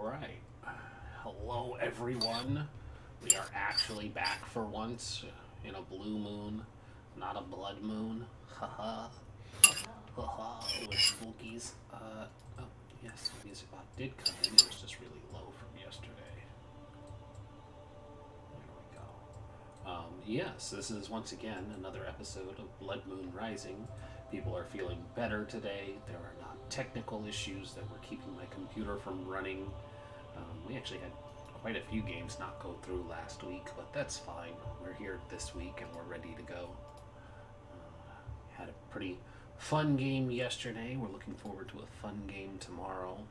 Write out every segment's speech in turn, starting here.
right. Hello, everyone. We are actually back for once in a blue moon, not a blood moon. Haha. Haha. With spookies. Oh, yes, the music bot did come in. It was just really low from yesterday. There we go. Yes, this is once again another episode of Blood Moon Rising. People are feeling better today. There are not technical issues that were keeping my computer from running. We actually had quite a few games not go through last week, but that's fine. We're here this week and we're ready to go. Had a pretty fun game yesterday. We're looking forward to a fun game tomorrow.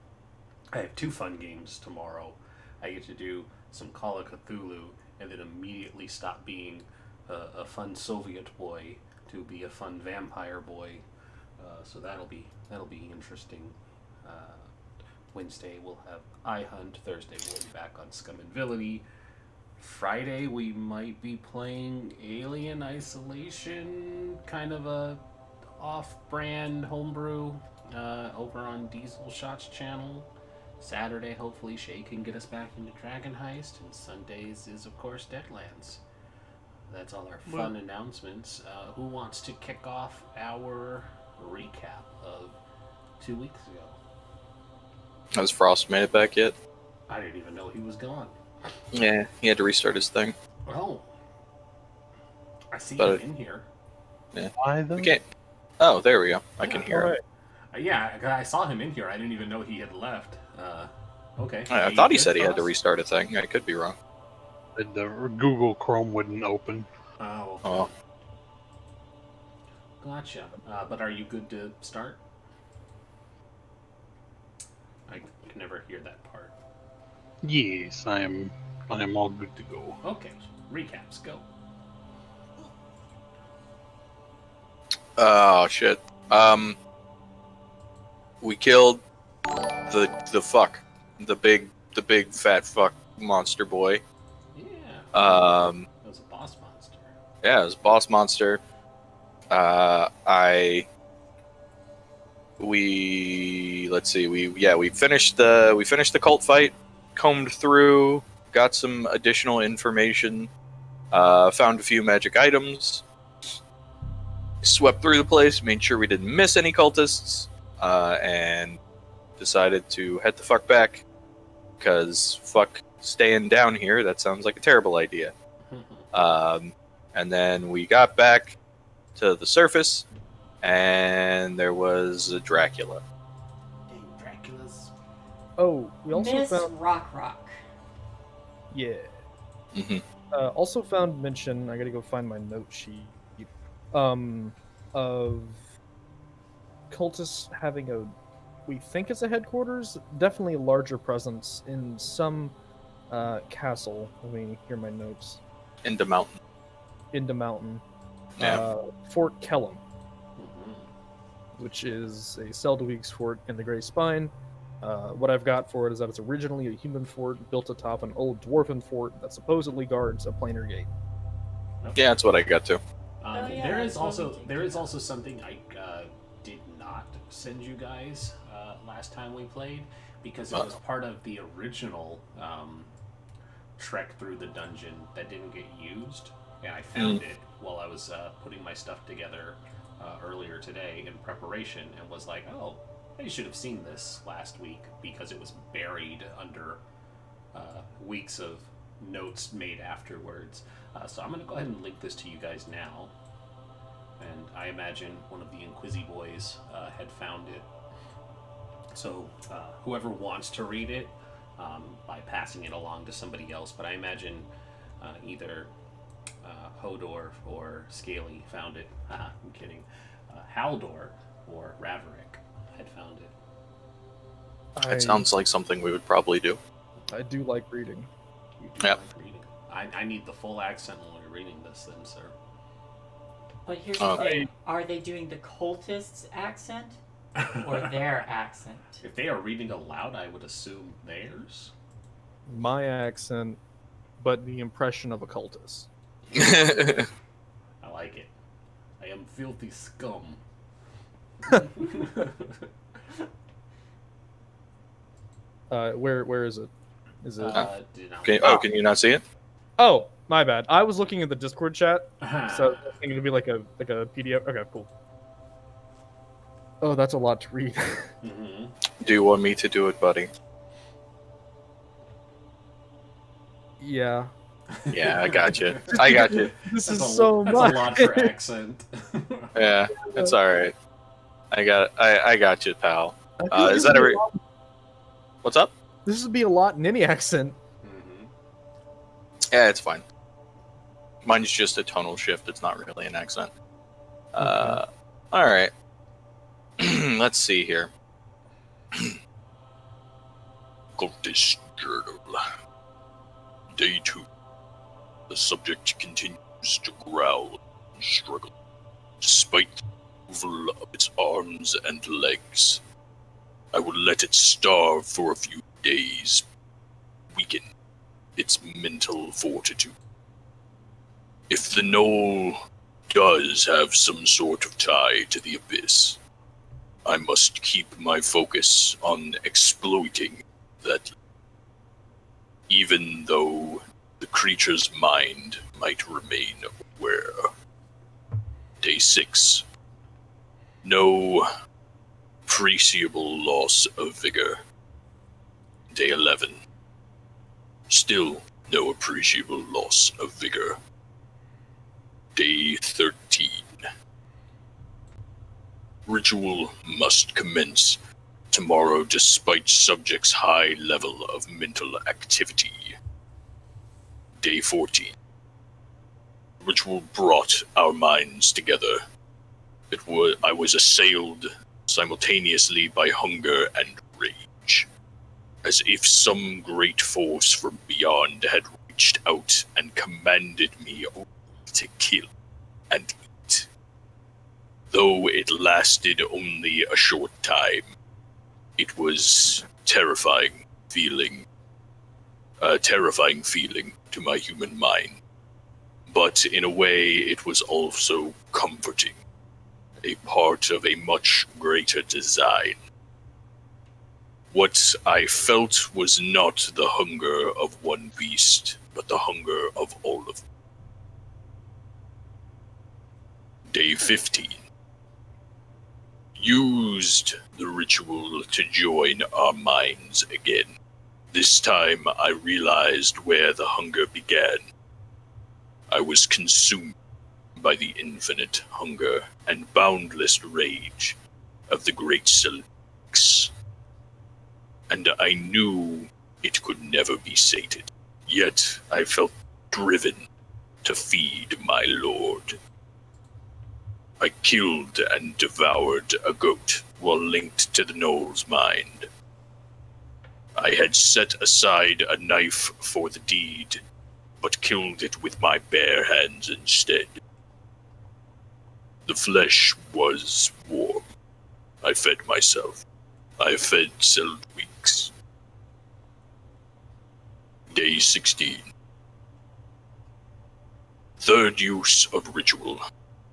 I have two fun games tomorrow. I get to do some Call of Cthulhu and then immediately stop being a fun Soviet boy to be a fun vampire boy. So that'll be interesting. Wednesday we'll have I Hunt. Thursday we'll be back on Scum and Villainy. Friday we might be playing Alien Isolation, kind of a off-brand homebrew over on Diesel Shots channel. Saturday hopefully Shay can get us back into Dragon Heist, and Sundays is of course Deadlands. That's all our fun announcements. Who wants to kick off our recap of 2 weeks ago? Has Frost made it back yet? I didn't even know he was gone. Yeah, he had to restart his thing. Oh. I see him in here. Yeah. Why though? We can't... Oh, there we go. I can hear him. Yeah, I saw him in here. I didn't even know he had left. Okay. I thought he said he had to restart a thing. I could be wrong. The Google Chrome wouldn't open. Oh. Oh. Gotcha. But are you good to start? I can never hear that part. Yes, I am all good to go. Okay. Recaps, go. Oh shit. We killed the fuck. The big fat fuck monster boy. Yeah. Um That was a boss monster. Yeah, it was a boss monster. We finished the cult fight, combed through, got some additional information, found a few magic items, swept through the place, made sure we didn't miss any cultists, and decided to head the fuck back, because fuck staying down here, that sounds like a terrible idea. And then we got back to the surface, and there was a Dracula. Dang, Dracula's. Oh, we also Miss found... Rock. Yeah. Mm-hmm. Also found mention, I gotta go find my note sheet, of cultists having a, we think it's a headquarters, definitely a larger presence in some castle. Let me hear my notes. Into mountain. Into Mountain. Yeah. Fort Kellum, Mm-hmm. which is a Seldeweeks fort in the Grey Spine. What I've got for it is that it's originally a human fort built atop an old dwarven fort that supposedly guards a planar gate. Yeah, that's what I got to. There is also something I did not send you guys last time we played, because it was part of the original trek through the dungeon that didn't get used, and I found it while I was putting my stuff together earlier today in preparation, and was like, oh, I should have seen this last week, because it was buried under weeks of notes made afterwards. So I'm going to go ahead and link this to you guys now. And I imagine one of the Inquisi boys had found it. So whoever wants to read it, by passing it along to somebody else, but I imagine either Hodor or Scaly found it. Haha, I'm kidding. Haldor or Raverick had found it. It sounds like something we would probably do. I do like reading. You do Yep. like reading. I need the full accent when we're reading this, then, sir. But here's the thing: are they doing the cultists' accent or their accent? If they are reading aloud, I would assume theirs. My accent, but the impression of a cultist. I like it. I am filthy scum. Where is it? Is it? Can you not see it? Oh, my bad. I was looking at the Discord chat, so I was thinking it'd be like a PDF. Okay, cool. Oh, that's a lot to read. Mm-hmm. Do you want me to do it, buddy? Yeah. Yeah, I got you. I got you. This That's is so that's much. a lot for accent. Yeah, it's all right. I got you, pal. I feel like Is this that would be every? a lot- What's up? This would be a lot in any accent. Mm-hmm. Yeah, it's fine. Mine's just a tonal shift. It's not really an accent. All right. Let's see here. Cultist Journal. Day 2. The subject continues to growl and struggle, despite the removal of its arms and legs. I will let it starve for a few days, weaken its mental fortitude. If the knoll does have some sort of tie to the abyss, I must keep my focus on exploiting that, even though the creature's mind might remain aware. Day 6. No appreciable loss of vigor. Day 11. Still no appreciable loss of vigor. Day 13. Ritual must commence tomorrow despite subject's high level of mental activity. Day 14. Ritual brought our minds together. I was assailed simultaneously by hunger and rage, as if some great force from beyond had reached out and commanded me to kill and eat. Though it lasted only a short time, it was terrifying feeling to my human mind. But in a way, it was also comforting, a part of a much greater design. What I felt was not the hunger of one beast, but the hunger of all of them. Day 15. Used the ritual to join our minds again. This time I realized where the hunger began. I was consumed by the infinite hunger and boundless rage of the great Selix. And I knew it could never be sated. Yet I felt driven to feed my lord. I killed and devoured a goat while linked to the knoll's mind. I had set aside a knife for the deed, but killed it with my bare hands instead. The flesh was warm. I fed myself. I fed Seldweeks. Day 16. Third use of ritual.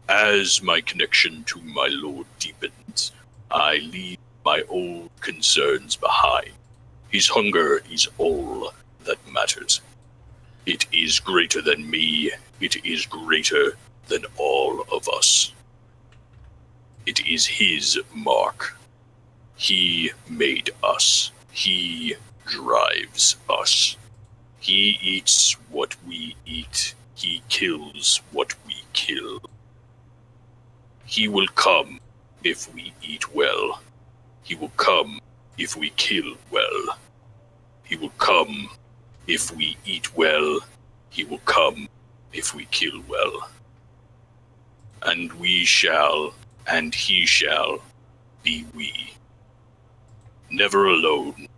As my connection to my lord deepens, I leave my old concerns behind. His hunger is all that matters. It is greater than me. It is greater than all of us. It is his mark. He made us. He drives us. He eats what we eat. He kills what we kill. He will come if we eat well. He will come if we kill well. He will come if we eat well. He will come if we kill well. And we shall, and he shall, be we. Never alone,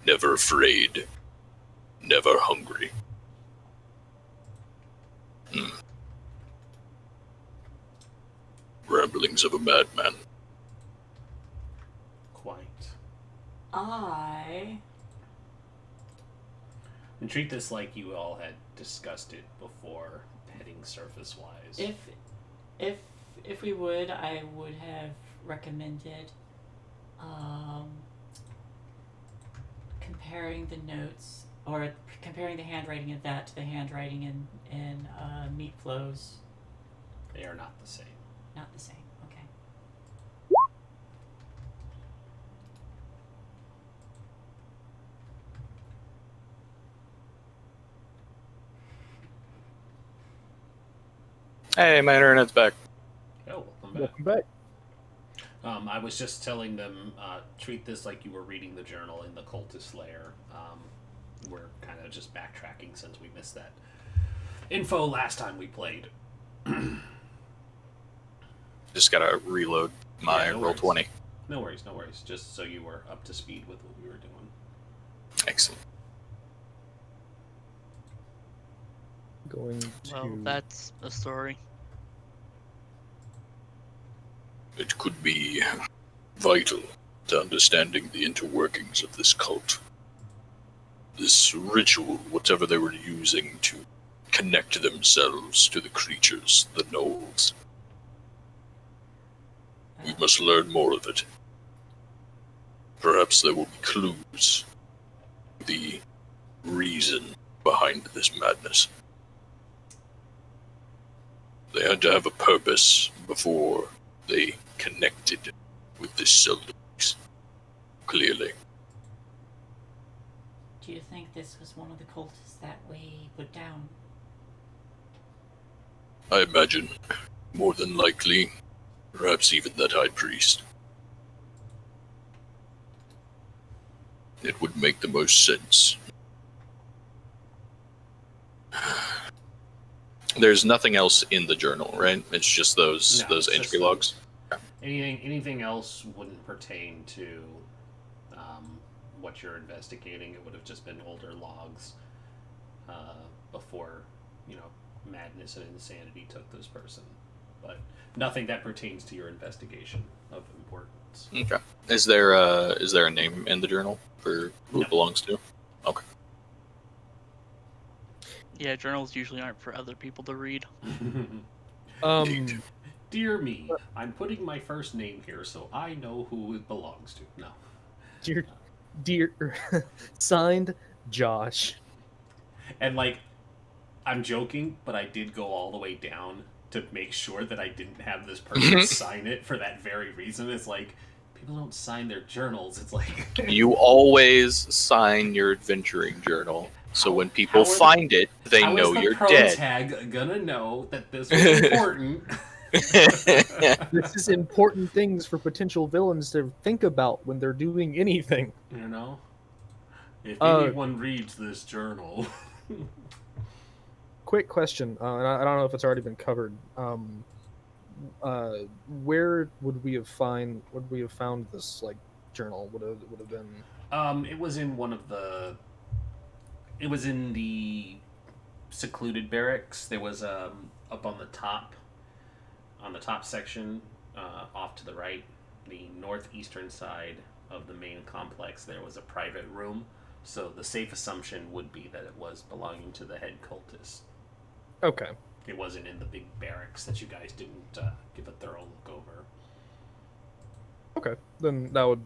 never afraid, never hungry. Ramblings of a madman. Quite. And treat this like you all had discussed it before, heading surface-wise. If we would, I would have recommended comparing the notes or comparing the handwriting of that to the handwriting in Meat Flows? They are not the same. Not the same. Okay. Hey, my internet's back. Oh, welcome back. Welcome back. I was just telling them, treat this like you were reading the journal in the cultist lair. We're kind of just backtracking since we missed that info last time we played. Just gotta reload my Yeah, no roll worries. 20. No worries, no worries. Just so you were up to speed with what we were doing. Excellent. Going to. Well, that's a story. It could be vital to understanding the interworkings of this cult. This ritual, whatever they were using to connect themselves to the creatures, the gnolls. We must learn more of it. Perhaps there will be clues. The reason behind this madness. They had to have a purpose before they connected with this Seldux. Clearly. Do you think this was one of the cultists that we put down? I imagine, more than likely, perhaps even that high priest. It would make the most sense. There's nothing else in the journal, right? It's just those No, it's entry just logs. Anything else wouldn't pertain to what you're investigating. It would have just been older logs before, madness and insanity took this person. But nothing that pertains to your investigation of importance. Okay. Is there a name in the journal for who No. it belongs to? Okay. Yeah, journals usually aren't for other people to read. Dear me, I'm putting my first name here so I know who it belongs to. No. Dear, signed, Josh. And I'm joking, but I did go all the way down to make sure that I didn't have this person sign it for that very reason. It's like, people don't sign their journals. It's like... You always sign your adventuring journal, so when people find it, they know you're How is the pro dead. tag gonna know that this was important? This is important things for potential villains to think about when they're doing anything. If anyone reads this journal... Quick question, and I don't know if it's already been covered. Where would we have found this journal? Would have been. It was in one of the. It was in the secluded barracks. There was up on the top section, off to the right, the northeastern side of the main complex. There was a private room. So the safe assumption would be that it was belonging to the head cultist. Okay. It wasn't in the big barracks that you guys didn't give a thorough look over. Okay, then that would.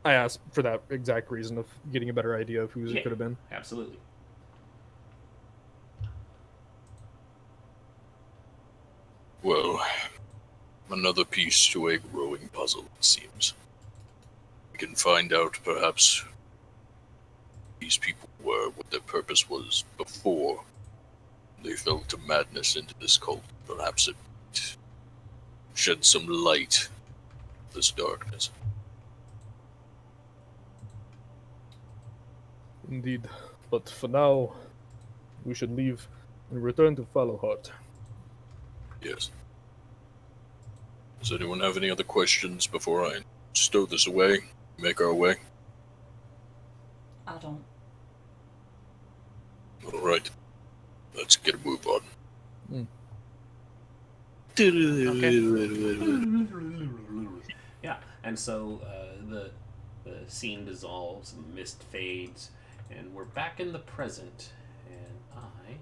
I asked for that exact reason of getting a better idea of whose it could have been. Absolutely. Well, another piece to a growing puzzle, it seems. We can find out, perhaps, these people were, what their purpose was before they fell to madness into this cult. Perhaps it shed some light on this darkness. Indeed, but for now, we should leave and return to Followheart. Yes. Does anyone have any other questions before I stow this away, make our way? I don't. Alright. Let's get a move on. Yeah, and so the scene dissolves, and the mist fades, and we're back in the present. And I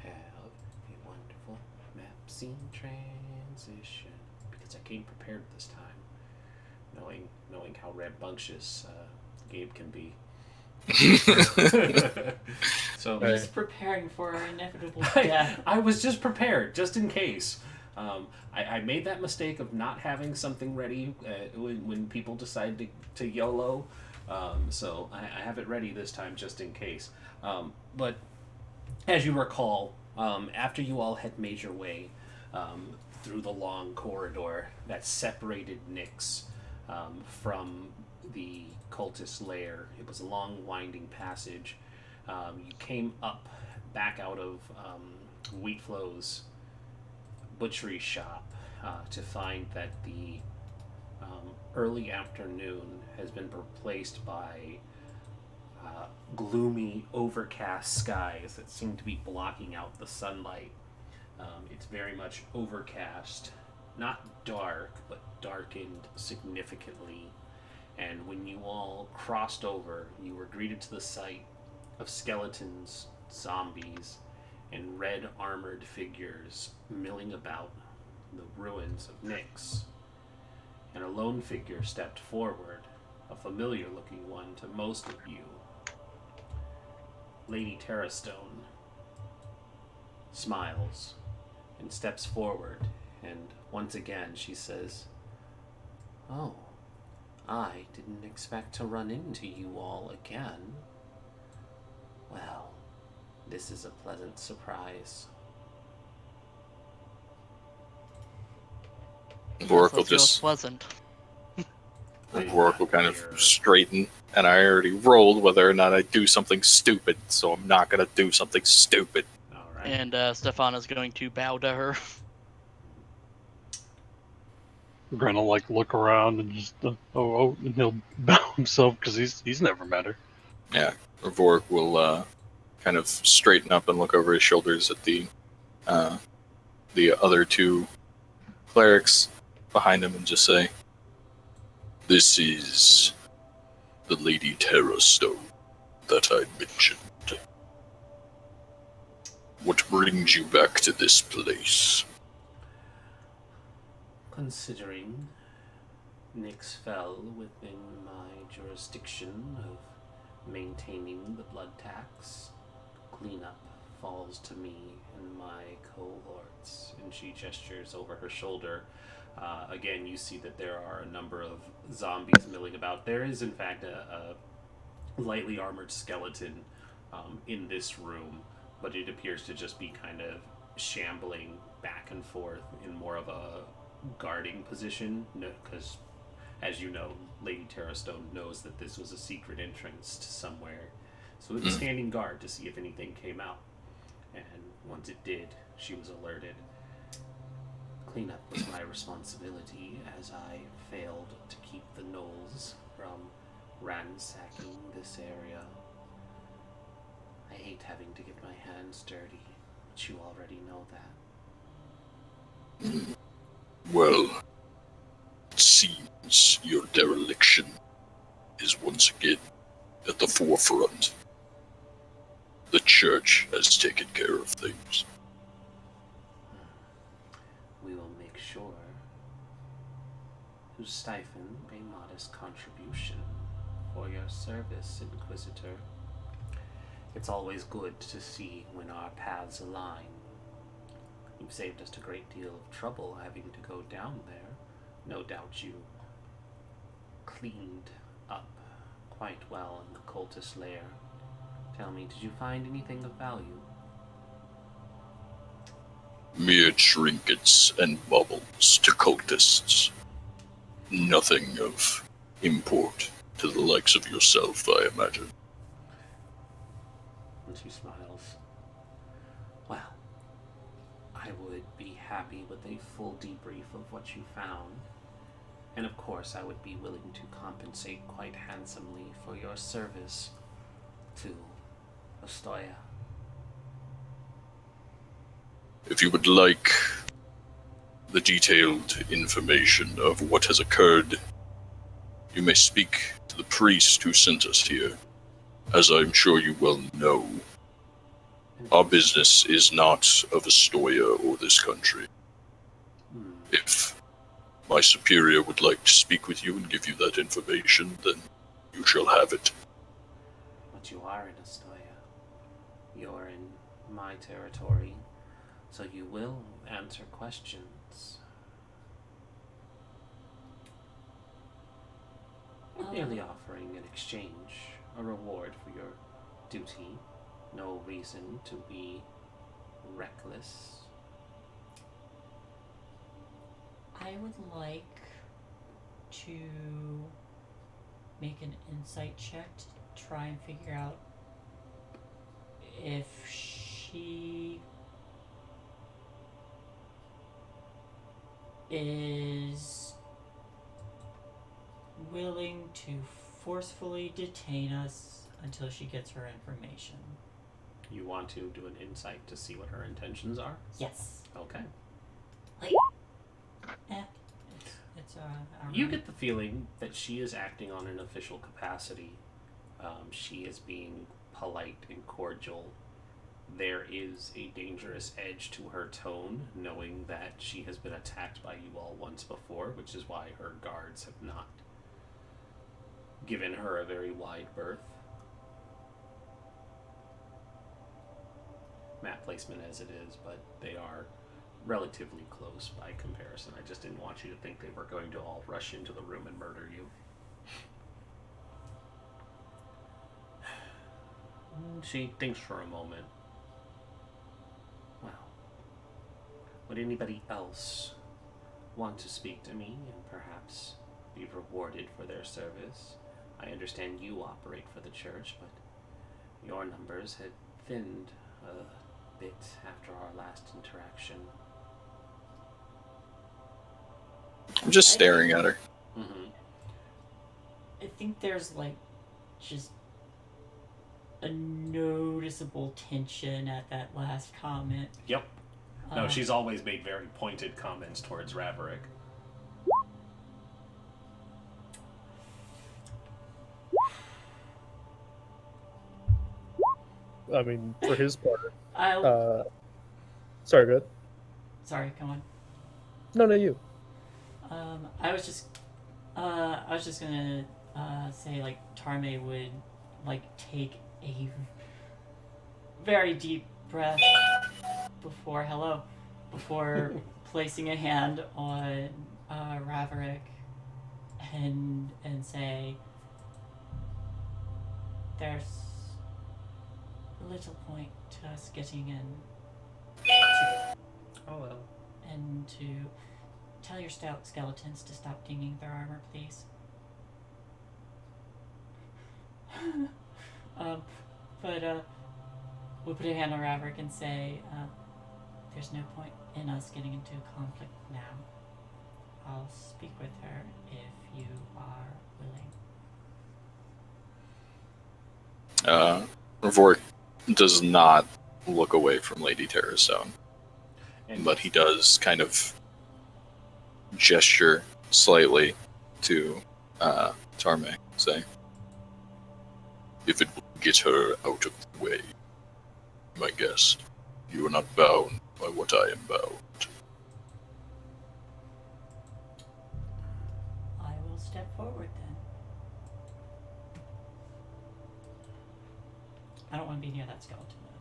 have a wonderful map scene transition because I came prepared this time, knowing how rambunctious Gabe can be. So He's preparing for our inevitable death. I was just prepared, just in case. I made that mistake of not having something ready when people decide to YOLO. So I have it ready this time just in case. But as you recall, after you all had made your way through the long corridor that separated Nyx from the cultist lair, it was a long, winding passage. You came up back out of Wheatflow's butchery shop to find that the early afternoon has been replaced by gloomy, overcast skies that seem to be blocking out the sunlight. It's very much overcast, not dark, but darkened significantly. And when you all crossed over, you were greeted to the sight of skeletons, zombies, and red armored figures milling about the ruins of Nyx. And a lone figure stepped forward, a familiar looking one to most of you. Lady Terrastone smiles and steps forward, and once again she says, "Oh, I didn't expect to run into you all again. Well, this is a pleasant surprise." Vorik will Also feels just pleasant. Vorik will kind of straighten, and I already rolled whether or not I do something stupid, so I'm not gonna do something stupid. All right. And Stefan is going to bow to her. We're gonna like look around and just and he'll bow himself because he's never met her. Yeah, Vorik will kind of straighten up and look over his shoulders at the other two clerics behind him and just say, This is the Lady Terrastone that I mentioned. What brings you back to this place? Considering Nyx fell within my jurisdiction of maintaining the blood tax, cleanup falls to me and my cohorts. And she gestures over her shoulder. Again, you see that there are a number of zombies milling about. There is, in fact, a lightly armored skeleton in this room, but it appears to just be kind of shambling back and forth in more of a guarding position, because, as you know, Lady Terrastone knows that this was a secret entrance to somewhere. So it was standing guard to see if anything came out. And once it did, she was alerted. Cleanup was my responsibility, as I failed to keep the gnolls from ransacking this area. I hate having to get my hands dirty, but you already know that. Well, it seems your dereliction is once again at the forefront. The church has taken care of things. We will make sure to stifle a modest contribution for your service, Inquisitor. It's always good to see when our paths align. You've saved us a great deal of trouble having to go down there. No doubt you cleaned up quite well in the cultist lair. Tell me, did you find anything of value? Mere trinkets and baubles to cultists. Nothing of import to the likes of yourself, I imagine. And she smiles. Well, I would be happy with a full debrief of what you found. And of course, I would be willing to compensate quite handsomely for your service to Astoya. If you would like the detailed information of what has occurred, you may speak to the priest who sent us here. As I'm sure you well know, our business is not of Astoya or this country. If my superior would like to speak with you and give you that information, then you shall have it. But you are in Astoria. You're in my territory, so you will answer questions. I'm merely offering an exchange, a reward for your duty. No reason to be reckless. I would like to make an insight check to try and figure out if she is willing to forcefully detain us until she gets her information. You want to do an insight to see what her intentions are? Yes. Okay. It's You get the feeling that she is acting on an official capacity. She is being polite and cordial. There is a dangerous edge to her tone, knowing that she has been attacked by you all once before, which is why her guards have not given her a very wide berth. Map placement as it is, but they are relatively close by comparison. I just didn't want you to think they were going to all rush into the room and murder you. She thinks for a moment. Well, would anybody else want to speak to me and perhaps be rewarded for their service? I understand you operate for the church, but your numbers had thinned a bit after our last interaction. I'm just staring at her. Mm-hmm. I think there's just a noticeable tension at that last comment. Yep. No, she's always made very pointed comments towards Raverick. I mean, for his part. Sorry, go ahead. Sorry, come on. No, you. I was just gonna say Tarme would take a very deep breath before placing a hand on Raverick and say, there's little point to us getting in. Oh well. And to tell your stout skeletons to stop dinging their armor, please. We'll put a hand on Raverick and say, there's no point in us getting into a conflict now. I'll speak with her if you are willing. Vork does not look away from Lady Terrastone, but he does kind of gesture slightly to Tarme, say, If it will get her out of the way, my guest, you are not bound by what I am bound. I will step forward then. I don't want to be near that skeleton though,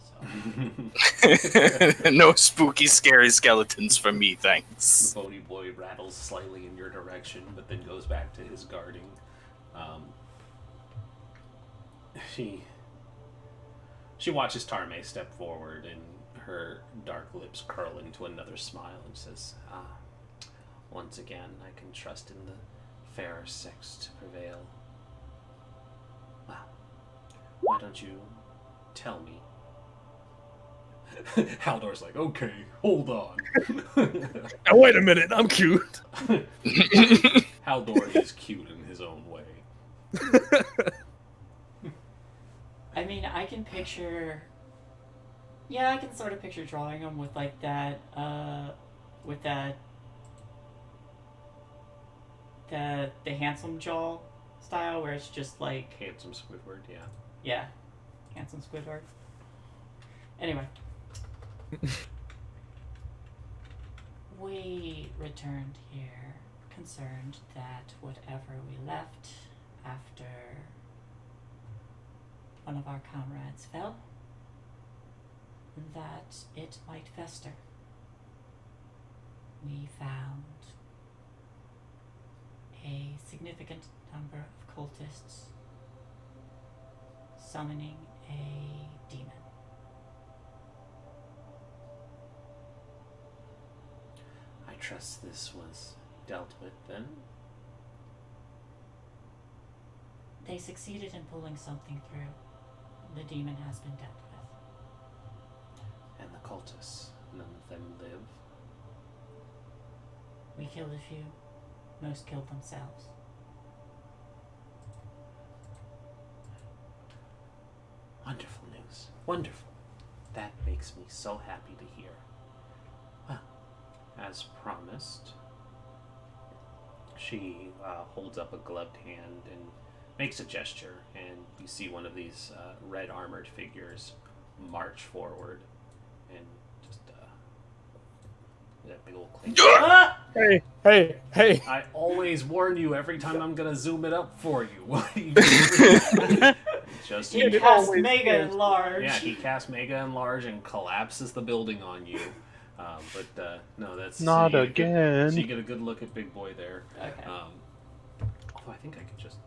so. No spooky, scary skeletons for me, thanks. The Bodhi boy rattles slightly in your direction, but then goes back to his guarding. She watches Tarme step forward, and her dark lips curl into another smile, and says, once again, I can trust in the fairer sex to prevail. Well, why don't you tell me? Haldor's like, okay, hold on. Now wait a minute, I'm cute. Haldor is cute in his own way. I mean, I can sort of picture drawing him with that the handsome jaw style, where it's just like Handsome Squidward, yeah. Yeah, handsome Squidward. Anyway, we returned here concerned that whatever we left after one of our comrades fell, that it might fester. We found a significant number of cultists summoning a demon. I trust this was dealt with then. They succeeded in pulling something through. The demon has been dealt with. And the cultists, none of them live. We killed a few. Most killed themselves. Wonderful news. Wonderful. That makes me so happy to hear. Well, as promised, she holds up a gloved hand and makes a gesture, and you see one of these red armored figures march forward and just that big old clink. Hey! I always warn you every time I'm gonna zoom it up for you. What are you doing? Just He cast Mega Enlarge. yeah, he casts Mega Enlarge and collapses the building on you. No, that's Not so you get a again. so you get a good look at Big Boy there. Okay. Although I think I could just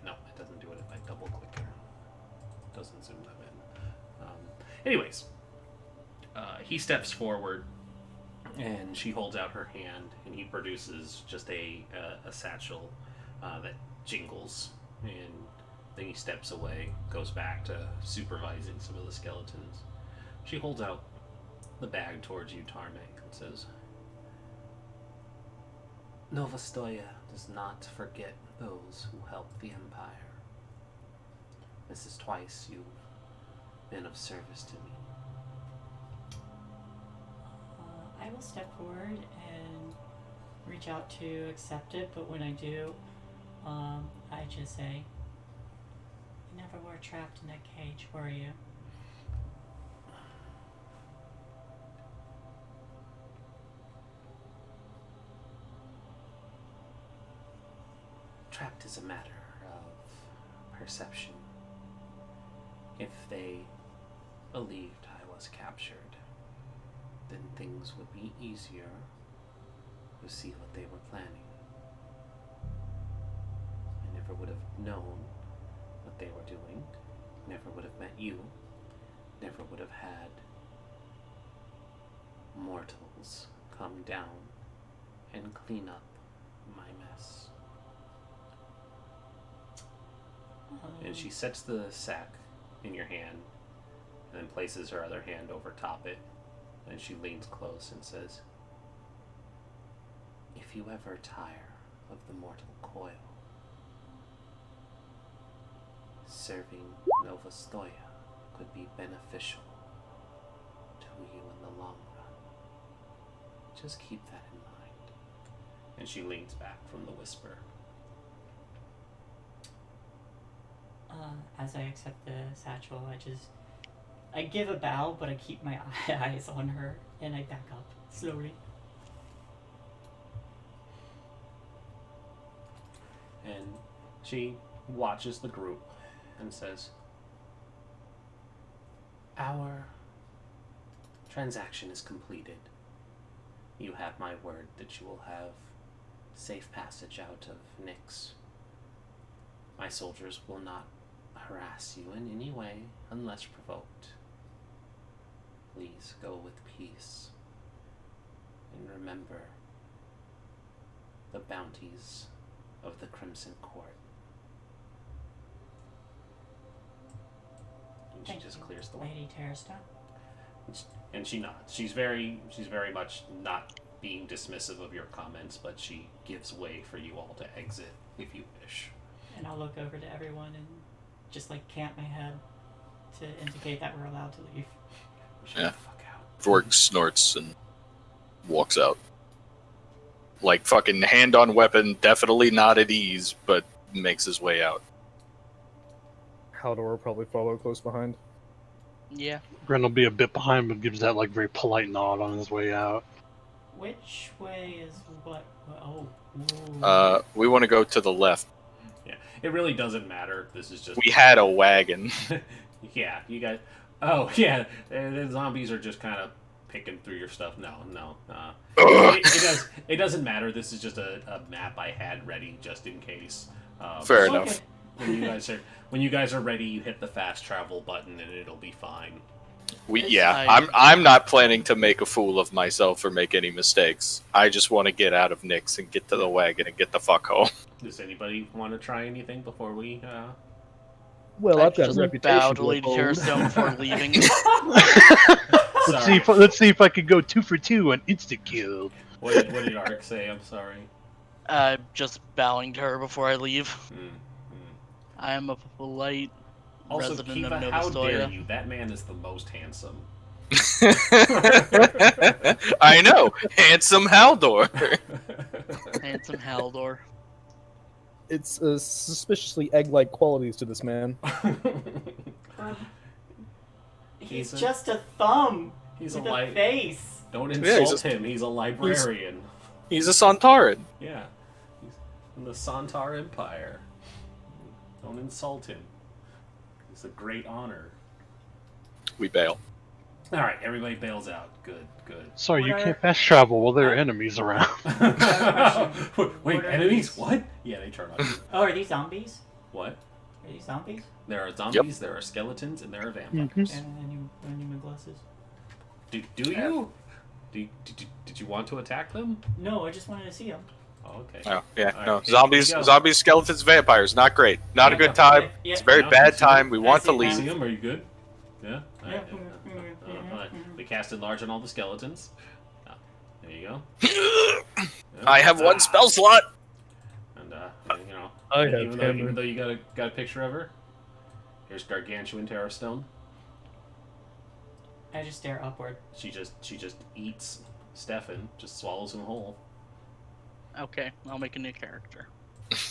no, it doesn't do it if I double click here. It doesn't zoom them in. Anyways, he steps forward, and she holds out her hand, and he produces just a satchel that jingles, and then he steps away, goes back to supervising some of the skeletons. She holds out the bag towards you, Tarmek, and says, Novostoya does not forget those who help the Empire. This is twice you've been of service to me. I will step forward and reach out to accept it, but when I do, I just say, you never were trapped in a cage, were you? Trapped is a matter of perception. If they believed I was captured, then things would be easier to see what they were planning. I never would have known what they were doing, never would have met you, never would have had mortals come down and clean up my mess. And she sets the sack in your hand and then places her other hand over top it. And she leans close and says, if you ever tire of the mortal coil, serving Novostoya could be beneficial to you in the long run. Just keep that in mind. And she leans back from the whisper. As I accept the satchel, I give a bow, but I keep my eyes on her, and I back up slowly. And she watches the group and says, our transaction is completed. You have my word that you will have safe passage out of Nyx. My soldiers will not harass you in any way unless provoked. Please go with peace. And remember the bounties of the Crimson Court. And Thank she just you, clears the way. Lady Terrastone. And she nods. She's very much not being dismissive of your comments, but she gives way for you all to exit if you wish. And I'll look over to everyone and just cant my head to indicate that we're allowed to leave. Shut Yeah. the fuck out. Vork snorts and walks out. Like fucking hand on weapon, definitely not at ease, but makes his way out. Haldor will probably follow close behind. Yeah. Gren will be a bit behind, but gives that very polite nod on his way out. Which way is what? Oh. Ooh. We want to go to the left. Yeah, it really doesn't matter. This is just We had a wagon. yeah, you guys. Oh yeah, the zombies are just kind of picking through your stuff. No. It doesn't matter. This is just a map I had ready just in case. Fair Okay. enough. When you guys are ready, you hit the fast travel button and it'll be fine. I'm not planning to make a fool of myself or make any mistakes. I just want to get out of Nyx and get to the wagon and get the fuck home. Does anybody want to try anything before we? Well, I've got a just reputation bow to to Lady uphold. Terrastone before leaving. Sorry. Let's see if I can go 2 for 2 on instant kill. What did Ark say? I'm sorry. Just bowing to her before I leave. Mm. I am a polite Also, resident Kiva, of Nova how dare Stoya. you? That man is the most handsome. I know, handsome Haldor. Handsome Haldor. It's suspiciously egg-like qualities to this man. He's He's a- just a thumb He's with a a light. face. Don't Yeah, he's insult him. He's a librarian. He's a Sontaran. Yeah, he's in the Santar Empire. Don't insult him. It's a great honor. We bail. All right, everybody bails out. Good. Sorry, you Where- can't fast travel while there are enemies around. Wait, What are enemies? these? What? Yeah, they turn on you. Oh, are these zombies? What? Are these zombies? There are zombies, there are skeletons, and there are vampires. And any glasses? Do you? Did you want to attack them? No, I just wanted to see them. Oh, okay. Oh, yeah, All no. right, Zombies, here we go. zombies, skeletons, vampires. Not great. Not a Yeah, good time. yeah, It's a very yeah. bad time. We I want see to it now. See leave. them? Are you good? Yeah. All right. Yeah. All right. We cast enlarge on all the skeletons. There you go. I have one spell slot. And you know, I have even hammer. though you got a picture of her, here's Gargantuan Terrastone. I just stare upward. She just eats Stefan, just swallows him whole. Okay, I'll make a new character.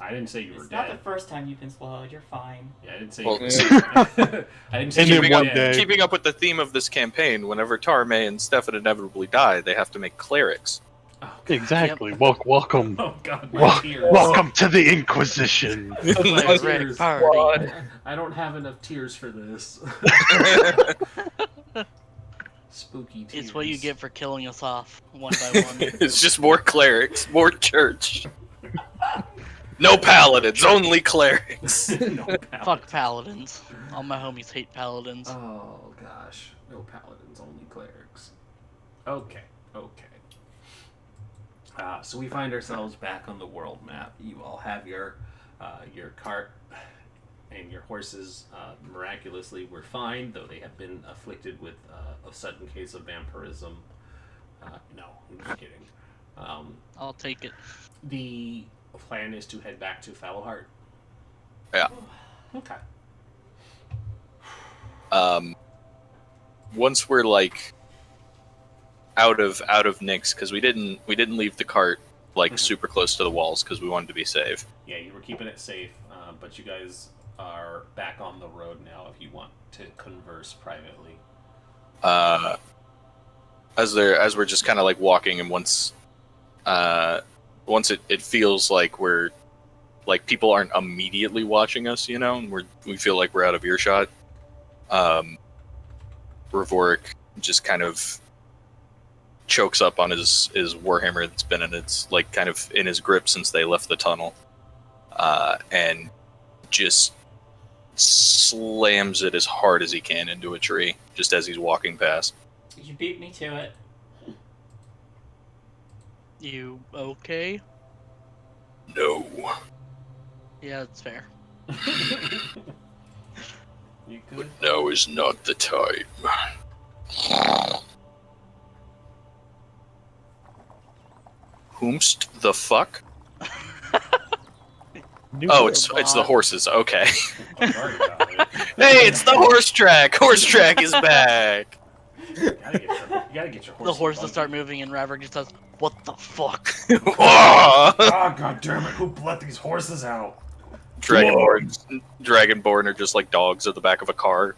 I didn't say you were It's not the dead. first time you've been swallowed. You're fine. Yeah, I didn't say Well, you were see- dead. I didn't say And you then were keeping, up, one dead. day- keeping up with the theme of this campaign, whenever Tarme and Stefan inevitably die, they have to make clerics. Oh, God. Exactly. Welcome. Oh God, my tears. Welcome to the Inquisition. My Red tears. party. I don't have enough tears for this. Spooky tears. It's what you get for killing us off one by one. It's just more clerics, more church. No paladins, only clerics. No Fuck paladins. All my homies hate paladins. Oh gosh, no paladins, only clerics. Okay. So we find ourselves back on the world map. You all have your cart and your horses. Miraculously, were fine, though they have been afflicted with a sudden case of vampirism. No, I'm just kidding. I'll take it. The plan is to head back to Fallowheart. Yeah. Okay. Once we're like out of Nyx, because we didn't leave the cart like super close to the walls because we wanted to be safe. Yeah, you were keeping it safe, but you guys are back on the road now if you want to converse privately. As we're just kind of like walking, and once it feels like we're like people aren't immediately watching us, you know, and we feel like we're out of earshot. Ravorik just kind of chokes up on his warhammer that's been in its like kind of in his grip since they left the tunnel, and just slams it as hard as he can into a tree just as he's walking past. You beat me to it. You okay? No. Yeah, that's fair. You good? Now is not the time. Whomst the fuck? New Oh, world. it's the horses. Okay. Oh, sorry about it. Hey, it's the horse track. Horse track is back. You gotta get your horse. The horses buggy. start moving and Raverick just says, "What the fuck?" Whoa! Oh god damn it! Who let these horses out? Dragonborn are just like dogs at the back of a car.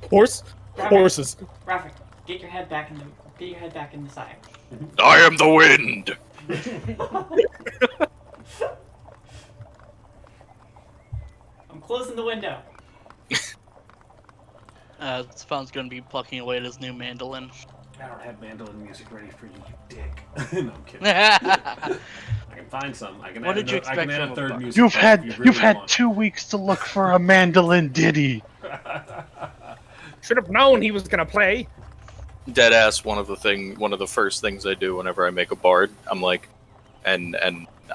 Horses. Rafik, get your head back in the side. I am the wind. closing the window. Spawn's gonna be plucking away at his new mandolin. I don't have mandolin music ready for you, you dick. No, I'm kidding. I can find some. I can What add did you I can expect add from a a third bar? music. You've track if had you really you've had want. 2 weeks to look for a mandolin ditty. Should have known he was gonna play. Deadass. One of the first things I do whenever I make a bard, I'm like, and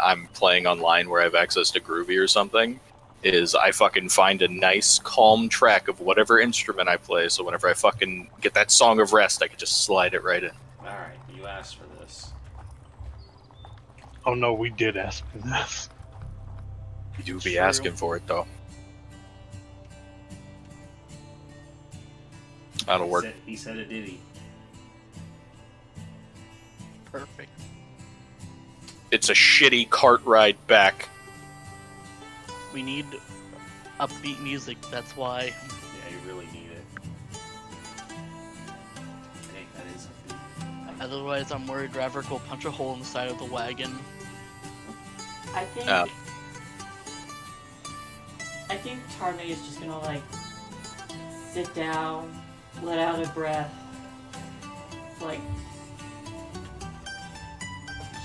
I'm playing online where I have access to Groovy or something, is I fucking find a nice calm track of whatever instrument I play, so whenever I fucking get that song of rest, I can just slide it right in. Alright, you asked for this. Oh no, we did ask for this. You do be True. asking for it though. That'll work. He said a ditty. Perfect. It's a shitty cart ride back. We need upbeat music, that's why. Yeah, you really need it. Hey, that is a beat. Otherwise, I'm worried Raverick will punch a hole in the side of the wagon. I think Tarme is just gonna like sit down, let out a breath, like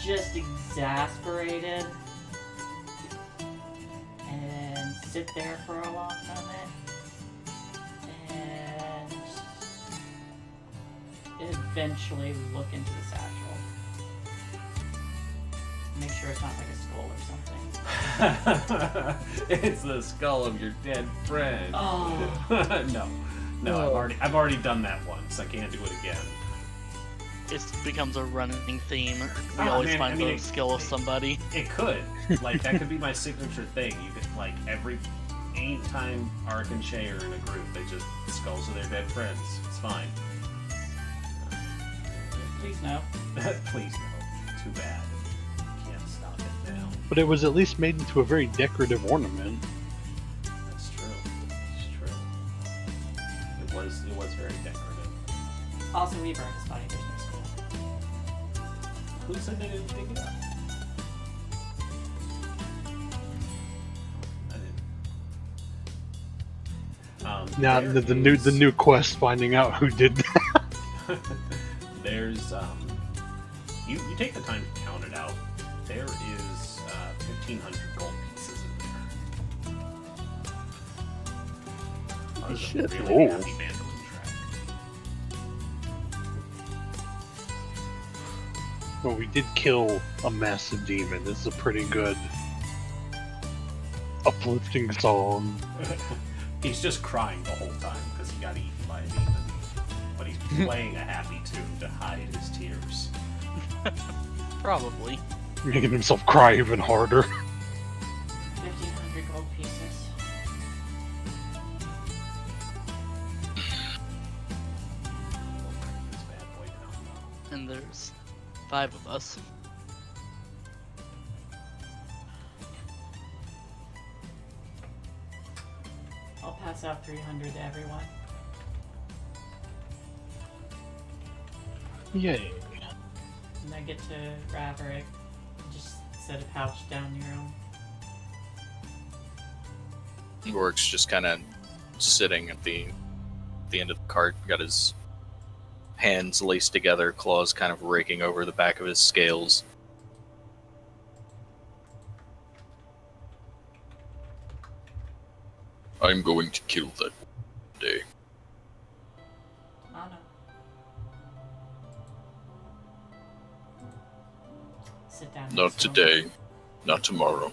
just exasperated, and sit there for a long moment, and eventually look into the satchel. Make sure it's not like a skull or something. It's the skull of your dead friend. Oh. No, I've already done that once. I can't do it again. It becomes a running theme. We Oh, always man, find I mean, the skill of somebody. It could. Like, that could be my signature thing. You could, like, anytime Ark and Shay are in a group, they just skulls of their dead friends. It's fine. Please no. Please no. Too bad. Can't stop it now. But it was at least made into a very decorative ornament. That's true. It's true. It was very decorative. Also, we burned his body. There's no skull. Who said they didn't dig it up? I didn't. Now There the new quest, finding out who did that. There's you take the time to count it out. There is 1,500 gold pieces in there. That was a Shit. really Oh. happy mandolin track. Well, we did kill a massive demon. This is a pretty good uplifting song. He's just crying the whole time because he got eaten by a demon. But he's playing a happy tune to hide his tears. Probably. Making himself cry even harder. 1,500 gold pieces. We'll bring this bad boy down, though. And there's 5 of us. I'll pass out 300 to everyone. Yay. And I get to Raverick. Just set a pouch down your own. Gork's just kind of sitting at the end of the cart, got his hands laced together, claws kind of raking over the back of his scales. I'm going to kill that day. Oh no. Sit down. Not next to him. today, not tomorrow,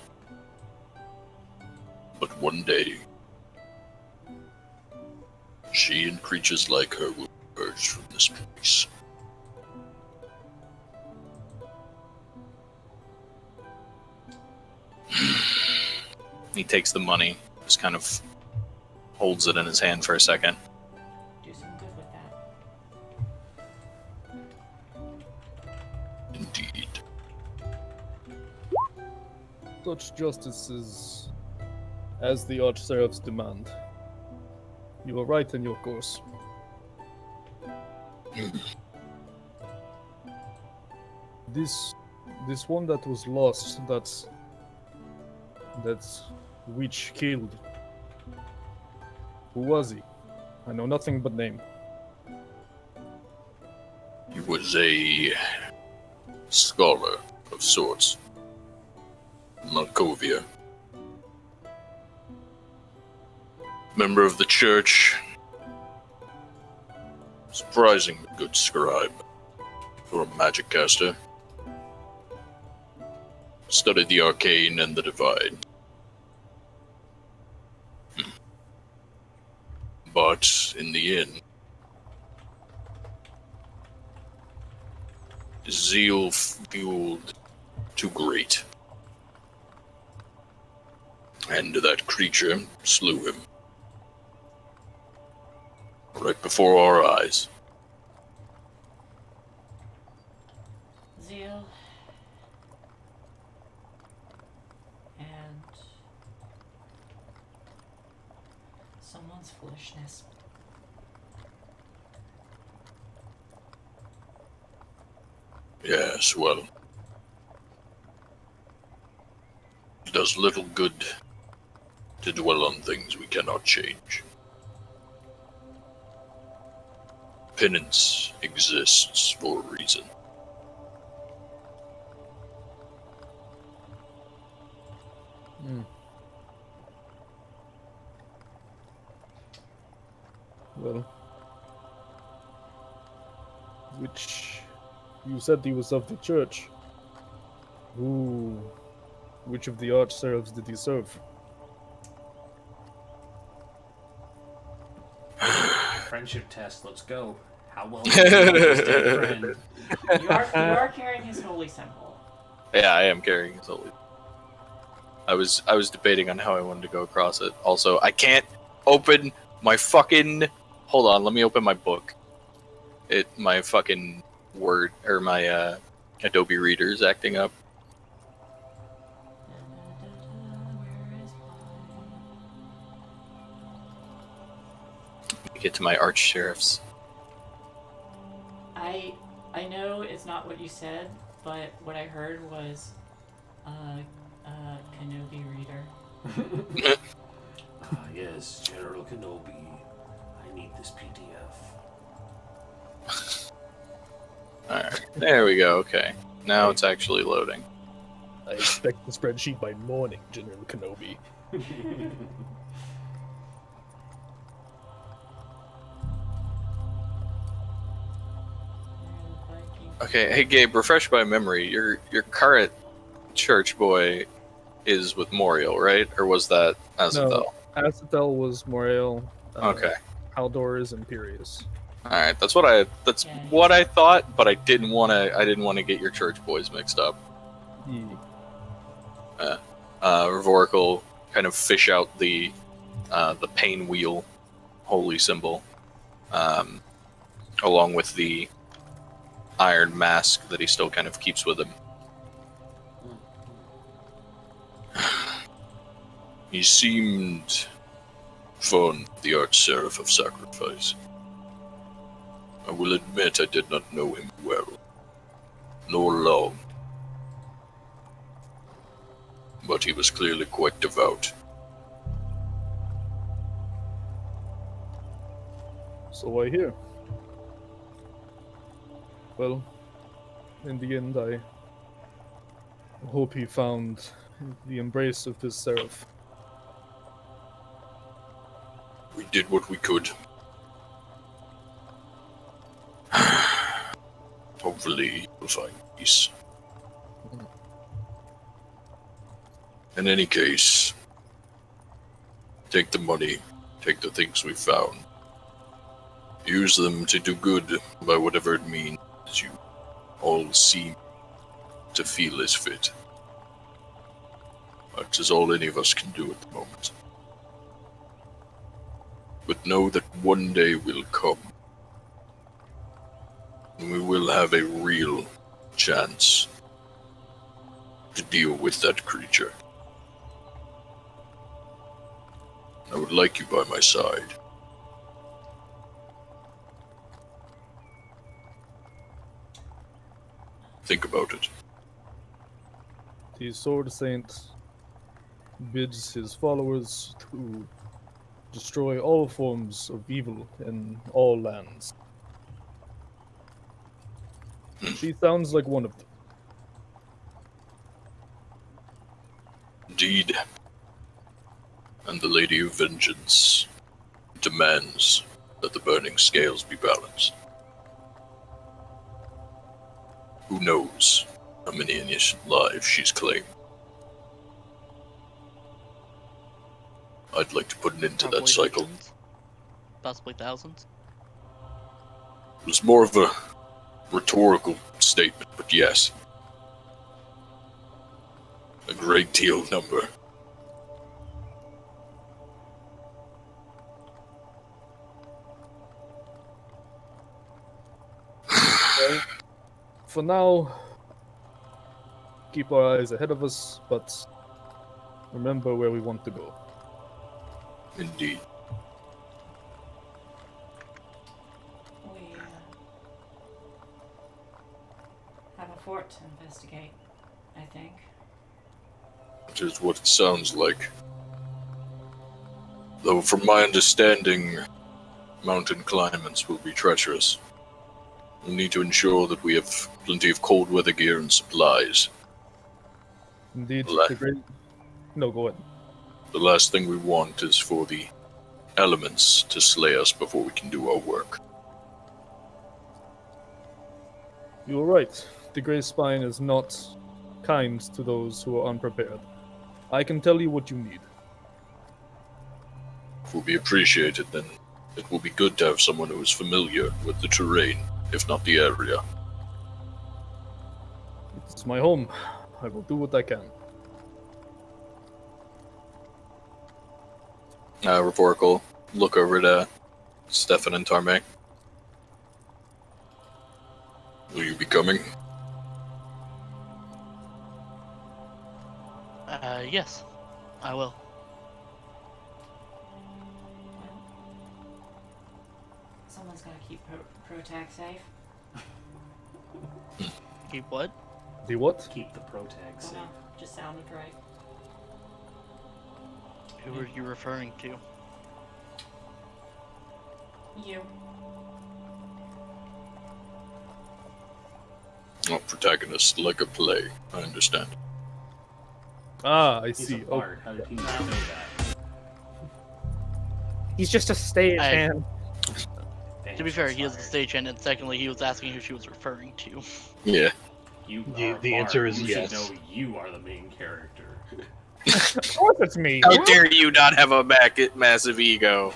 but one day. She and creatures like her will emerge from this place. He takes the money, just kind of holds it in his hand for a second. Do some good with that. Indeed. Such justice is as the Archseraphs demand. You are right in your course. This one that was lost, that witch killed, Who was he? I know nothing but name. He was a scholar of sorts. Malkovia. Member of the church. Surprisingly good scribe for a magic caster. Studied the arcane and the divine. But in the end, his zeal fueled too great. And that creature slew him. Right before our eyes. Zeal. And someone's foolishness. Yes, well. It does little good to dwell on things we cannot change. Penance exists for a reason. Well, which you said he was of the church. Which of the archserves did he serve? Friendship test. Let's go. How well do you know this dear friend? You are carrying his holy symbol. Yeah, I am carrying his holy. I was debating on how I wanted to go across it. Also, I can't open my fucking. Hold on, let me open my book. My fucking Word or my Adobe Reader is acting up. Where is Get to my arch sheriffs. I know it's not what you said, but what I heard was Kenobi reader. Yes, General Kenobi. I need this PDF. Alright, there we go, okay. Now it's actually loading. I expect the spreadsheet by morning, General Kenobi. Okay, hey Gabe, refresh my memory. Your current church boy is with Moriel, right? Or was that Azathel? No, Azathel was Morale. Okay. Haldor is Imperius. Alright, that's what I thought, but I didn't wanna get your church boys mixed up. Ravorik will kind of fish out the pain wheel holy symbol, along with the iron mask that he still kind of keeps with him. He seemed fond of the Archseraph of Sacrifice. I will admit I did not know him well, nor long. But he was clearly quite devout. So I hear. Well, in the end, I hope he found the embrace of his seraph. We did what we could. Hopefully he'll find peace. In any case, take the money, take the things we found. Use them to do good by whatever it means you all seem to feel is fit. That is all any of us can do at the moment. But know that one day will come when we will have a real chance to deal with that creature. I would like you by my side. Think about it. The Sword Saint bids his followers to destroy all forms of evil in all lands. She sounds like one of them. Indeed. And the Lady of Vengeance demands that the burning scales be balanced. Who knows how many innocent lives she's claimed? I'd like to put an end to that Probably cycle. hundreds, possibly thousands. It was more of a rhetorical statement, but yes. A great deal number. Well, for now, keep our eyes ahead of us, but remember where we want to go. Indeed. We have a fort to investigate, I think. Which is what it sounds like. Though from my understanding, mountain climates will be treacherous. We'll need to ensure that we have plenty of cold weather gear and supplies. Indeed, Le- the great... No, go ahead. The last thing we want is for the elements to slay us before we can do our work. You were right. The Grey Spine is not kind to those who are unprepared. I can tell you what you need. If we'll be appreciated, then it will be good to have someone who is familiar with the terrain, if not the area. It's my home. I will do what I can. Rhetorical. Look over to Stefan and Tarme. Will you be coming? Yes, I will. Well, someone's got to keep Protag safe. Keep what? The what? Keep the protag safe. Just sounded right. Who are you referring to? You. Oh, protagonist, like a play. I understand. Ah, I He's see. a bard. How did he not know that? He's just a stagehand. To be fair, he is the stagehand, and secondly, he was asking who she was referring to. Yeah. You The- are a the bard. answer is You yes. should know you are the main character. Of course it's me. How dare you not have a massive ego?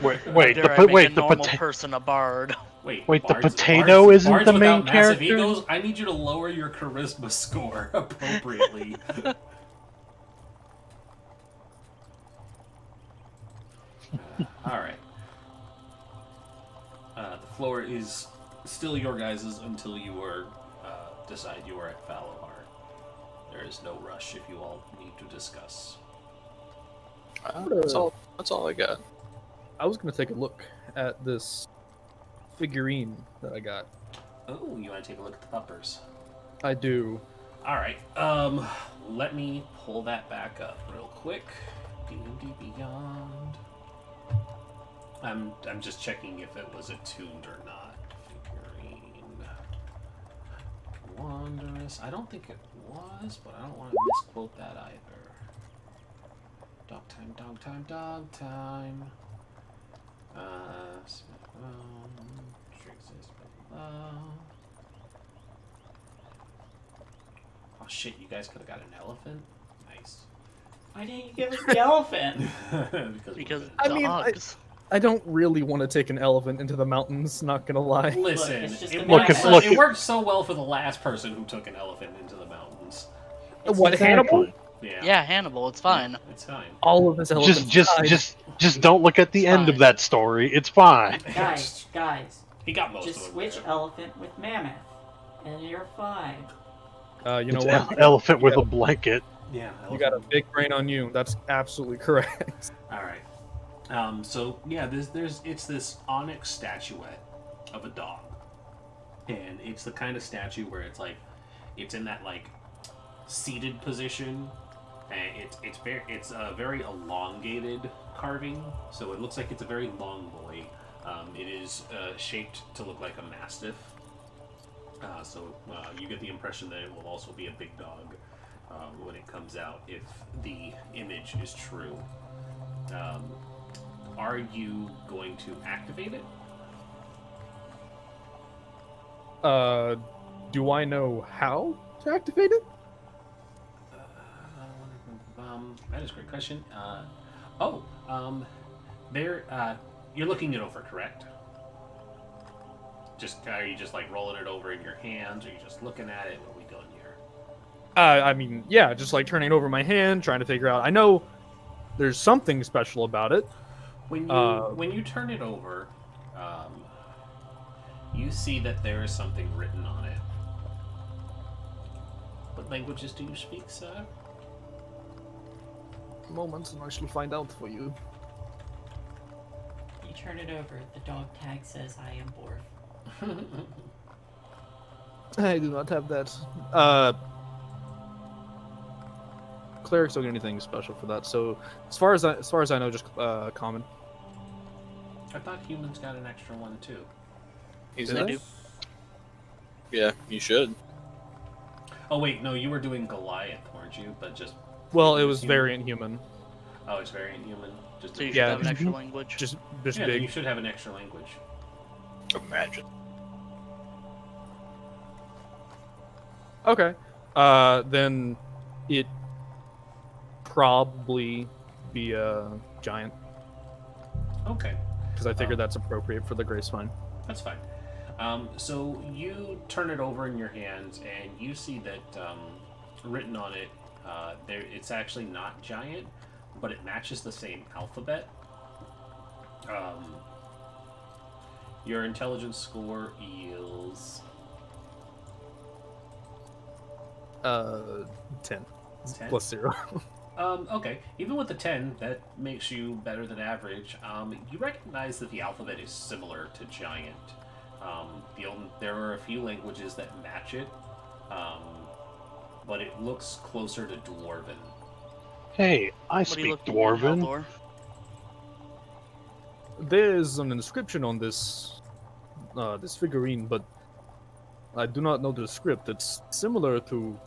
Wait, Dare I make a the normal person a bard? Wait, the potato isn't bards the without main massive character? egos, I need you to lower your charisma score appropriately. Alright. The floor is still your guys's until you decide you are at Fallowheart. There is no rush if you all need to discuss. That's all I got. I was gonna take a look at this figurine that I got. Oh, you want to take a look at the puppers? I do. Alright, let me pull that back up real quick. D&D Beyond. I'm just checking if it was attuned or not. Figurine. Wondrous. I don't think it was, but I don't want to misquote that either. Dog time, dog time, dog time. Oh shit, you guys could have got an elephant? Nice. Why didn't you give us the elephant? Because I mean, dogs. I don't really want to take an elephant into the mountains, not gonna lie. Listen, it's just it, a worked, mountain. Look, it worked so well for the last person who took an elephant into the mountains. What, Hannibal? Yeah. Yeah, Hannibal, it's fine. It's fine. All of his elephants Just don't look at the end of Fine. that story. It's fine. Guys, He got most just of them. switch there. elephant with mammoth, and you're fine. You know It's what? elephant with a blanket. Yeah. You got a big brain on you. That's absolutely correct. All right. So yeah, it's this onyx statuette of a dog, and it's the kind of statue where it's like, it's in that like seated position, And it's a very elongated carving, so it looks like it's a very long boy. It is shaped to look like a mastiff, so you get the impression that it will also be a big dog when it comes out, if the image is true. Are you going to activate it? Do I know how to activate it? That is a great question. You're looking it over, correct? Are you just like rolling it over in your hands? Are you just looking at it? What are we doing here? I mean, yeah, just like turning it over my hand, trying to figure out. I know there's something special about it. When you turn it over, you see that there is something written on it. What languages do you speak, sir? Moments, and I shall find out for you. You turn it over. The dog tag says, "I am Borf." I do not have that. Clerics don't get anything special for that. So, as far as I know, just common. I thought humans got an extra one too. He's Do not. they? Yeah, you should. Oh wait, no, you were doing Goliath, weren't you? But just Well, it was human. variant human. Oh, it's variant human. Just So you should Yeah, have an extra language. Just yeah, then big. you should have an extra language. Imagine. Okay. Then it probably be a giant, Okay. because I figured that's appropriate for the Gray Spine. That's fine. So you turn it over in your hands, and you see that written on it, it's actually not giant, but it matches the same alphabet. Your intelligence score is 10. 10? Plus 0. Okay. Even with the 10, that makes you better than average. You recognize that the alphabet is similar to giant. There are a few languages that match it, but it looks closer to Dwarven. Hey, I What are you speak looking at, Dwarven. Haldor? There's an inscription on this this figurine, but I do not know the script. It's similar to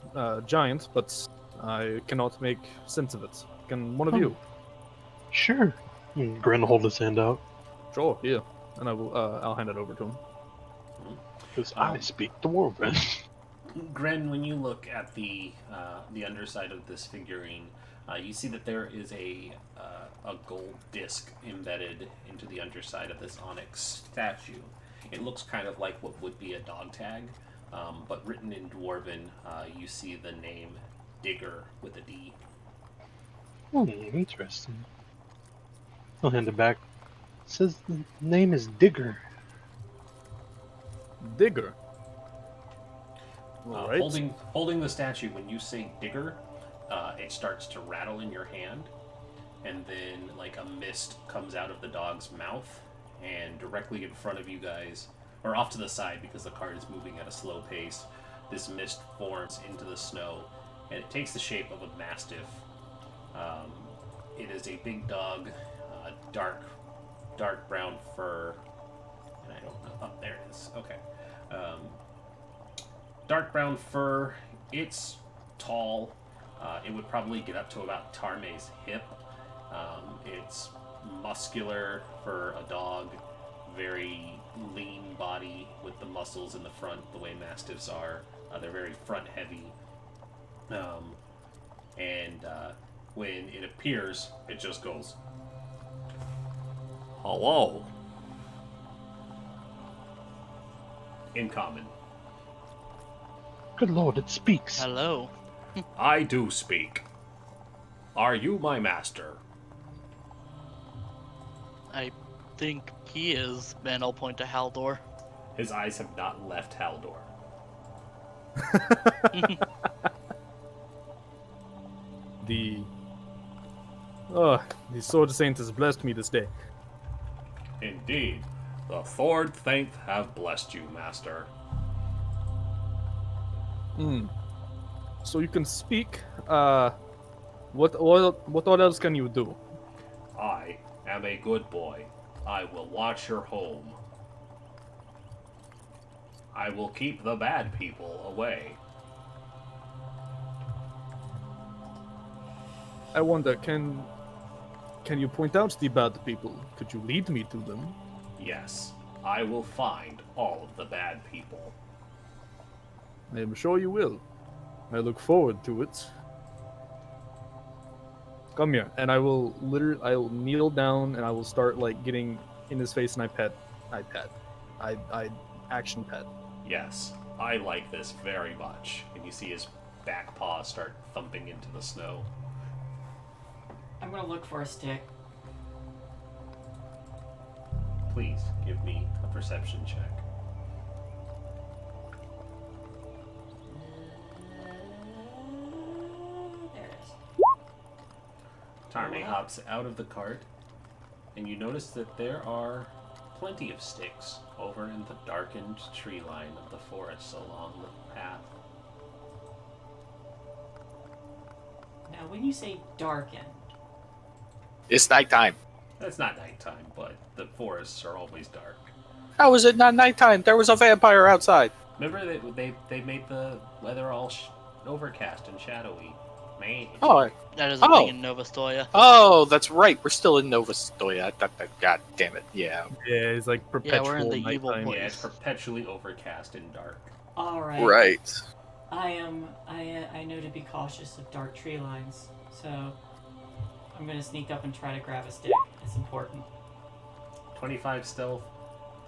giant, but I cannot make sense of it. Can one of you? Sure. And Gren will hold his hand out. Sure, yeah. And I'll hand it over to him. Because I speak Dwarven. Gren, when you look at the underside of this figurine, you see that there is a gold disc embedded into the underside of this onyx statue. It looks kind of like what would be a dog tag, but written in Dwarven, you see the name Digger with a D. Interesting. I'll hand it back. It says the name is Digger. Digger. All right. Holding the statue, when you say Digger, it starts to rattle in your hand, and then like a mist comes out of the dog's mouth, and directly in front of you guys, or off to the side because the cart is moving at a slow pace, this mist forms into the snow, and it takes the shape of a mastiff. It is a big dog, dark brown fur, and I don't know. Oh, there it is. Okay. Dark brown fur. It's tall. It would probably get up to about Tarme's hip. It's muscular for a dog. Very lean body with the muscles in the front, the way mastiffs are. They're very front heavy. And when it appears, it just goes, "Hello." In common. Good lord, it speaks. Hello. I do speak. Are you my master? I think he is, and I'll point to Haldor. His eyes have not left Haldor. The Sword Saint has blessed me this day. Indeed, the Thord Thank have blessed you, master. So you can speak. What else can you do? I am a good boy. I will watch your home. I will keep the bad people away. I wonder, can you point out the bad people? Could you lead me to them? Yes, I will find all of the bad people. I am sure you will. I look forward to it. Come here, and I will kneel down and I will start like getting in his face and I action pet. Yes, I like this very much. And you see his back paws start thumping into the snow. I'm gonna look for a stick. Please give me a perception check. There it is. Tarme hops out of the cart, and you notice that there are plenty of sticks over in the darkened tree line of the forest along the path. Now, when you say darkened, It's nighttime. It's not nighttime, but the forests are always dark. How is it not nighttime? There was a vampire outside. Remember that they made the weather all overcast and shadowy. Man. Oh, That is a thing in Nova Stoya. oh, that's right. We're still in Nova Stoya. God damn it. Yeah. Yeah, it's like perpetual we're in the evil nighttime. place. Yeah, it's perpetually overcast and dark. alright. Right. I know to be cautious of dark tree lines, so I'm gonna sneak up and try to grab a stick. It's important. 25 stealth.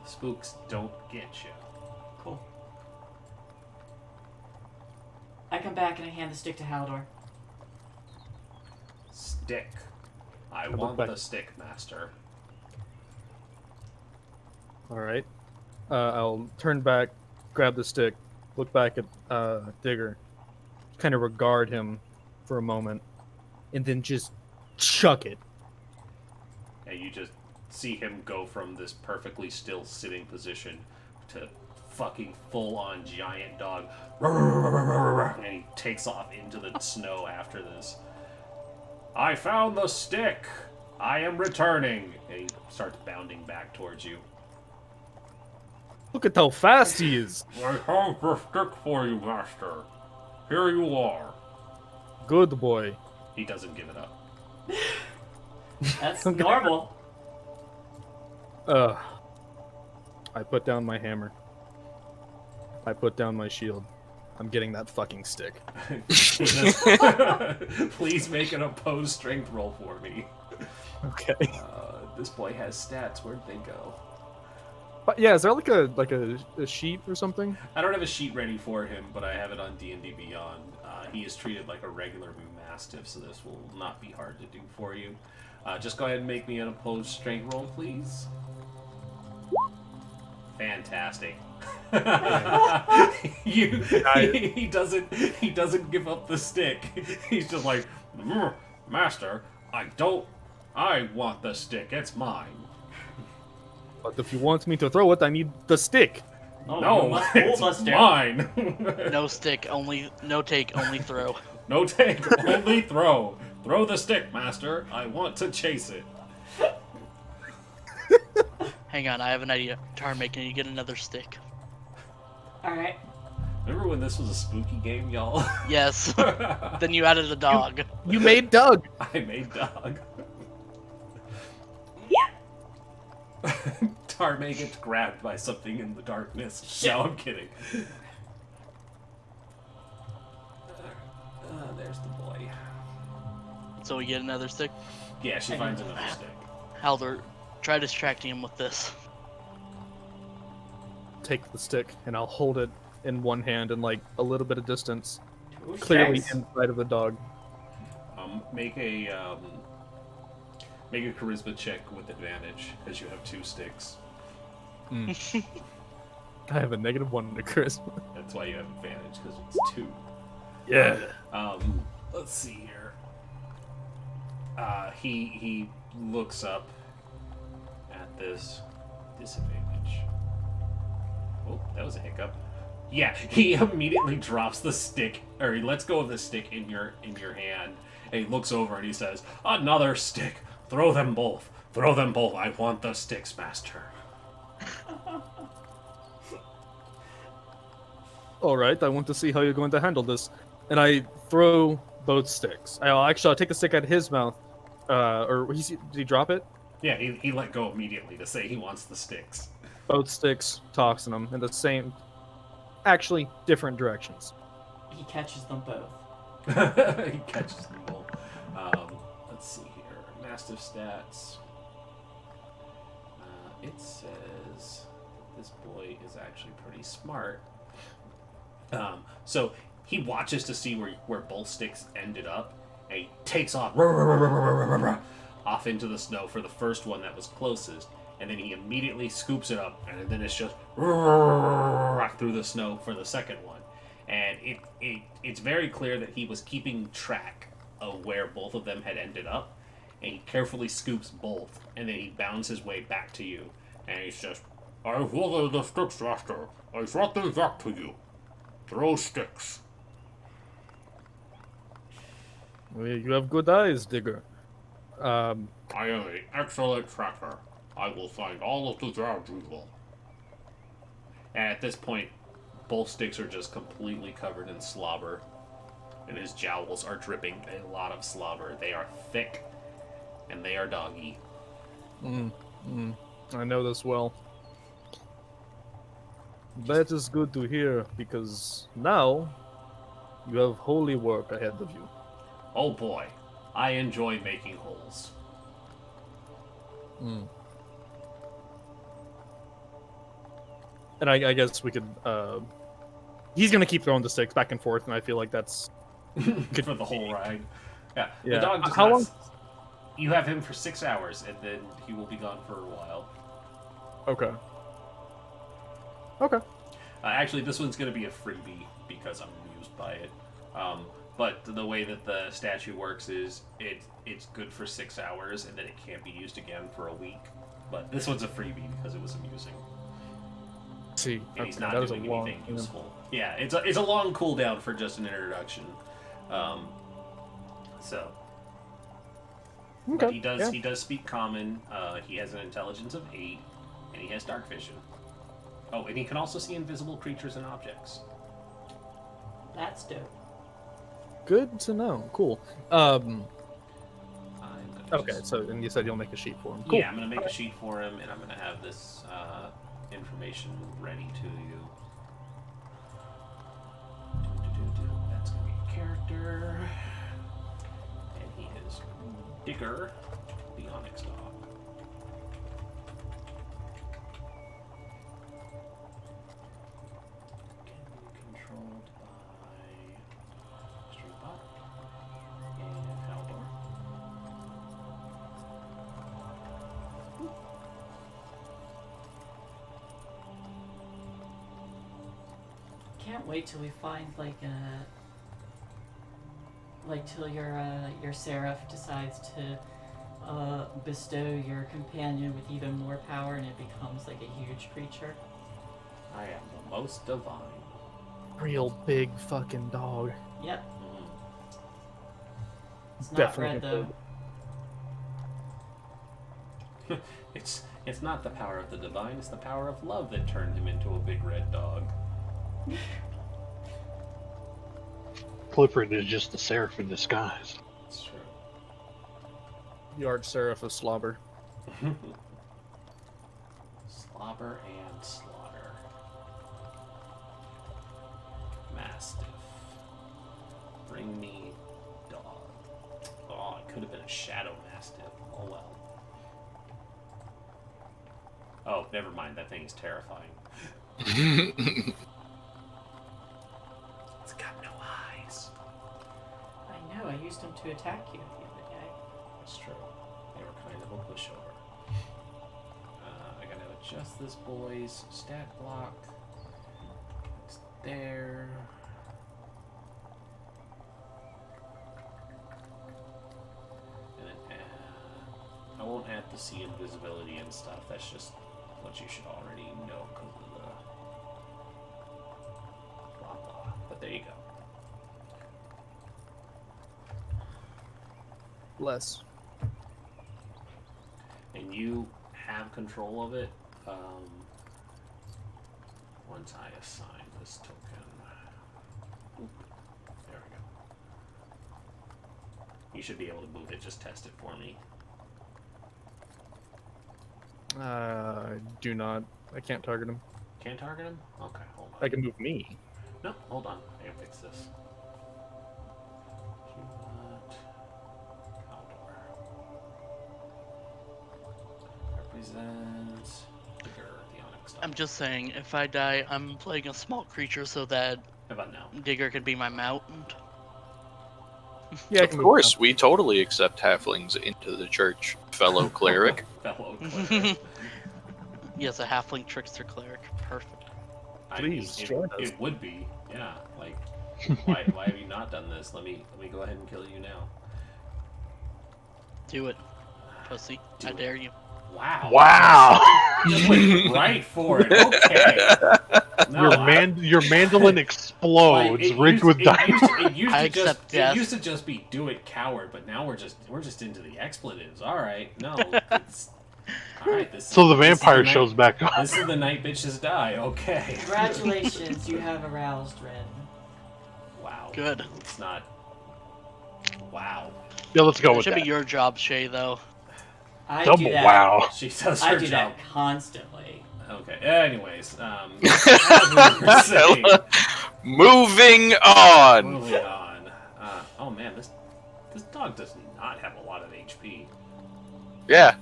Spooks don't get you. Cool. I come back and I hand the stick to Haldor. Stick. I look want back. the stick, master. All right. I'll turn back, grab the stick, look back at Digger, kind of regard him for a moment, and then just chuck it. And you just see him go from this perfectly still sitting position to fucking full-on giant dog. And he takes off into the snow after this. I found the stick! I am returning! And he starts bounding back towards you. Look at how fast he is. I have the stick for you, master. Here you are. Good boy. He doesn't give it up. That's normal. I put down my hammer. I put down my shield. I'm getting that fucking stick. Please make an opposed strength roll for me. Okay. This boy has stats. Where'd they go? But yeah, is there like a sheet or something? I don't have a sheet ready for him, but I have it on D&D Beyond. He is treated like a regular Mastiff, so this will not be hard to do for you. Just go ahead and make me an opposed strength roll, please. Fantastic. He doesn't give up the stick. He's just like, Master, I want the stick. It's mine. But if you want me to throw it, I need the stick. Oh, No, you must hold it's the stick. mine. No stick, no take, only throw. No take, only throw. Throw the stick, master. I want to chase it. Hang on, I have an idea. Tarme, can you get another stick? Alright. Remember when this was a spooky game, y'all? Yes. Then you added a dog. You made Doug. I made dog. Tarme gets grabbed by something in the darkness. No, I'm kidding. There's the boy. So we get another stick. Yeah, she finds another stick. Halder, try distracting him with this. Take the stick and I'll hold it in one hand and like a little bit of distance, Two clearly sticks. inside of the dog. Make a charisma check with advantage, because you have 2 sticks. I have a -1 to charisma. That's why you have advantage, because it's 2. Yeah. Let's see here. He looks up at this disadvantage. Oh, that was a hiccup. Yeah, he immediately drops the stick, or he lets go of the stick in your hand, he looks over and he says, "Another stick! Throw them both! Throw them both! I want the sticks, master." Alright, I want to see how you're going to handle this. And I throw both sticks. I'll take a stick out of his mouth. Did he drop it? Yeah, he let go immediately to say he wants the sticks. Both sticks, tossing them in the same, actually different directions. He catches them both. He catches them both. Let's see here. Mastiff stats. It says this boy is actually pretty smart. So he watches to see where both sticks ended up, and he takes off into the snow for the first one that was closest, and then he immediately scoops it up, and then it's just through the snow for the second one. And it's very clear that he was keeping track of where both of them had ended up, and he carefully scoops both, and then he bounds his way back to you, and he says, "I follow the sticks, master. I brought them back to you. Throw sticks." Well, you have good eyes, Digger. I am an excellent tracker. I will find all of the drowned evil. And at this point, both sticks are just completely covered in slobber, and his jowls are dripping a lot of slobber. They are thick, and they are doggy. I know this well. That is good to hear, because now you have holy work ahead of you. Oh boy, I enjoy making holes. And I guess we could. He's gonna keep throwing the sticks back and forth, and I feel like that's Good for the whole ride. Yeah. Yeah. The dog does How not... long- You have him for 6 hours, and then he will be gone for a while. okay. Okay. Actually, this one's going to be a freebie because I'm amused by it. But the way that the statue works is it's good for 6 hours, and then it can't be used again for a week. But this one's a freebie because it was amusing. See, And he's okay, not that is a doing long- anything useful. Yeah, it's a long cooldown for just an introduction. So... Okay. But yeah. he does speak common. He has an intelligence of 8, and he has dark vision. Oh, and he can also see invisible creatures and objects. That's dope. Good to know. Cool. I'm gonna Okay. just- So, and you said you'll make a sheet for him. Cool. Yeah, I'm gonna make a sheet for him, and I'm gonna have this information ready to you. That's gonna be a character, and he is Digger, the Onyx Dog. Can be controlled by Streetbot and Haldor. Can't wait till we find till your seraph decides to bestow your companion with even more power, and it becomes like a huge creature. I am the most divine. Real big fucking dog. Yep, it's not Definitely red though. It's not the power of the divine, it's the power of love that turned him into a big red dog. Clifford is just the seraph in disguise. It's true. The Arch Seraph of Slobber. Slobber and slaughter. Mastiff. Bring me dog. Oh, it could have been a shadow mastiff. Oh well. Oh, never mind. That thing is terrifying. It's got no eyes. I know. I used them to attack you the other day. That's true. They were kind of a pushover. I gotta adjust this boy's stat block. It's there. And then I won't have to see invisibility and stuff. That's just what you should already know because of the blah blah. But there you go. Bless. And you have control of it once I assign this token. Oop. There we go. You should be able to move it. Just test it for me. Do not. I can't target him. Can't target him? Okay, hold on. I can move me. No, hold on. I gotta fix this. Outdoor. Represents bigger the onyx dog. I'm just saying, if I die, I'm playing a small creature so that How about now? Digger can be my mount. Yeah, I Of can move course, now. we totally accept halflings into the church, fellow cleric. Fellow cleric. Yes, a halfling trickster cleric. Perfect. I mean, Please, join us. it would be, yeah. Like, why have you not done this? Let me go ahead and kill you now. Do it, pussy. Do I it. dare you. Wow. Wow! Just went right for it. Okay. No, Your mandolin explodes, rigged with diamonds. I accept death. It used to just be do it, coward, but now we're just into the expletives. All right, no. It's, all right. So the this is vampire night- shows back up. This is the night bitches die. Okay. Congratulations, you have aroused Ren. Wow. Good. It's not. Wow. Yeah, let's go It with should that. be your job, Shay, though. I Double do that. wow. She does I her do job. that constantly. Okay. Anyways, as we were saying, Moving on. moving on. Oh man, this dog does not have a lot of HP. Yeah.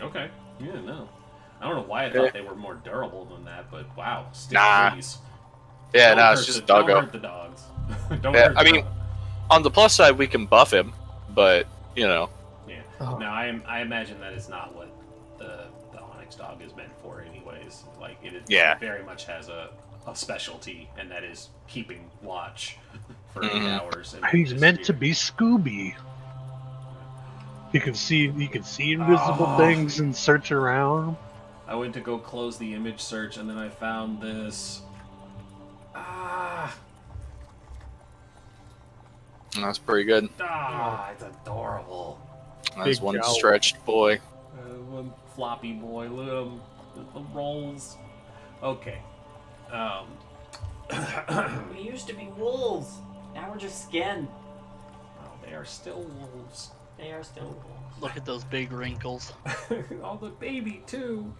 Okay. Yeah, no. I don't know why I thought they were more durable than that, but wow. Stick, Nah. please. Yeah, Don't no, hurt it's just a Don't doggo. hurt the dogs. Don't Yeah, hurt I the mean- dog. On the plus side, we can buff him, but, you know. Yeah. Oh. Now I imagine that is not what the Onyx dog is meant for, anyways. Like it Yeah. very much has a specialty, and that is keeping watch for 8 Mhm. hours. And He's meant to disappearing. be Scooby. He can see invisible Oh. things and search around. I went to go close the image search, and then I found this. That's pretty good. It's adorable. That's Big one jowl. stretched boy. One floppy boy, look at him, the rolls. Okay. We used to be wolves. Now we're just skin. Oh, they are still wolves. They are still wolves. Look at those big wrinkles. Oh, the baby too.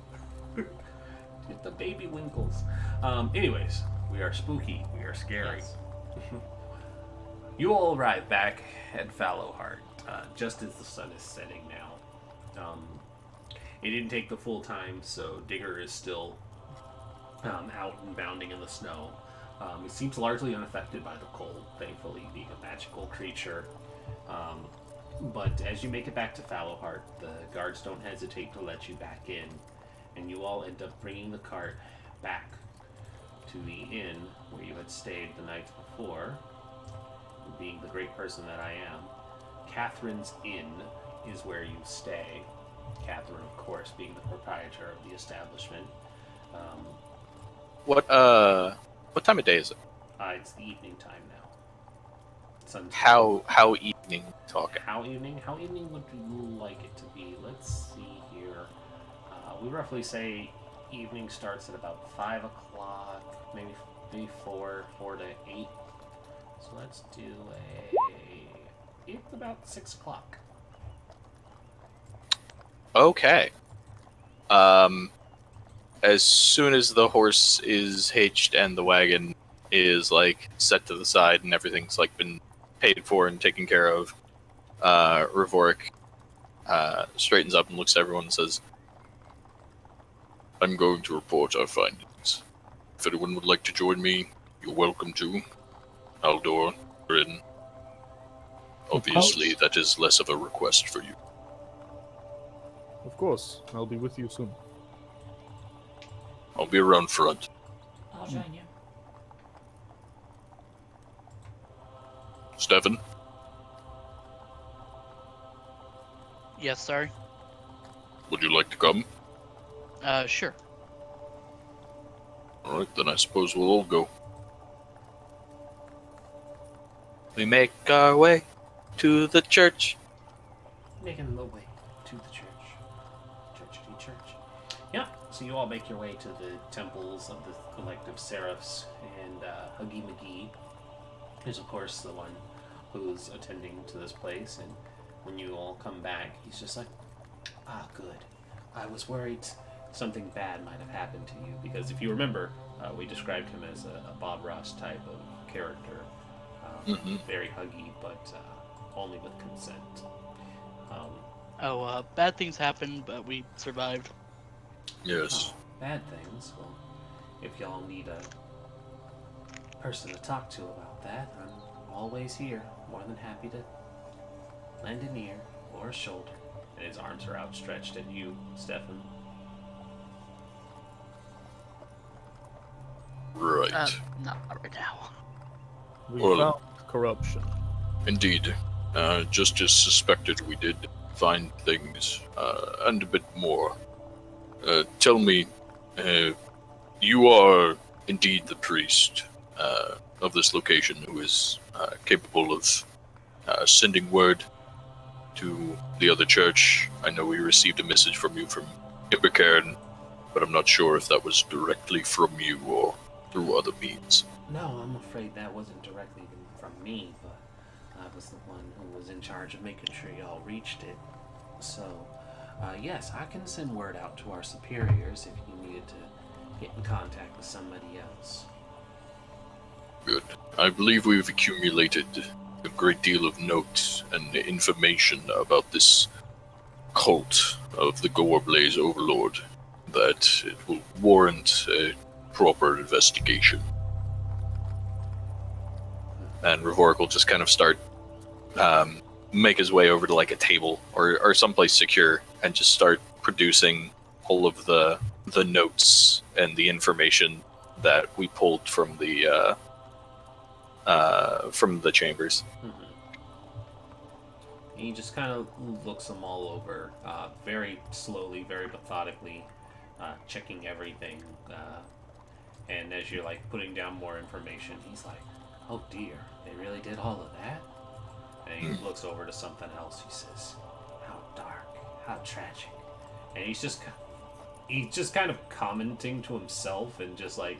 Get the baby winkles. Anyways, we are spooky. We are scary. Yes. You all arrive back at Fallowheart just as the sun is setting now. It didn't take the full time, so Digger is still out and bounding in the snow. He seems largely unaffected by the cold, thankfully, being a magical creature. But as you make it back to Fallowheart, the guards don't hesitate to let you back in, and you all end up bringing the cart back to the inn where you had stayed the night before. Being the great person that I am, Catherine's Inn is where you stay. Catherine, of course, being the proprietor of the establishment. What time of day is it? It's the evening time now. Sun's How evening talking? How evening? How evening would you like it to be? Let's see here. We roughly say evening starts at about 5 o'clock, maybe 4 to 8. So let's do it's about 6 o'clock. Okay. As soon as the horse is hitched and the wagon is like set to the side and everything's like been paid for and taken care of, Revoric straightens up and looks at everyone and says, I'm going to report our findings. If anyone would like to join me, you're welcome to. Aldor, Bryn. Obviously, that is less of a request for you. Of course, I'll be with you soon. I'll be around front. I'll join you. Stefan, Yes, sorry. would you like to come? Sure. Alright, then I suppose we'll all go. we make our way to the church making the way to the church. Church. Yeah, so you all make your way to the temples of the collective seraphs, and Huggy McGee is, of course, the one who's attending to this place, and when you all come back, he's just like, good. I was worried something bad might have happened to you, because if you remember, we described him as a Bob Ross type of character, very huggy, but only with consent. Bad things happened, but we survived. Yes. Bad things? Well, if y'all need a person to talk to about that, I'm always here, more than happy to lend an ear or a shoulder. And his arms are outstretched at you, Stefan. Right. Not right now. We Well- found corruption. Indeed. Just as suspected, we did find things, and a bit more. Tell me, you are indeed the priest of this location who is capable of sending word to the other church. I know we received a message from you from Ibercairn, but I'm not sure if that was directly from you or through other means. No, I'm afraid that wasn't directly from me, but I was the one who was in charge of making sure y'all reached it. So, yes, I can send word out to our superiors if you needed to get in contact with somebody else. Good. I believe we've accumulated a great deal of notes and information about this cult of the Goreblaze Overlord that it will warrant a proper investigation. And Ravorik will just kind of start make his way over to like a table or someplace secure and just start producing all of the notes and the information that we pulled from the chambers. Mm-hmm. And he just kind of looks them all over, very slowly, very methodically, checking everything. And as you're like putting down more information, he's like, "Oh dear, they really did all of that?" And he looks over to something else. He says, "How dark, how tragic." And he's just kind of commenting to himself and just like,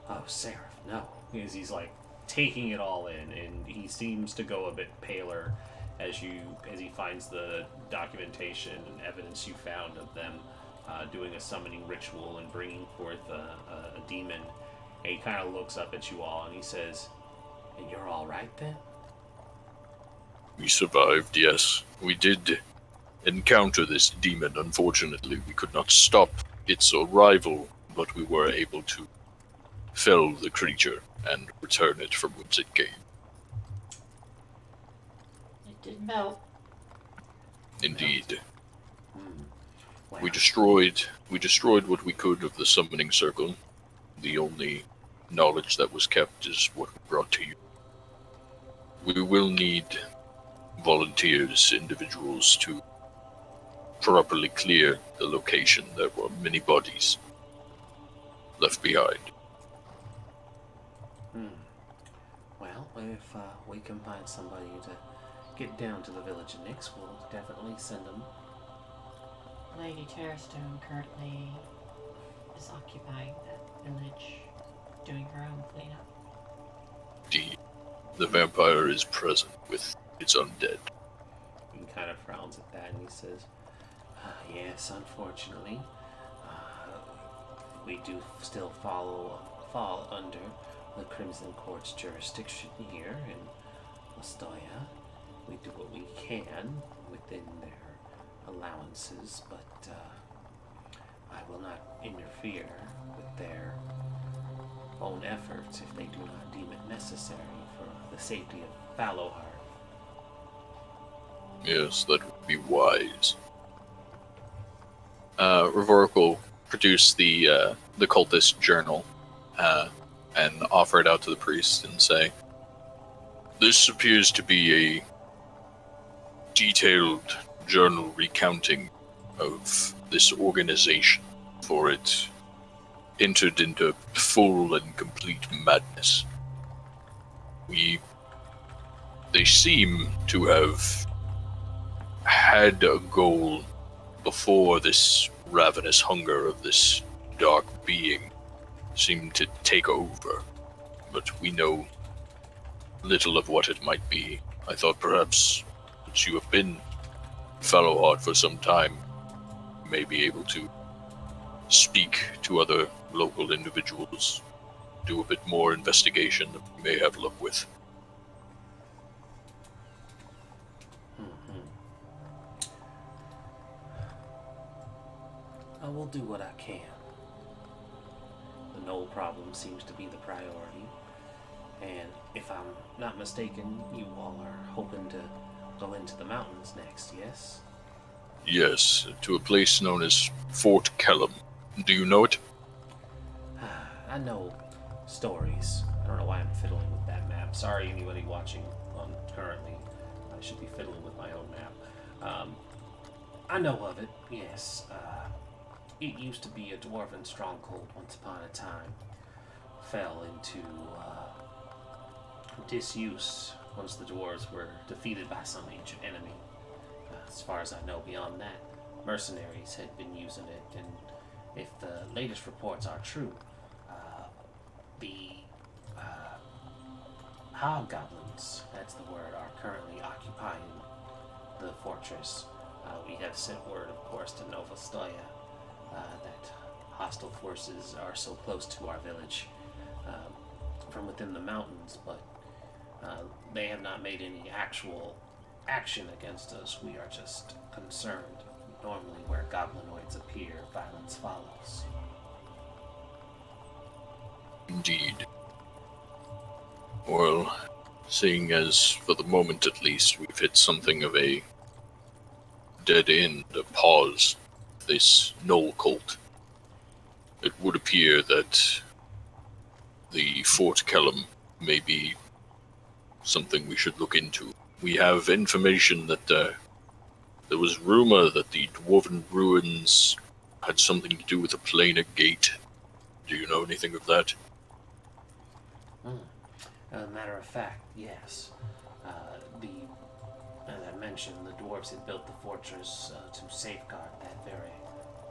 "Oh, Seraph, no." Because he's like taking it all in, and he seems to go a bit paler as he finds the documentation and evidence you found of them doing a summoning ritual and bringing forth a demon. And he kind of looks up at you all and he says, "And you're all right then?" We survived, yes. We did encounter this demon. Unfortunately, we could not stop its arrival, but we were able to fell the creature and return it from whence it came. It did melt. Indeed. Wow. We destroyed what we could of the summoning circle. The only knowledge that was kept is what we brought to you. We will need volunteers, individuals, to properly clear the location. There were many bodies left behind. Well, if we can find somebody to get down to the village of Nyx, we'll definitely send them. Lady Terrastone currently is occupying that village, doing her own cleanup. The vampire is present with its undead. He kind of frowns at that and he says, "Yes, unfortunately, we do still fall under the Crimson Court's jurisdiction here in Lastoya. We do what we can within their allowances, but I will not interfere with their own efforts if they do not deem it necessary for the safety of Fallowheart." Yes, that would be wise. Ravorik will produce the cultist journal and offer it out to the priest and say, "This appears to be a detailed journal recounting of this organization, for it entered into full and complete madness. They seem to have had a goal before this ravenous hunger of this dark being seemed to take over, but we know little of what it might be. I thought perhaps, since you have been Fellowheart for some time, you may be able to speak to other local individuals, do a bit more investigation that we may have luck with. I will do what I can. The Knoll problem seems to be the priority, and if I'm not mistaken, you all are hoping to go into the mountains next, yes? Yes, to a place known as Fort Kellum. Do you know it? I know stories. I don't know why I'm fiddling with that map. Sorry, anybody watching on currently. I should be fiddling with my own map. I know of it, yes. It used to be a dwarven stronghold once upon a time. Fell into disuse once the dwarves were defeated by some ancient enemy. As far as I know, beyond that, mercenaries had been using it, and if the latest reports are true, the hobgoblins, that's the word, are currently occupying the fortress. We have sent word, of course, to Nova Stoya that hostile forces are so close to our village from within the mountains, but they have not made any actual action against us. We are just concerned. Normally, where goblinoids appear, violence follows. Indeed. Well, seeing as, for the moment at least, we've hit something of a dead end, a pause, this Knoll cult, it would appear that the Fort Kellum may be something we should look into. We have information that there was rumor that the Dwarven ruins had something to do with a planar gate. Do you know anything of that? As a matter of fact, yes. As I mentioned, the dwarves had built the fortress to safeguard that very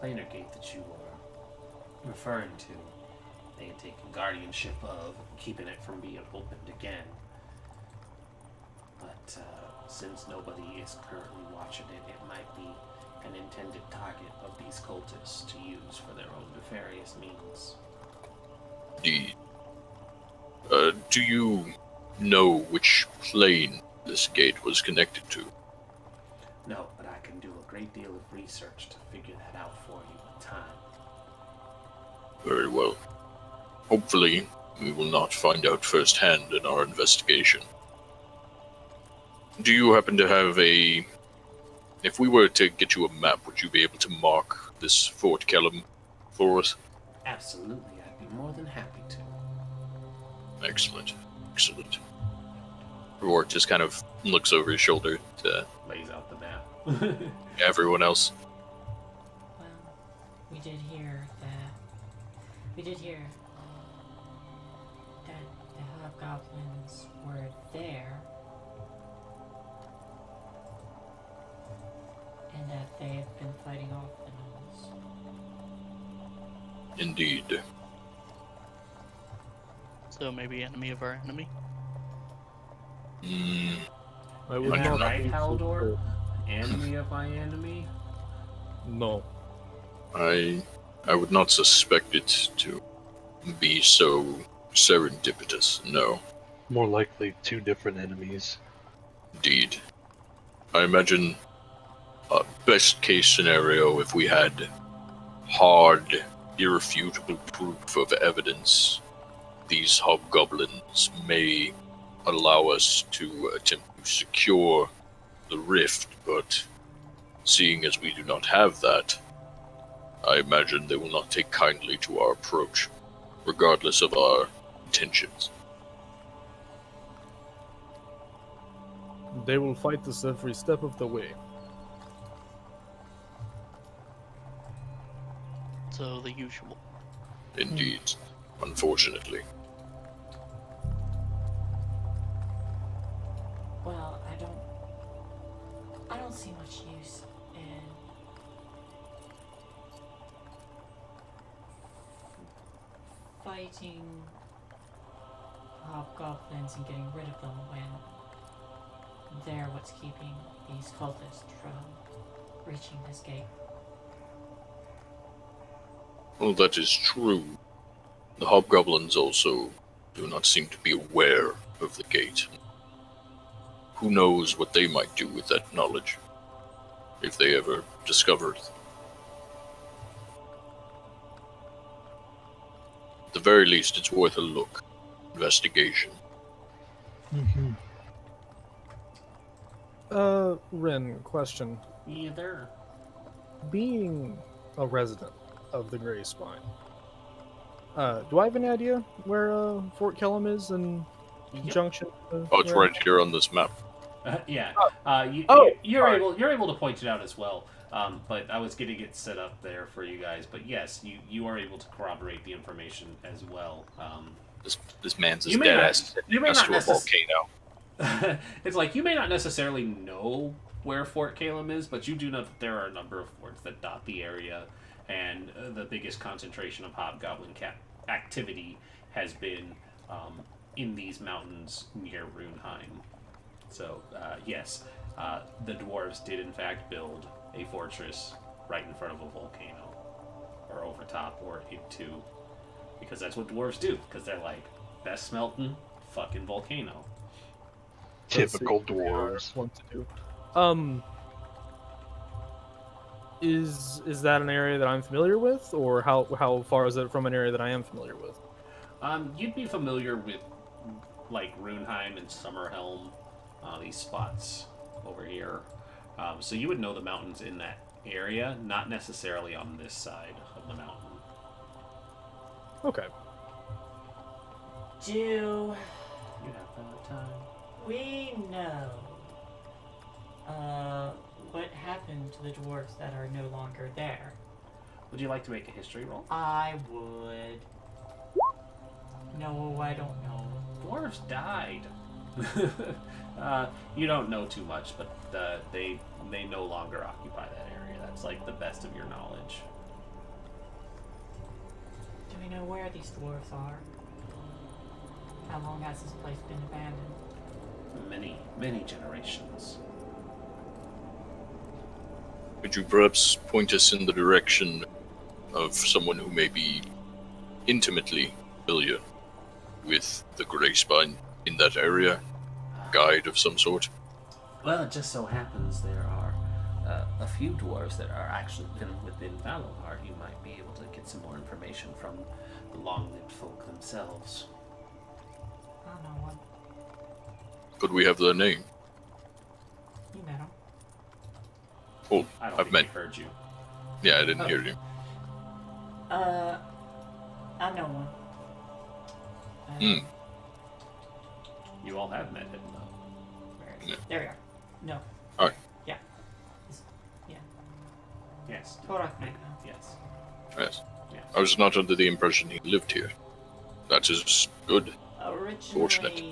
planar gate that you were referring to. They had taken guardianship of keeping it from being opened again. But since nobody is currently watching it, it might be an intended target of these cultists to use for their own nefarious means. Indeed. Do you know which plane this gate was connected to? No, but I can do a great deal of research to figure that out for you in time. Very well. Hopefully, we will not find out firsthand in our investigation. Do you happen to have a... If we were to get you a map, would you be able to mark this Fort Kellum for us? Absolutely, I'd be more than happy to. Excellent. Excellent. Rourke just kind of looks over his shoulder to Lays out the map. everyone else. Well, we did hear that the hobgoblins were there, and that they have been fighting off the gnolls. Indeed. So maybe enemy of our enemy? I would Am I not right, think so. Haldor? Enemy of my enemy? No. I would not suspect it to be so serendipitous, no. More likely, two different enemies. Indeed. I imagine a best case scenario if we had hard, irrefutable proof of evidence, these hobgoblins may allow us to attempt to secure the rift, but seeing as we do not have that, I imagine they will not take kindly to our approach, regardless of our intentions. They will fight us every step of the way. So the usual. Indeed, unfortunately. Well, I don't see much fighting hobgoblins and getting rid of them when they're what's keeping these cultists from reaching this gate. Well, that is true. The hobgoblins also do not seem to be aware of the gate. Who knows what they might do with that knowledge, if they ever discover it. At the very least, it's worth a look. Investigation. Ren, question. Either. Being a resident of the Grey Spine, do I have any idea where Fort Kellum is in conjunction? Oh, it's where- right here on this map. Yeah. You're able to point it out as well. But I was getting it set up there for you guys. But yes, you are able to corroborate the information as well. This man's as You may dead not- as you may us not to a volcano. It's like you may not necessarily know where Fort Calum is, but you do know that there are a number of forts that dot the area, and the biggest concentration of hobgoblin activity has been in these mountains near Runeheim. So yes, the dwarves did in fact build a fortress right in front of a volcano, or over top, or into, because that's what dwarves do. Because they're like, best smelting fucking volcano. Typical dwarves. Want to do. Is that an area that I'm familiar with, or how far is it from an area that I am familiar with? You'd be familiar with like Runeheim and Summerhelm, these spots over here. So you would know the mountains in that area, not necessarily on this side of the mountain. Okay. Do You have that time. we know what happened to the dwarves that are no longer there? Would you like to make a history roll? I would. No, I don't know. Dwarves died. You don't know too much, but they no longer occupy that area. That's like the best of your knowledge. Do we know where these dwarves are? How long has this place been abandoned? Many generations. Could you perhaps point us in the direction of someone who may be intimately familiar with the Grey Spine in that area? Guide of some sort? Well, it just so happens there are a few dwarves that are actually within Valohar. You might be able to get some more information from the long-lived folk themselves. I don't know one. Could we have their name? You met them. Oh, I don't I've think met. they heard you. Yeah, I didn't hear you. I know one. Hmm. You all have met him, though. Where is Yeah. it? There we are. No. Alright. Yeah. Yeah. Yes. Torak Yes. Yes. Yes. I was not under the impression he lived here. That is good. Originally, Fortunate.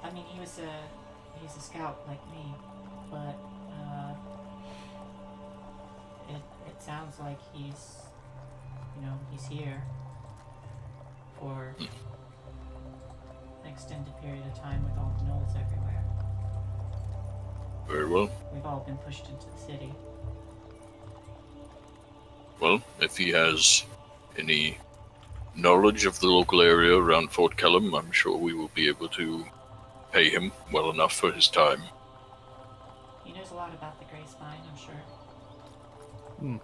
I mean, he's a scout like me, but it sounds like he's here for an extended period of time with all the gnolls everywhere. Very well. We've all been pushed into the city. Well, if he has any knowledge of the local area around Fort Kellum, I'm sure we will be able to pay him well enough for his time. He knows a lot about the Grey Spine, I'm sure.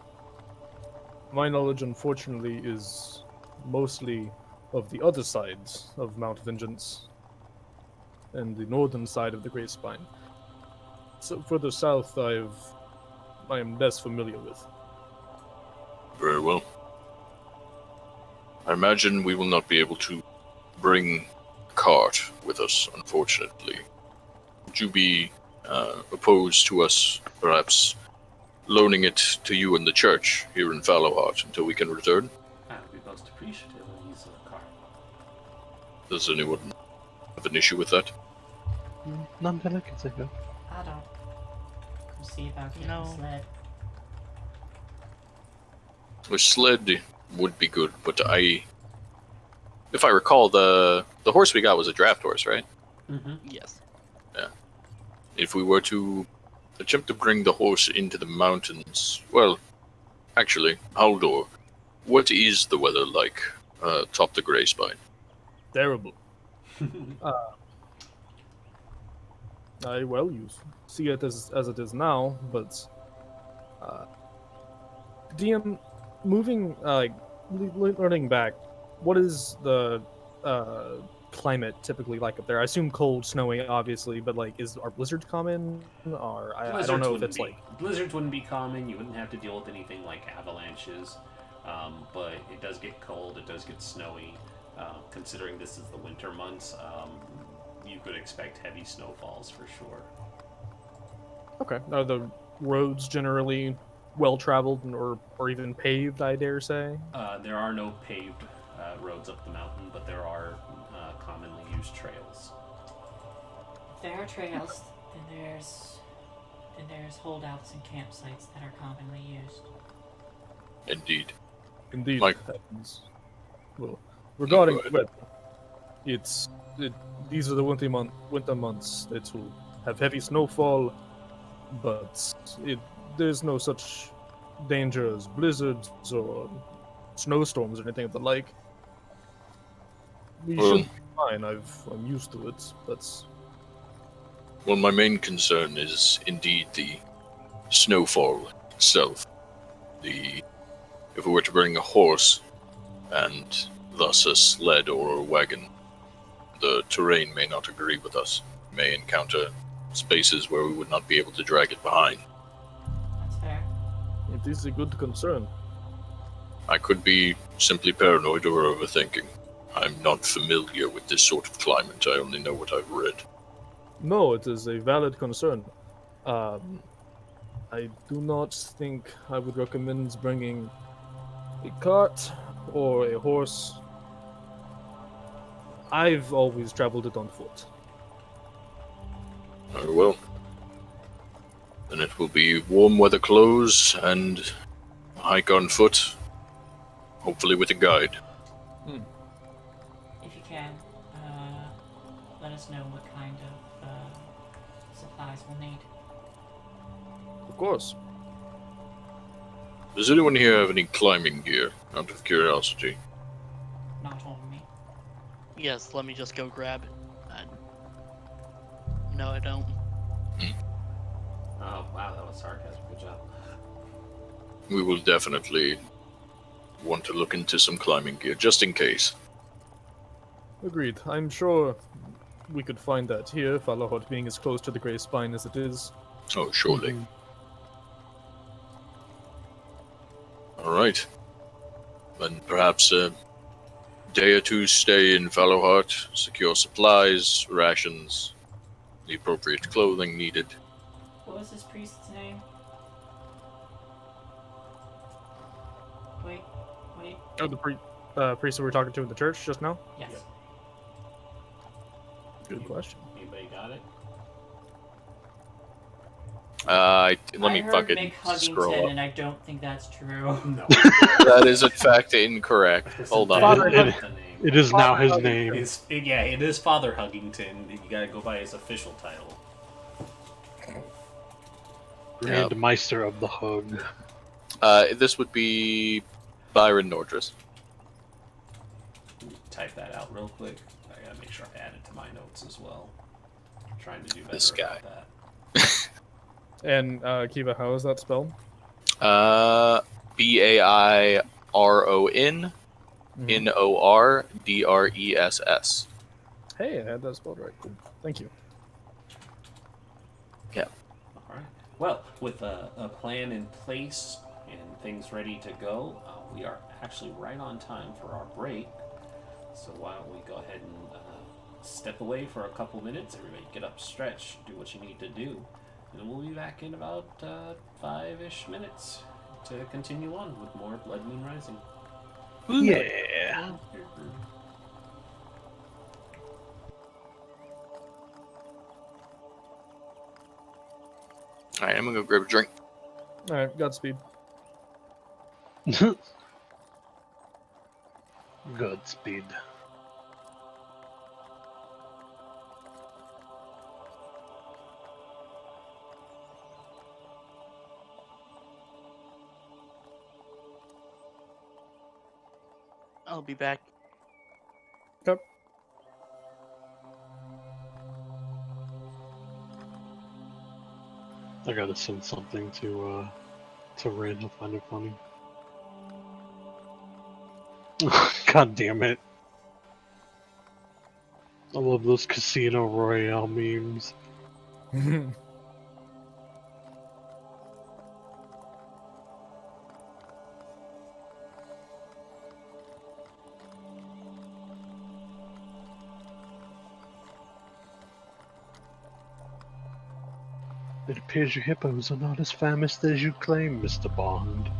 My knowledge, unfortunately, is mostly of the other sides of Mount Vengeance and the northern side of the Grey Spine. So further south, I am less familiar with. Very well. I imagine we will not be able to bring a cart with us, unfortunately. Would you be opposed to us perhaps loaning it to you in the church here in Fallowheart until we can return? I would be most appreciative of use of a car. Does anyone have an issue with that? None that I can think of. I don't. We'll see about getting No. a sled. A sled would be good, but if I recall, the horse we got was a draft horse, right? Mm-hmm. Yes. If we were to attempt to bring the horse into the mountains, well, actually, Haldor, what is the weather like atop the Grey Spine? Terrible. You see it as it is now, but DM, moving learning back, what is the climate typically like up there? I assume cold, snowy, obviously, but like, are blizzards common? Or I don't know if it's like blizzards wouldn't be common. You wouldn't have to deal with anything like avalanches, but it does get cold. It does get snowy. Considering this is the winter months, you could expect heavy snowfalls for sure. okay. Are the roads generally well traveled or even paved? I dare say. There are no paved roads up the mountain, but there are commonly used trails. If there are trails, then there's holdouts and campsites that are commonly used. Indeed. Indeed. Like- Well, regarding Go ahead. weather, these are the winter months. It will have heavy snowfall, but there's no such danger as blizzards or snowstorms or anything of the like. We Well- should be fine. I'm used to it. That's Well, my main concern is indeed the snowfall itself. If we were to bring a horse and thus a sled or a wagon, the terrain may not agree with us. We may encounter spaces where we would not be able to drag it behind. That's fair. it is a good concern. I could be simply paranoid or overthinking. I'm not familiar with this sort of climate. I only know what I've read. No, it is a valid concern. I do not think I would recommend bringing a cart or a horse. I've always traveled it on foot. Very well. Then it will be warm weather clothes and a hike on foot, hopefully with a guide. If you can, let us know what kind of supplies we'll need. Of course. Does anyone here have any climbing gear, out of curiosity? Not on me. Yes, let me just go grab it. No, I don't. Oh, wow, that was sarcasm. Good job. We will definitely want to look into some climbing gear, just in case. Agreed. I'm sure we could find that here, Falahot being as close to the Grey Spine as it is. Oh, surely. Alright. Then perhaps a day or two stay in Fallowheart, secure supplies, rations, the appropriate clothing needed. What was this priest's name? Wait. Oh, the priest that we were talking to in the church just now? Yes. Yep. Good question. Anybody got it? Let me I heard fucking Mick scroll Huggington, up. and I don't think that's true. No. That is in fact incorrect. Hold on. Father- That's the name. It is now his name. It is Father Huggington. You gotta go by his official title. Grand Meister of the Hug. This would be Byron Nordrus. Type that out real quick. I gotta make sure I add it to my notes as well. I'm trying to do better This about guy. that. And Kiva, how is that spelled? Bairon Nordress. Hey, I had that spelled right. Cool. Thank you. All right. Well, with a plan in place and things ready to go, we are actually right on time for our break. So why don't we go ahead and step away for a couple minutes? Everybody get up, stretch, do what you need to do, and we'll be back in about 5-ish minutes to continue on with more Blood Moon Rising. Yeah. Alright, I'm gonna go grab a drink. All right, Godspeed. Godspeed. I'll be back. Yep. I gotta send something to Red. He'll find it funny. God damn it! I love those Casino Royale memes. It appears your hippos are not as famished as you claim, Mr. Bond.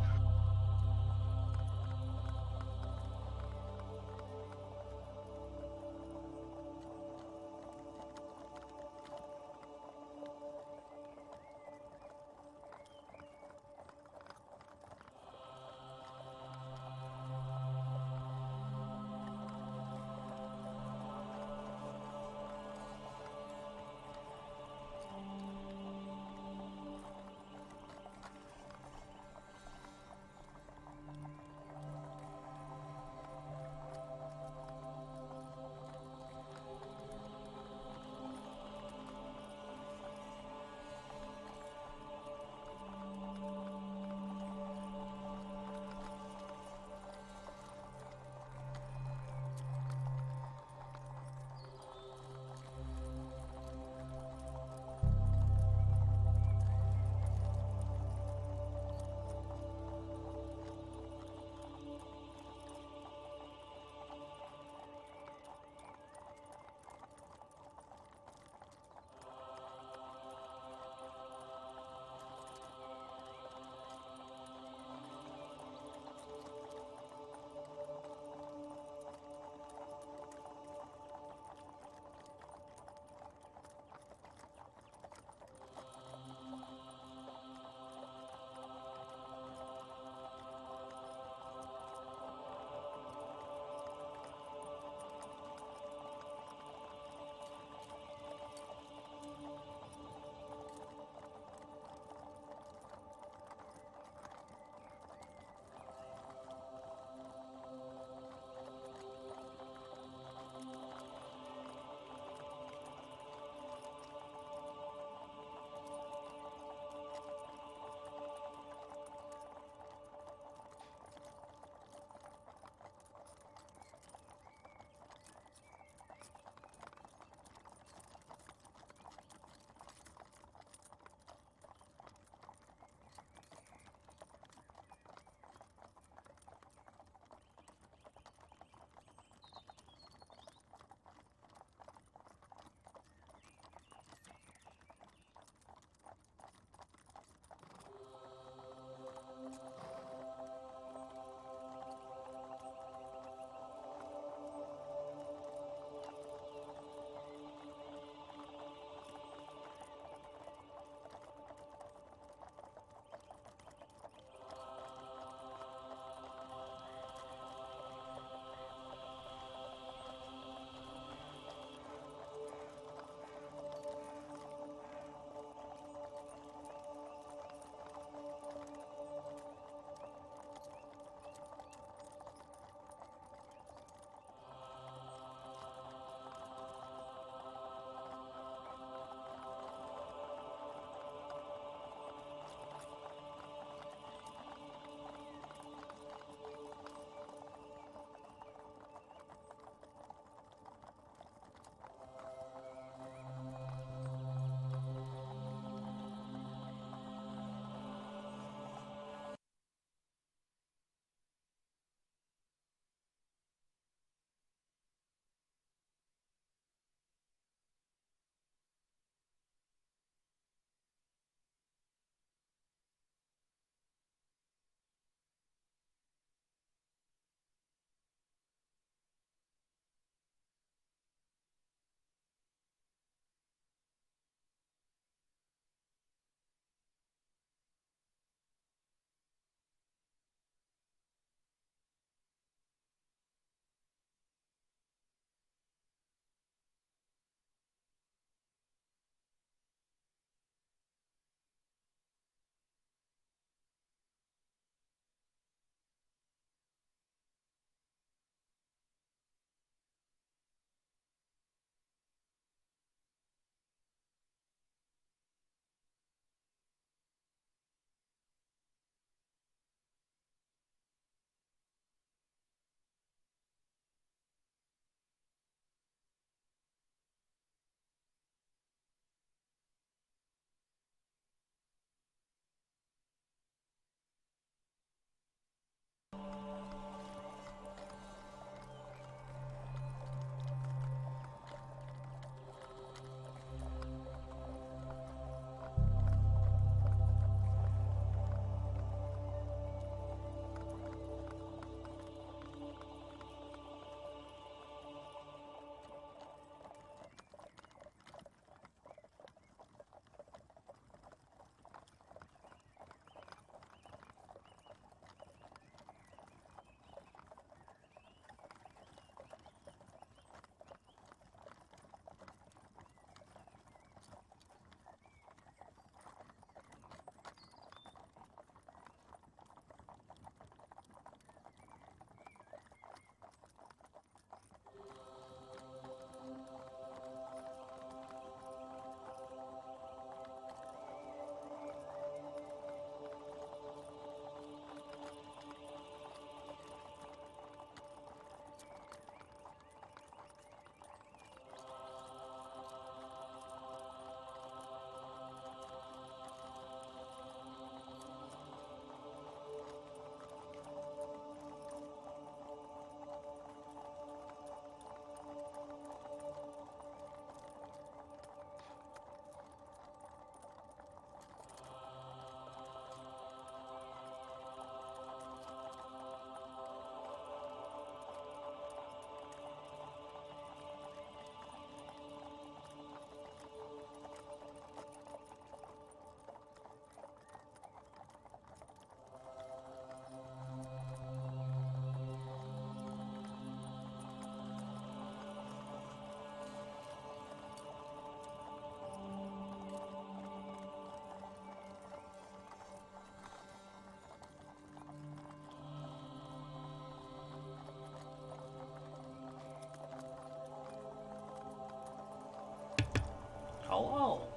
Hello.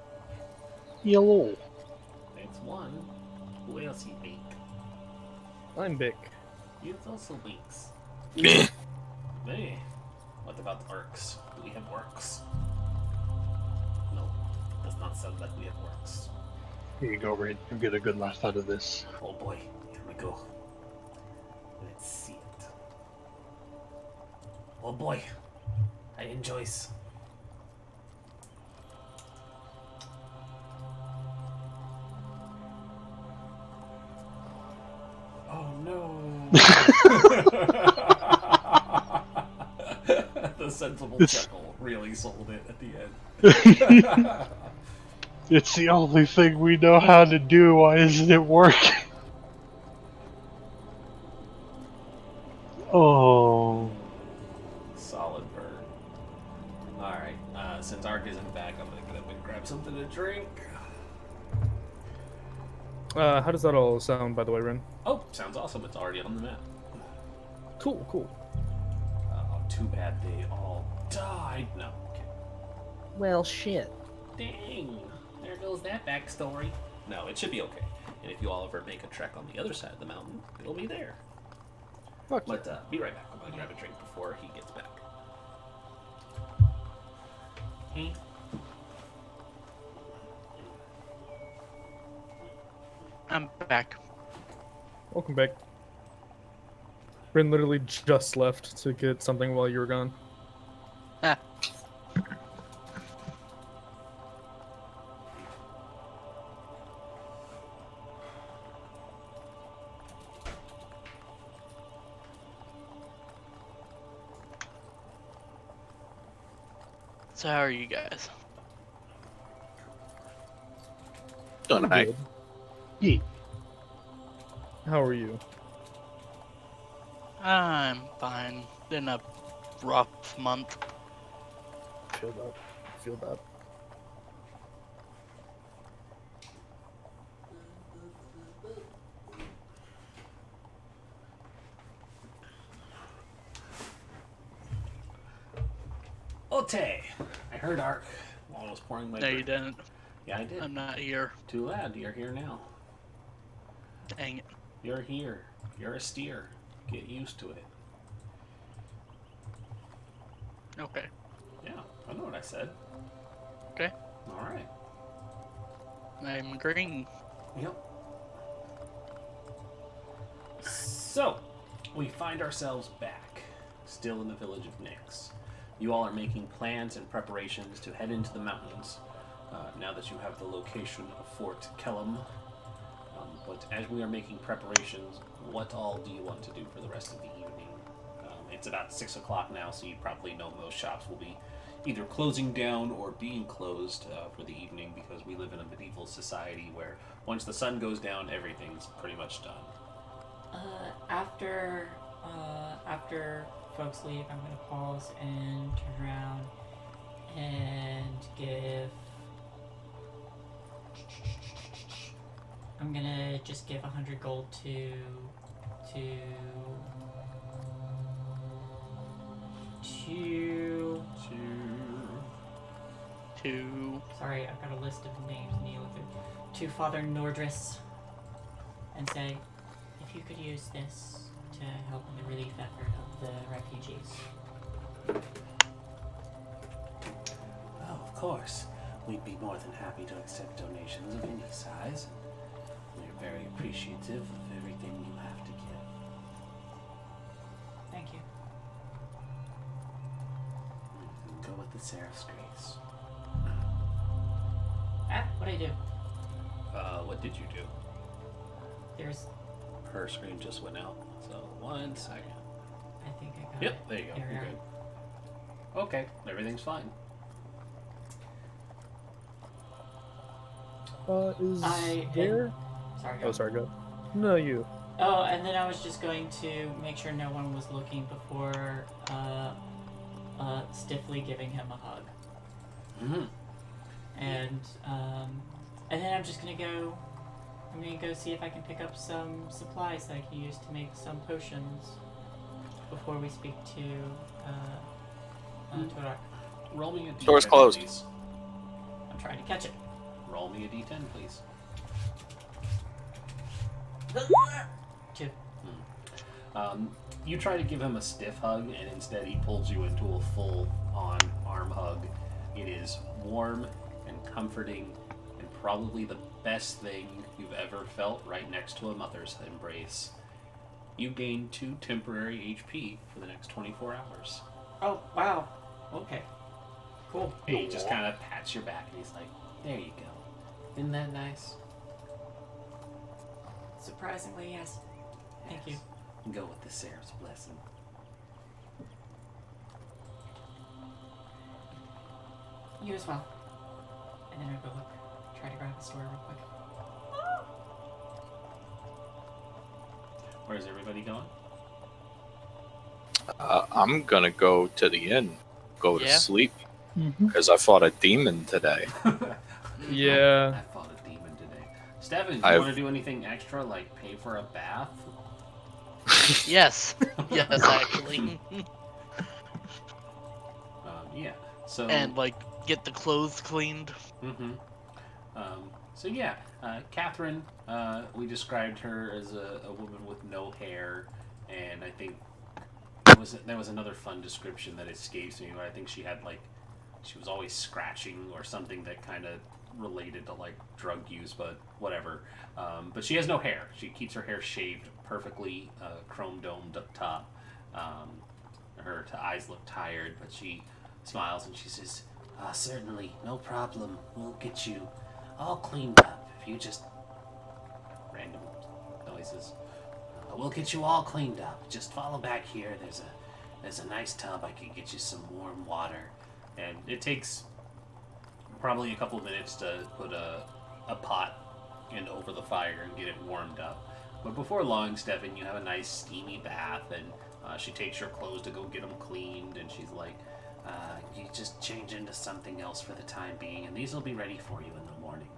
Yellow. That's one. Who else you think? I'm Bick. You also weeks. Hey. What about orcs? Do we have orcs? No. Does not sound like we have orcs. Here you go, Rain. You'll get a good laugh out of this. Oh boy. Here we go. Let's see it. Oh boy. I enjoys. Oh no. The sensible chuckle really sold it at the end. It's the only thing we know how to do. Why isn't it working? Oh. Solid burn. Alright, since Ark isn't back, I'm gonna get up and grab something to drink. How does that all sound, by the way, Rin? Oh, sounds awesome. It's already on the map. Cool, cool. Oh, too bad they all died. No, okay. Well, shit. Dang. There goes that backstory. No, it should be okay. And if you all ever make a trek on the other side of the mountain, it'll be there. Fuck But be right back. I'm gonna grab a drink before he gets back. Hey. I'm back. Welcome back. Rin literally just left to get something while you were gone. Ah. So how are you guys? Don't I? Good. Yeet. How are you? I'm fine. Been a rough month. Feel that. Feel that. Ote! I heard Ark while I was pouring my No, drink. you didn't. Yeah, I did. I'm not here. Too bad. You're here now. Dang it. You're here. You're a steer. Get used to it. Okay. Yeah, I know what I said. Okay. Alright. I'm agreeing. Yep. So, we find ourselves back, still in the village of Nyx. You all are making plans and preparations to head into the mountains, now that you have the location of Fort Kellum. But as we are making preparations, what all do you want to do for the rest of the evening? It's about 6 o'clock now, so you probably know most shops will be either closing down or being closed for the evening, because we live in a medieval society where once the sun goes down, everything's pretty much done. After folks leave, I'm gonna pause and turn around and I'm gonna just give 100 gold to sorry, I've got a list of names I need to look through. To Father Nordris, and say, if you could use this to help in the relief effort of the refugees. Oh, of course. We'd be more than happy to accept donations of any size. We're very appreciative of everything you have to give. Thank you. Go with the Seraph's Grace. What'd I do? What did you do? There's... Her screen just went out, so 1 second. I think I got it. Yep, there you go. You're good. Okay, everything's fine. Is I there? Sorry, Oh, sorry, go. No, you. Oh, and then I was just going to make sure no one was looking before stiffly giving him a hug. Mm-hmm. And then I'm just gonna go see if I can pick up some supplies that I can use to make some potions before we speak to Torak. Roll me a d10. Door's closed. Please. I'm trying to catch it. Roll me a d10, please. 2. You try to give him a stiff hug, and instead he pulls you into a full-on arm hug. It is warm and comforting, and probably the best thing you've ever felt, right next to a mother's embrace. You gain 2 temporary HP for the next 24 hours. Oh, wow. Okay. Cool. And he just kind of pats your back, and he's like, there you go. Isn't that nice? Surprisingly, yes. Thank you. Go with the Seraph's blessing. You as well. And then I'll go look. Try to grab the store real quick. Where's everybody going? I'm gonna go to the inn, go to Yeah. sleep, Mm-hmm. because I fought a demon today. Yeah. I fought a demon today. Stefan, do you I've- want to do anything extra, like pay for a bath? Yes. Yes, actually. Yeah. So. And like get the clothes cleaned. Mm-hmm. Catherine. We described her as a woman with no hair, and I think there was another fun description that escapes me. Where I think she was always scratching or something that kind of related to like drug use, but whatever. But she has no hair. She keeps her hair shaved perfectly, chrome domed up top. Her eyes look tired, but she smiles and she says, certainly, no problem. We'll get you all cleaned up. If you just... Random noises. We'll get you all cleaned up. Just follow back here. There's a nice tub. I can get you some warm water. And it takes probably a couple of minutes to put a pot in over the fire and get it warmed up. But before long, Stefan, you have a nice steamy bath, and she takes your clothes to go get them cleaned, and she's like, you just change into something else for the time being, and these will be ready for you in the morning.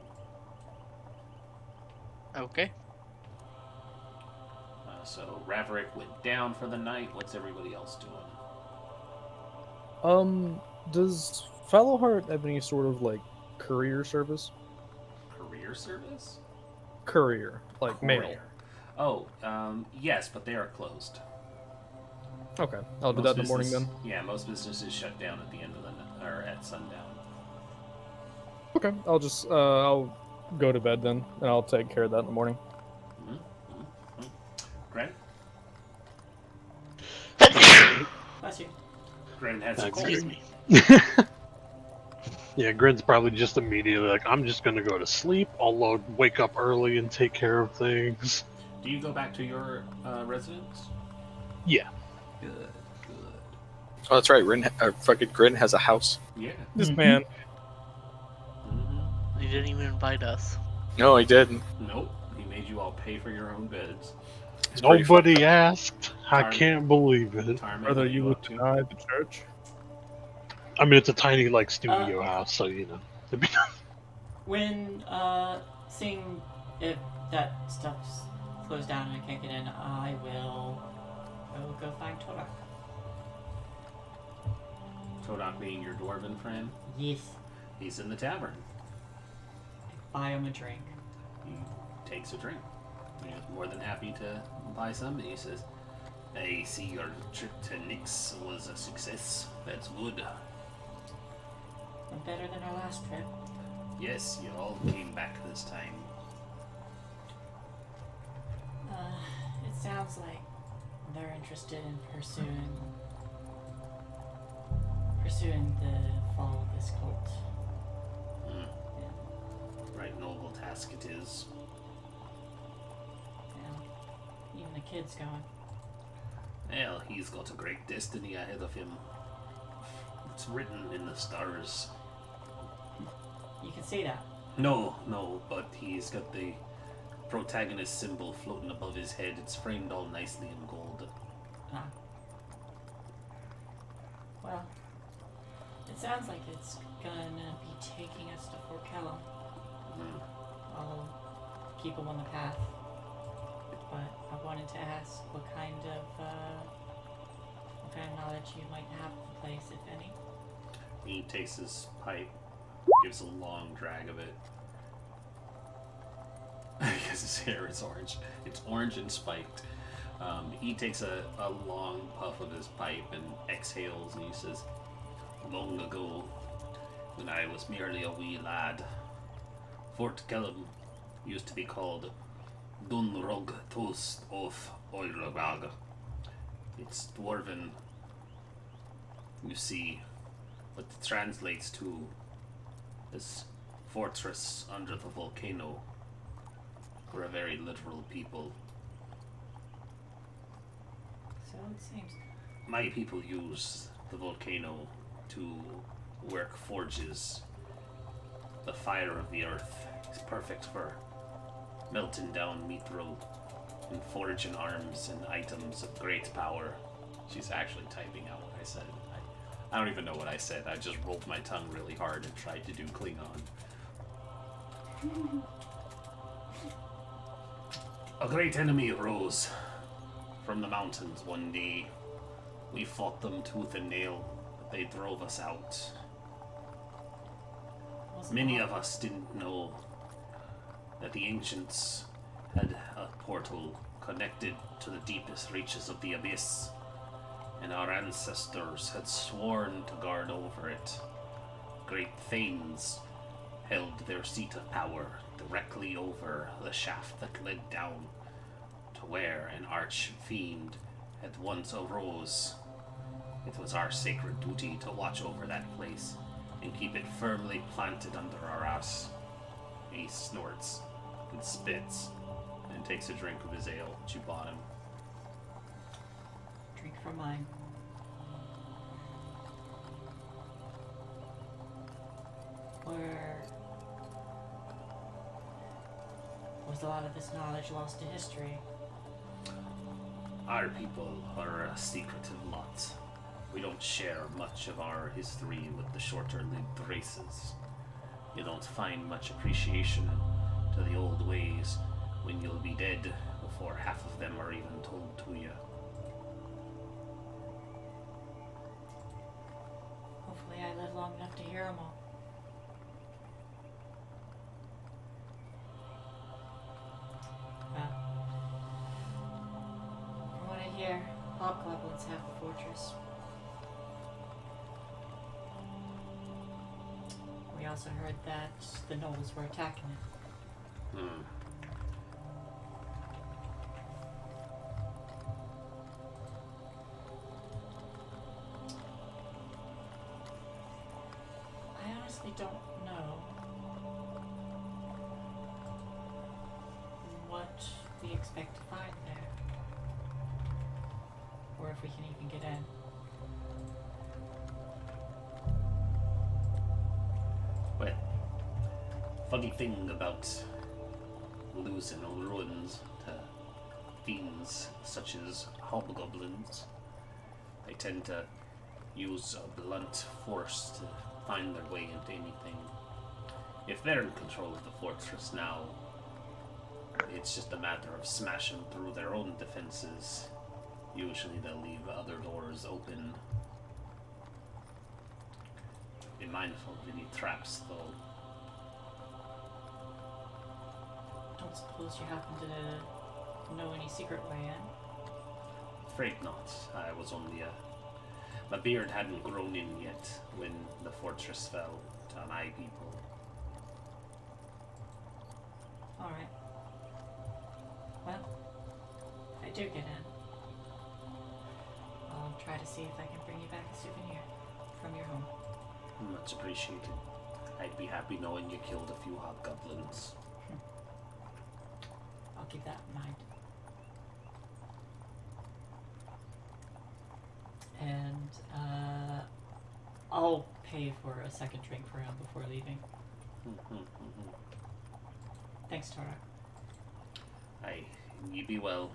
Okay. So Raverick went down for the night. What's everybody else doing? Does Fallowheart have any sort of like courier service? Career service? Courier, like mail. Courier. Oh, yes, but they are closed. Okay, I'll do that in the morning then. Yeah, most businesses shut down at the end of the night, or at sundown. Okay, I'll go to bed then, and I'll take care of that in the morning. Greg? Gren has a Excuse cold. me. Yeah, Grin's probably just immediately like, I'm just gonna go to sleep. I'll wake up early and take care of things. Do you go back to your residence? Yeah. Good, good. Oh, that's right. Fucking Grin has a house. Yeah. This man. Mm-hmm. You didn't even invite us. No, he didn't. Nope. He made you all pay for your own beds. It's pretty Nobody asked. I Tar- can't believe it. Tarman, Whether what are you up would to? deny the church. I mean, it's a tiny like studio house, so you know. When seeing if that stuff slows down and I can't get in, I will go find Torak. Todak being your dwarven friend? Yes. He's in the tavern. Buy him a drink. He takes a drink. He's more than happy to buy some. And he says, I see your trip to Nyx was a success. That's good. Better than our last trip. Yes, you all came back this time. It sounds like they're interested in pursuing the fall of this cult. Hmm. Yeah. Right noble task it is. Yeah. Even the kid's going. Well, he's got a great destiny ahead of him. It's written in the stars. You can see that. No, but he's got the protagonist symbol floating above his head. It's framed all nicely in gold. Ah. Well, it sounds like it's gonna be taking us to Fort Kellum. Mm. I'll keep him on the path. But I wanted to ask what kind of knowledge you might have of the place, if any. He takes his pipe, gives a long drag of it. Because his hair is orange. It's orange and spiked. He takes a long puff of his pipe and exhales, and he says, long ago, when I was merely a wee lad, Fort Kellum used to be called Dunrog Toast of Oirabag. It's dwarven, you see, what it translates to is fortress under the volcano. We're a very literal people. So it seems. My people use the volcano to work forges. The fire of the earth is perfect for melting down mithril and forging arms and items of great power. She's actually typing out what I said. I don't even know what I said. I just rolled my tongue really hard and tried to do Klingon. A great enemy arose from the mountains one day. We fought them tooth and nail, but they drove us out. Many of us didn't know that the ancients had a portal connected to the deepest reaches of the abyss, and our ancestors had sworn to guard over it. Great thanes held their seat of power directly over the shaft that led down to where an arch-fiend had once arose. It was our sacred duty to watch over that place and keep it firmly planted under our ass. He snorts and spits and takes a drink of his ale that you bought him. Drink from mine. Where was a lot of this knowledge lost to history? Our people are a secretive lot. We don't share much of our history with the shorter-lived races. You don't find much appreciation to the old ways when you'll be dead before half of them are even told to you. Hopefully I live long enough to hear them all. Well, from what I hear, hobgoblins have the fortress. We also heard that the gnolls were attacking it. Hmm. honestly don't know what we expect to find there. Or if we can even get in. Well, funny thing about losing ruins to fiends such as hobgoblins, they tend to use a blunt force to find their way into anything. If they're in control of the fortress now, it's just a matter of smashing through their own defenses. Usually they'll leave other doors open. Be mindful of any traps, though. Don't suppose you happen to know any secret way in? Afraid not. I was only my beard hadn't grown in yet when the fortress fell to my people. Alright. Well, if I do get in, I'll try to see if I can bring you back a souvenir from your home. Much appreciated. I'd be happy knowing you killed a few hobgoblins. I'll keep that in mind. And I'll pay for a second drink for him before leaving. Thanks, Tara. Aye, you be well.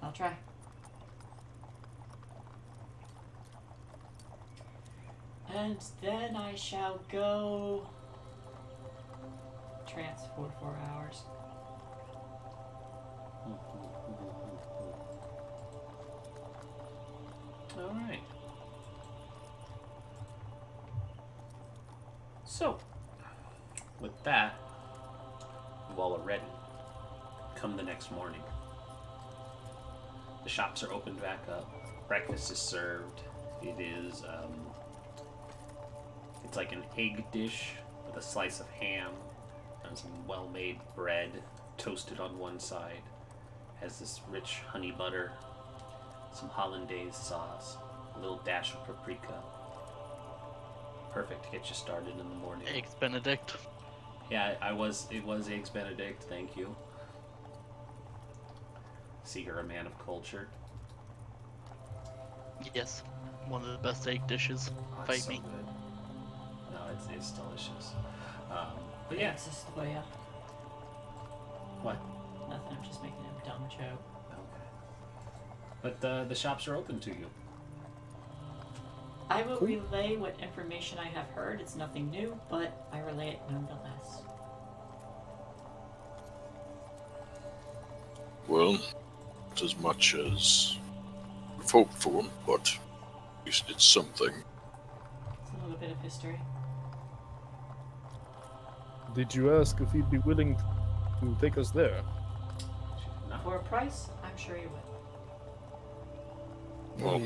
I'll try. And then I shall go trance for 4 hours. Alright. So, with that, you all are ready. Come the next morning. The shops are opened back up. Breakfast is served. It is, it's like an egg dish with a slice of ham and some well-made bread toasted on one side. Has this rich honey butter, some hollandaise sauce, a little dash of paprika. Perfect to get you started in the morning. Eggs Benedict. Yeah, it was Eggs Benedict, thank you. See, you're a man of culture. Yes, one of the best egg dishes. Oh, Fight it's so me. good. No, it's delicious. But yeah. It's just the way up. What? Nothing, I'm just making a dumb joke. Okay. But the shops are open to you. I will relay what information I have heard. It's nothing new, but I relay it nonetheless. Well, not as much as we've hoped for, but at least it's something. It's a little bit of history. Did you ask if he'd be willing to take us there? For a price, I'm sure you will. Well,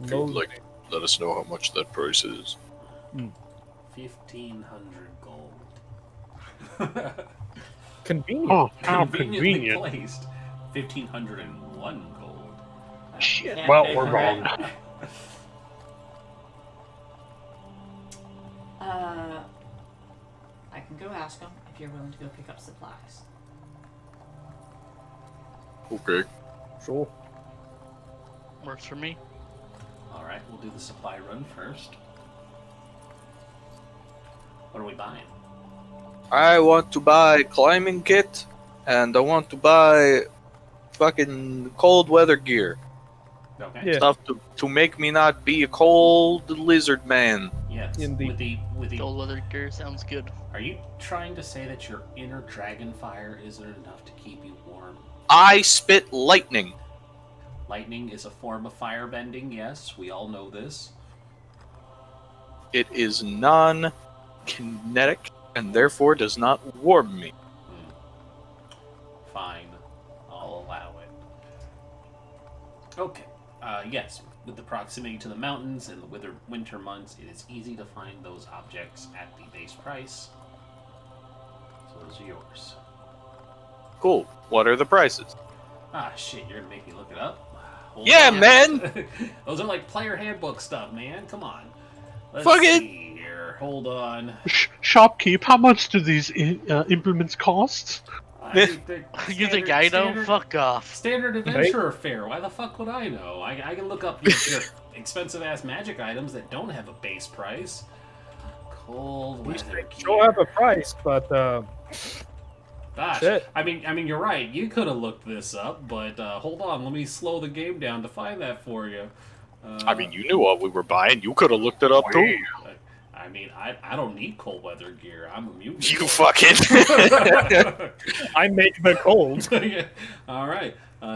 if you'd like to let us know how much that price is. 1,500 gold. Convenient. Oh, how Conveniently convenient. placed. 1,501 gold. Shit. Can't Well, pay we're for wrong. it. I can go ask them if you're willing to go pick up supplies. Okay. Sure. Works for me. Alright, we'll do the supply run first. What are we buying? I want to buy climbing kit, and I want to buy fucking cold weather gear. Okay. Yeah. Stuff to make me not be a cold lizard man. Yes. Indeed. With the Gold leather gear sounds good. Are you trying to say that your inner dragon fire isn't enough to keep you warm? I spit lightning. Lightning is a form of firebending, yes, we all know this. It is non-kinetic and therefore does not warm me. Fine, I'll allow it. Okay, yes, with the proximity to the mountains and the winter months, it is easy to find those objects at the base price. So those are yours. Cool. What are the prices? Ah, shit, you're gonna make me look it up? Hold Yeah, on. man! Those are like player handbook stuff, man. Come on. Let's Fuck it. see here. Hold on. Shopkeep, how much do these implements cost? You think I know? Fuck off. Standard adventurer fare. Why the fuck would I know? I can look up your expensive ass magic items that don't have a base price. Cold weather Sure have a price, but gosh, shit. I mean, you're right. You could have looked this up, but hold on. Let me slow the game down to find that for you. I mean, you knew what we were buying. You could have looked it up too. I mean, I don't need cold weather gear. I'm immune. You fucking. I make the cold. All right.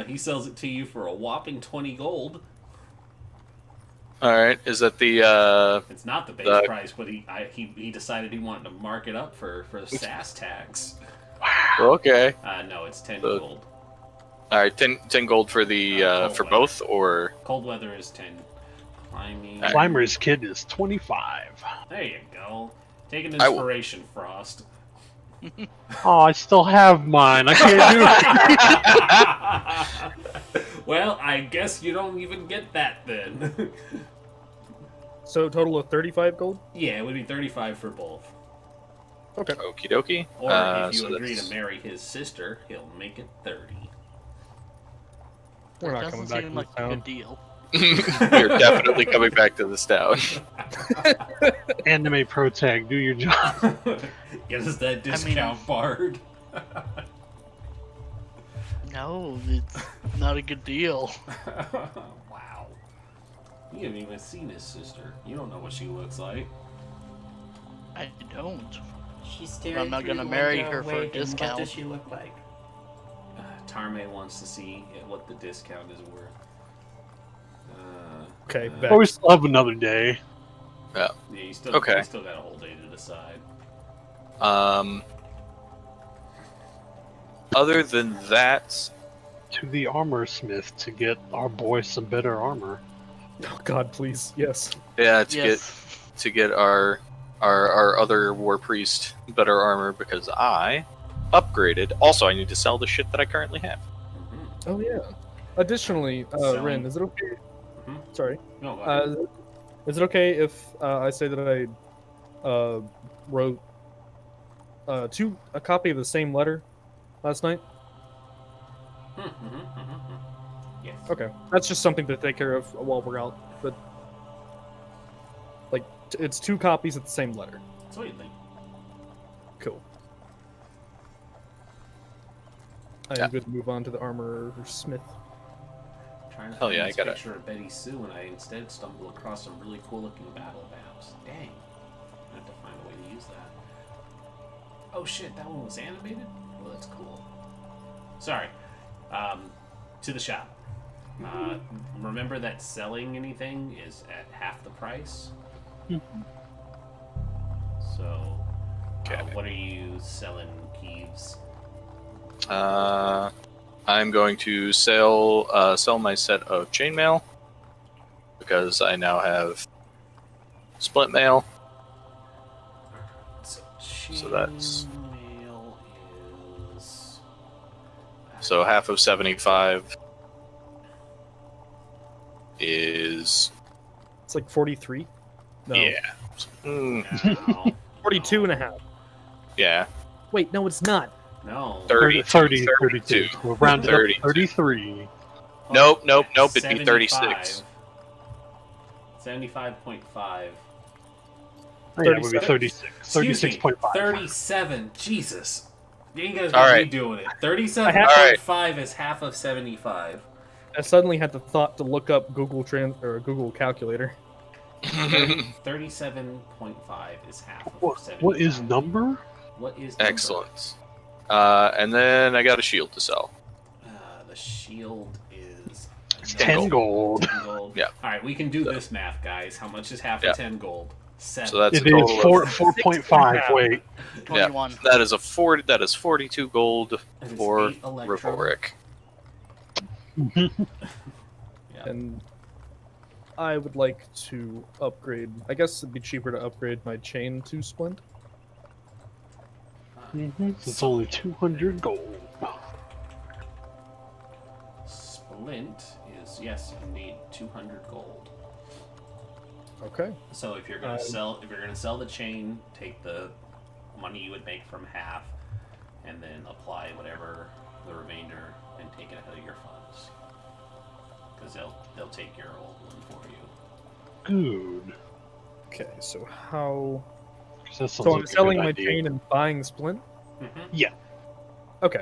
He sells it to you for a whopping 20 gold. All right. Is that the? It's not the base price, but he decided he wanted to mark it up for the SAS tax. Okay. No, it's 10 gold. All right, 10 gold for the for both, or cold weather is 10. Climbing. Climber's kid is 25. There you go. Take an inspiration, Frost. Oh, I still have mine. I can't do it. Well, I guess you don't even get that then. So total of 35 gold? Yeah, it would be 35 for both. Okay. Okie dokie. Or if you agree to marry his sister, he'll make it 30. We're not That coming doesn't back seem to like this a town. good deal. We're definitely coming back to this town. Anime Pro Tag, do your job. Get us that discount bard. No, it's not a good deal. Wow. You haven't even seen his sister. You don't know what she looks like. I don't. She's staring I'm not through gonna the marry window her for a waving. discount. What does she look like? Tarme wants to see what the discount is worth. Okay, But we still have another day. Yeah. Yeah, you still got a whole day to decide. Other than that, To the armor smith to get our boy some better armor. Oh God, please, yes. yeah, Yes. to get our other war priest better armor because I upgraded. Also, I need to sell the shit that I currently have. Oh yeah. Additionally, Selling. Ren, is it okay? Mhm. Sorry. No, go ahead. Is it okay if I say that I wrote a copy of the same letter last night? Yes. Okay, that's just something to take care of while we're out. But like, it's 2 copies of the same letter. Sweet thing. Cool. I'm good to move on to the armor smith. Trying to Hell find yeah, I this got it. picture of Betty Sue, and I instead stumbled across some really cool looking battle maps. Dang. I have to find a way to use that. Oh shit, that one was animated? Well, that's cool. Sorry. To the shop. Remember that selling anything is at half the price? So, what are you selling, Keeves? I'm going to sell my set of chainmail because I now have split mail. So that's Mail is so half of 75 is It's like 43. No, yeah. Mm, no, 42 and a half. yeah. Wait, no, it's not. no. 32. 32. We'll round it up 32. to 33. Nope. It'd be 36. 75.5. Oh, yeah, it would be 36. Excuse me, 36.5. 37. Jesus. You ain't guys All got me right. doing it. 37.5 All is half of 75. I suddenly had the thought to look up Google Google Calculator. 37.5 is half of 75. What is number? What is number? Excellent. And then I got a shield to sell. The shield is 10 gold. 10 gold. Yeah. All right, we can do this math, guys. How much is half of 10 gold? 7. So that's It a is total of 4.5. Wait. 21. that is 42 gold That is for 8 electrum. Rivoric. Yeah. And I would like to upgrade. I guess it'd be cheaper to upgrade my chain to splint. It's only 200 gold. Splint is, yes, indeed, 200 gold. Okay. So if you're gonna sell the chain, take the money you would make from half, and then apply whatever the remainder and take it out of your funds, because they'll take your old one for you. Good. Okay, so how... 'Cause that sounds So I'm like a selling good my idea. chain and buying Splint? Yeah. Okay.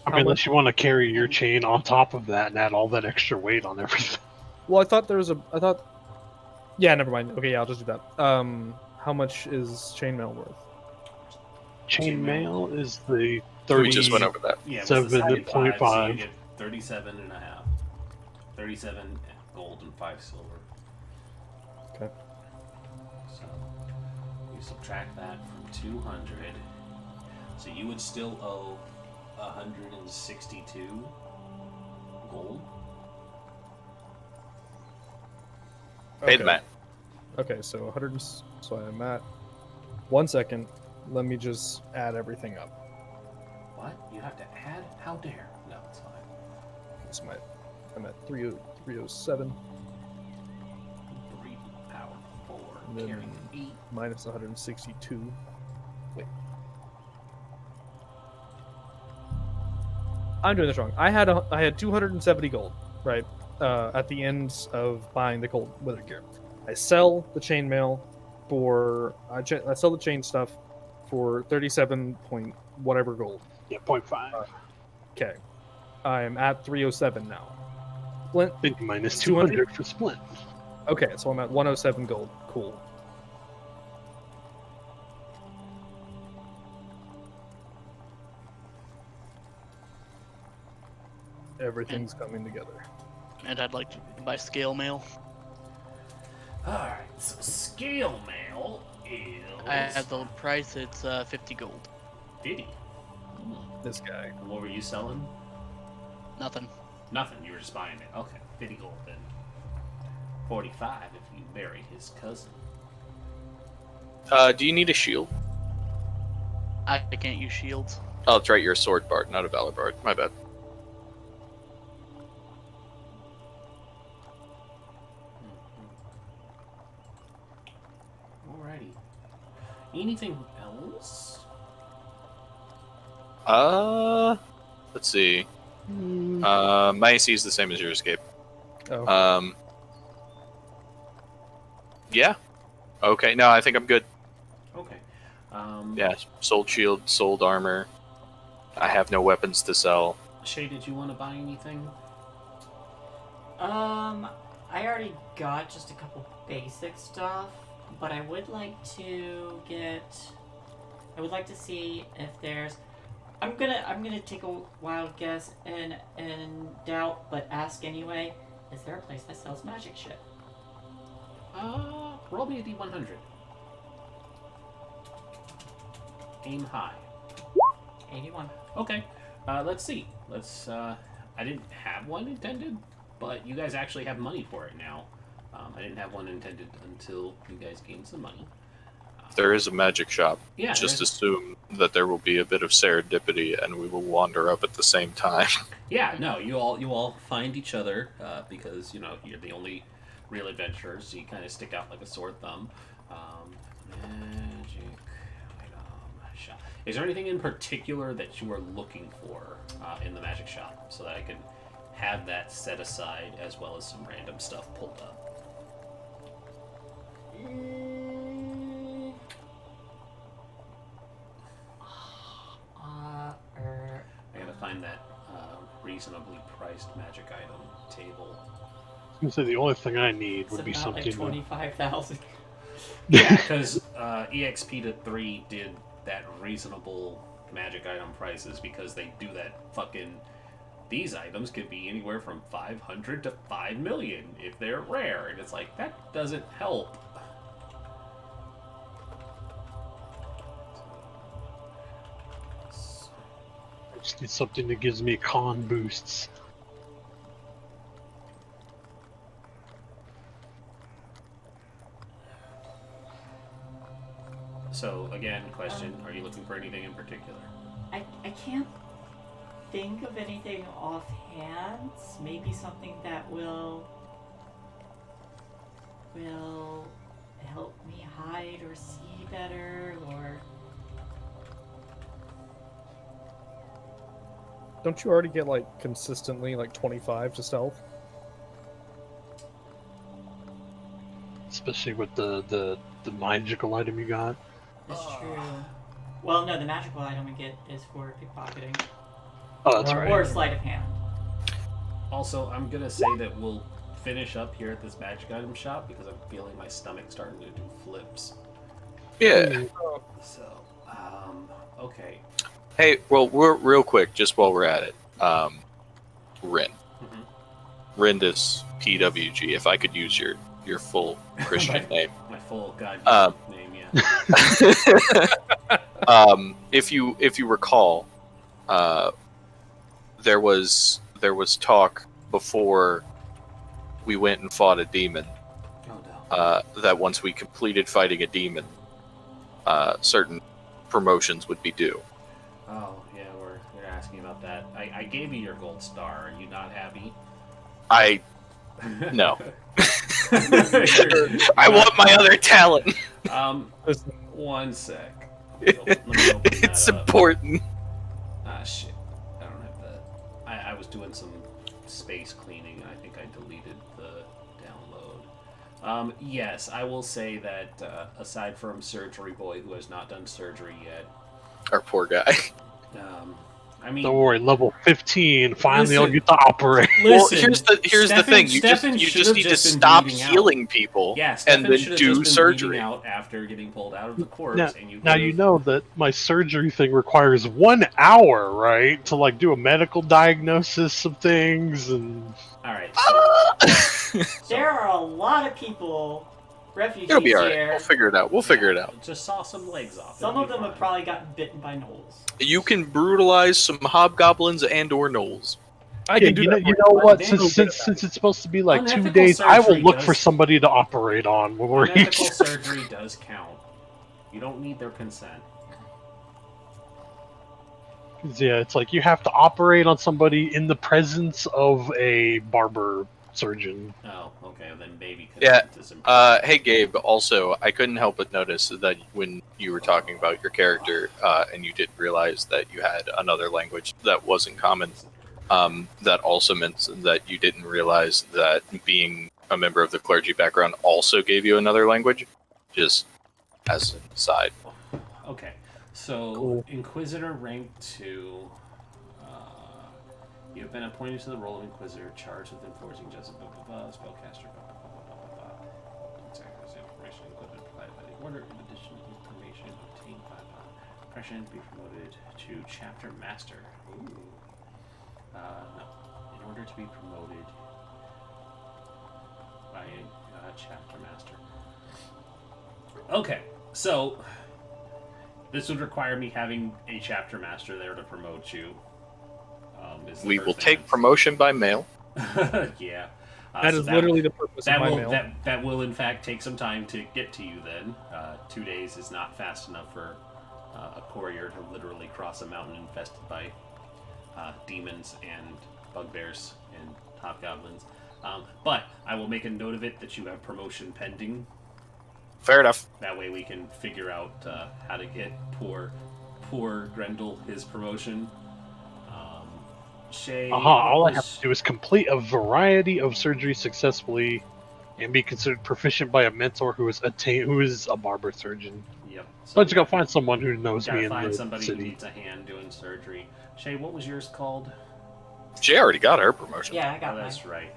I How mean, much- unless you want to carry your chain on top of that and add all that extra weight on everything. Well, I thought there was a... I thought... Yeah, never mind. Okay, yeah, I'll just do that. How much is chainmail worth? Chainmail is the We just went over that. Yeah, it was the 75, so you 37.5. get 37 and a half. 37 gold and 5 silver. Okay. So you subtract that from 200. So you would still owe 162 gold. Pay the man. Okay, so 100. So I'm at 1 second. Let me just add everything up. What? You have to add? How dare? No, it's fine. So I'm at 307 3 power 4. And then- Carrying 8. minus 162. Wait. I'm doing this wrong. I had 270 gold, right? At the end of buying the gold wither gear. I sell the chainmail for I sell the chain stuff for 37 point whatever gold. Yeah, 0.5. Okay. I'm at 307 now. Splint. Then minus 200? 200 for Splint. Okay, so I'm at 107 gold. Cool. Everything's coming together. And I'd like to buy scale mail. Alright, so scale mail is. At the price, it's 50 gold. 50. This guy. And what were you selling? Nothing. Nothing, you were just buying it. Okay, 50 gold then. 45 if you marry his cousin. Do you need a shield? I can't use shields. Oh, that's right, you're a sword bard, not a valor bard. My bad. Alrighty. Anything else? Let's see. My AC is the same as your escape. Oh. Yeah. Okay, no, I think I'm good. Okay. Yeah, sold shield, sold armor. I have no weapons to sell. Shay, did you want to buy anything? I already got just a couple basic stuff, but I would like to see if there's. I'm gonna take a wild guess and doubt, but ask anyway. Is there a place that sells magic shit? Roll me a D100. Aim high. 81. Okay. Let's see. I didn't have one intended, but you guys actually have money for it now. I didn't have one intended until you guys gained some money. There is a magic shop. Yeah. Just there's- assume that there will be a bit of serendipity and we will wander up at the same time. Yeah. No. You all find each other because you're the only real adventurers. So you kind of stick out like a sore thumb. Magic item shop. Is there anything in particular that you are looking for in the magic shop so that I can have that set aside as well as some random stuff pulled up? I gotta find that reasonably priced magic item table. I was gonna say the only thing I need It's would be about something. like 25,000. Yeah, because EXP to 3 did that reasonable magic item prices because they do that fucking. These items could be anywhere from 500 to 5 million if they're rare, and it's like that doesn't help. I just need something that gives me con boosts. So again, question: are you looking for anything in particular? I can't think of anything offhand. Maybe something that will or see better or? Don't you already get like consistently like 25 to stealth? Especially with the magical item you got. It's true. Well, no, the magical item we get is for pickpocketing. Oh, that's right. Or sleight of hand. Also, I'm gonna say that we'll finish up here at this magic item shop because I'm feeling my stomach starting to do flips. Yeah. So, okay. Hey, well, we're real quick, just while we're at it. Rin. Mm-hmm. Rindus PWG. If I could use your full Christian name. My full god name, yeah. If you recall, there was talk before we went and fought a demon. Oh no. That once we completed fighting a demon, certain promotions would be due. Oh yeah, we're asking about that. I gave you your gold star. Are you not happy? No. I want my other talent. One sec. Let me open It's that up. important. Ah, shit. I don't have that. I was doing some space cleaning, and I think I deleted the download. Yes, I will say that aside from Surgery Boy, who has not done surgery yet, Our poor guy. I mean, Don't worry, level 15. Finally, I'll Listen. get to operate. Well, listen, here's the thing. You just Stefan need should've to been stop bleeding out. healing people Yeah, and Stefan then should've do just been surgery. bleeding out after getting pulled out of the corpse, Now, and you now could've- you know that my surgery thing requires 1 hour, right, to like do a medical diagnosis of things and. All right. There are a lot of people, refugees It'll be alright. here. We'll figure it out. We'll figure it out. Just saw some legs off. Some It'll of be them fine. have probably gotten bitten by gnolls. You can brutalize some hobgoblins and/or gnolls. I Yeah, can do you know, that. you for know what? Damn, Since it's supposed to be like 2 Unethical days, I will surgery look does- for somebody to operate on when we're Unethical surgery does count. You don't need their consent. Yeah, it's like you have to operate on somebody in the presence of a barber surgeon. Oh, okay. Then baby Yeah, consent is important. Hey Gabe, also, I couldn't help but notice that when you were talking about your character, and you didn't realize that you had another language that wasn't common, that also meant that you didn't realize that being a member of the clergy background also gave you another language, just as an aside. Okay. So, Cool. Inquisitor rank 2. You have been appointed to the role of Inquisitor, charged with enforcing justice. Spellcaster. Exactly information included provided by the order. In addition to information obtained by oppression, be promoted to chapter master. Ooh. No. In order to be promoted by a chapter master. Okay. So. This would require me having a chapter master there to promote you. Is the We first will thing take I'm- promotion by mail. Yeah. That So is literally the purpose of my mail. That will in fact take some time to get to you. Then 2 days is not fast enough for a courier to literally cross a mountain infested by demons and bugbears and hobgoblins. But I will make a note of it that you have promotion pending. Fair enough. That way we can figure out how to get poor Grendel his promotion. Shay. All I have to do is complete a variety of surgeries successfully and be considered proficient by a mentor who is a barber surgeon. Yep. So I just gotta find someone who knows me gotta in find the somebody who city. needs a hand doing surgery. Shay, what was yours called? She already got her promotion. Yeah, I Oh, got mine. that's right.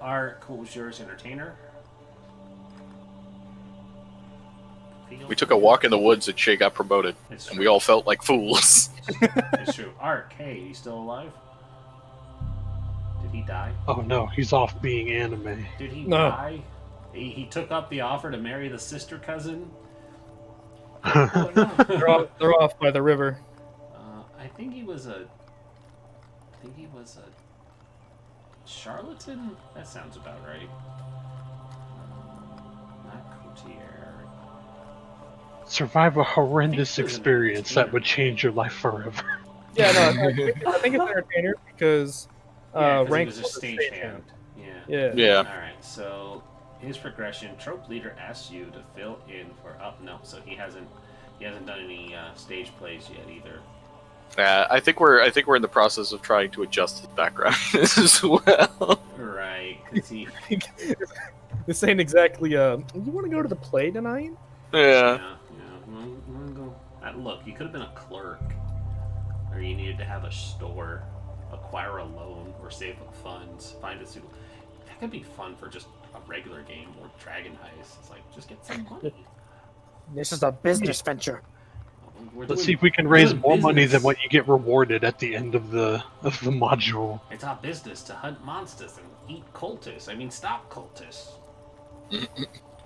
Ark, what was yours? Entertainer. We took a walk in the woods and Shay got promoted, It's and true. we all felt like fools. It's true. Ark, hey, he's still alive? Did he die? Oh no, he's off being anime. Did he No. die? He took up the offer to marry the sister cousin? Oh, Oh, no. They're off by the river. I think he was a charlatan? That sounds about right. Not courtier. Survive a horrendous I think he was an experience that entertainer. would change your life forever. Yeah, no, I think it's entertainer because Yeah, 'cause he rank was a was a stagehand. stagehand. Yeah. Yeah. Yeah. Alright, so his progression, trope leader asks you to fill in for. Oh no, so he hasn't done any stage plays yet either. I think we're in the process of trying to adjust his background as well. Right, because he. This ain't exactly. You want to go to the play tonight? Yeah. We'll go. Look, you could have been a clerk, or you needed to have a store, acquire a loan, or save up funds, find a suitable. That could be fun for just a regular game or Dragon Heist. It's like just get some money. This is a business venture. Let's see if we can raise more money than what you get rewarded at the end of the module. It's our business to hunt monsters and eat cultists. I mean, stop cultists.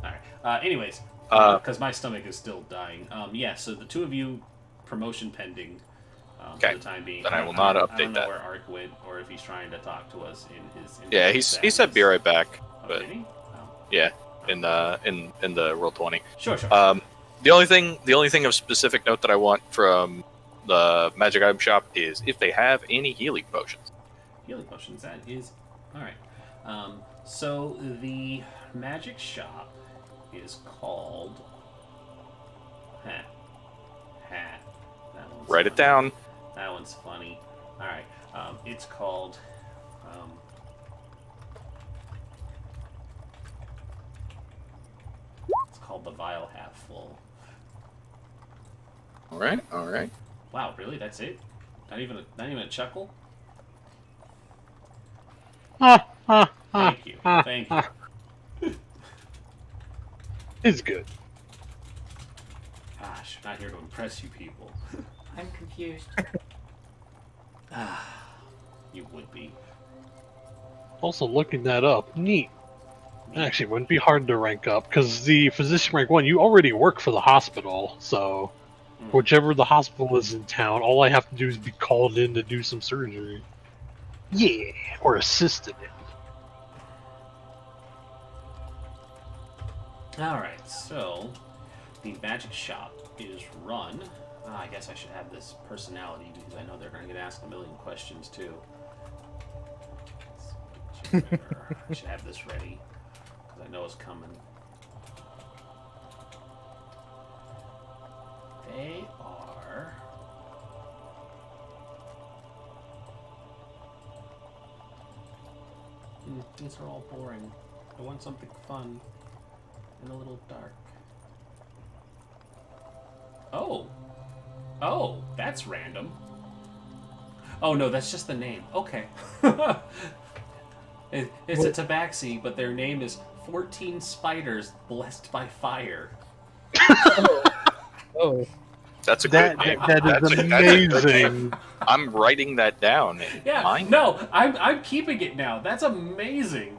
Alright. Anyways, because my stomach is still dying. Yeah, so the two of you, promotion pending for the time being. Then I will not update I don't know that. where Ark went, or if he's trying to talk to us in his... Yeah, he said be right back. Oh, But did he? Oh. yeah, in the roll 20. Sure. The only thing of specific note that I want from the magic item shop is if they have any healing potions. Healing potions, that is... Alright. So the magic shop is called... Hat. That one's Write it funny. down. That one's funny. Alright. It's called... it's called the Vial Half Full. All right. Wow, really? That's it? Not even a chuckle? Thank you. Thank you. It's good. Gosh, I'm not here to impress you people. I'm confused. You would be. Also, looking that up, neat. Actually, it wouldn't be hard to rank up, because the physician rank 1, you already work for the hospital, so whichever the hospital is in town, all I have to do is be called in to do some surgery. Yeah, or assist in it. Alright, so the magic shop is run. I guess I should have this personality because I know they're going to get asked a million questions too. I should have this ready because I know it's coming. They are... these are all boring. I want something fun and a little dark. Oh, that's random. Oh no, that's just the name. Okay. It's a tabaxi, but their name is 14 Spiders Blessed by Fire. Oh. That's a good That name. is amazing. I'm writing that down. Yeah, no, I'm keeping it now. That's amazing.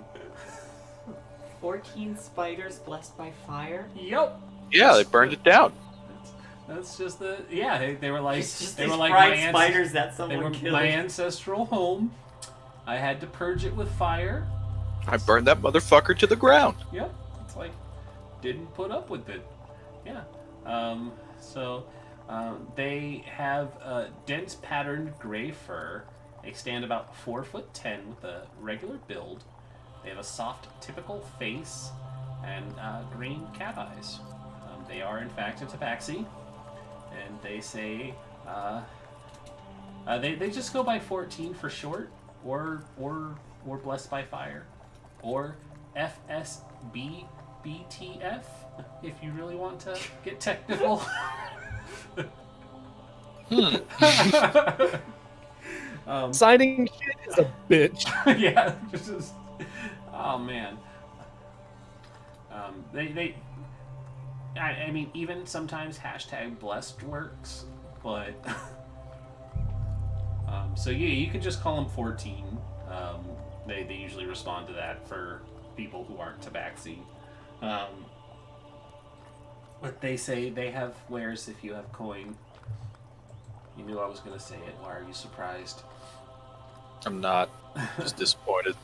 14 spiders blessed by fire? Yep. Yeah, they burned it down. That's just the they were like It's just they these were like fried spiders that they were someone killed. my ancestral home. I had to purge it with fire. I burned that motherfucker to the ground. Yep. It's like didn't put up with it. Yeah. They have dense patterned gray fur. They stand about 4'10" with a regular build. They have a soft, typical face and green cat eyes. They are in fact a tabaxi, and they say they just go by 14 for short, or blessed by fire, or FSBBTF if you really want to get technical. Signing shit is a bitch. Yeah, just oh man. I mean, even sometimes hashtag blessed works, but so yeah, you can just call them 14. They usually respond to that for people who aren't tabaxi. But they say they have wares if you have coin. You knew I was going to say it. Why are you surprised? I'm not. Just disappointed.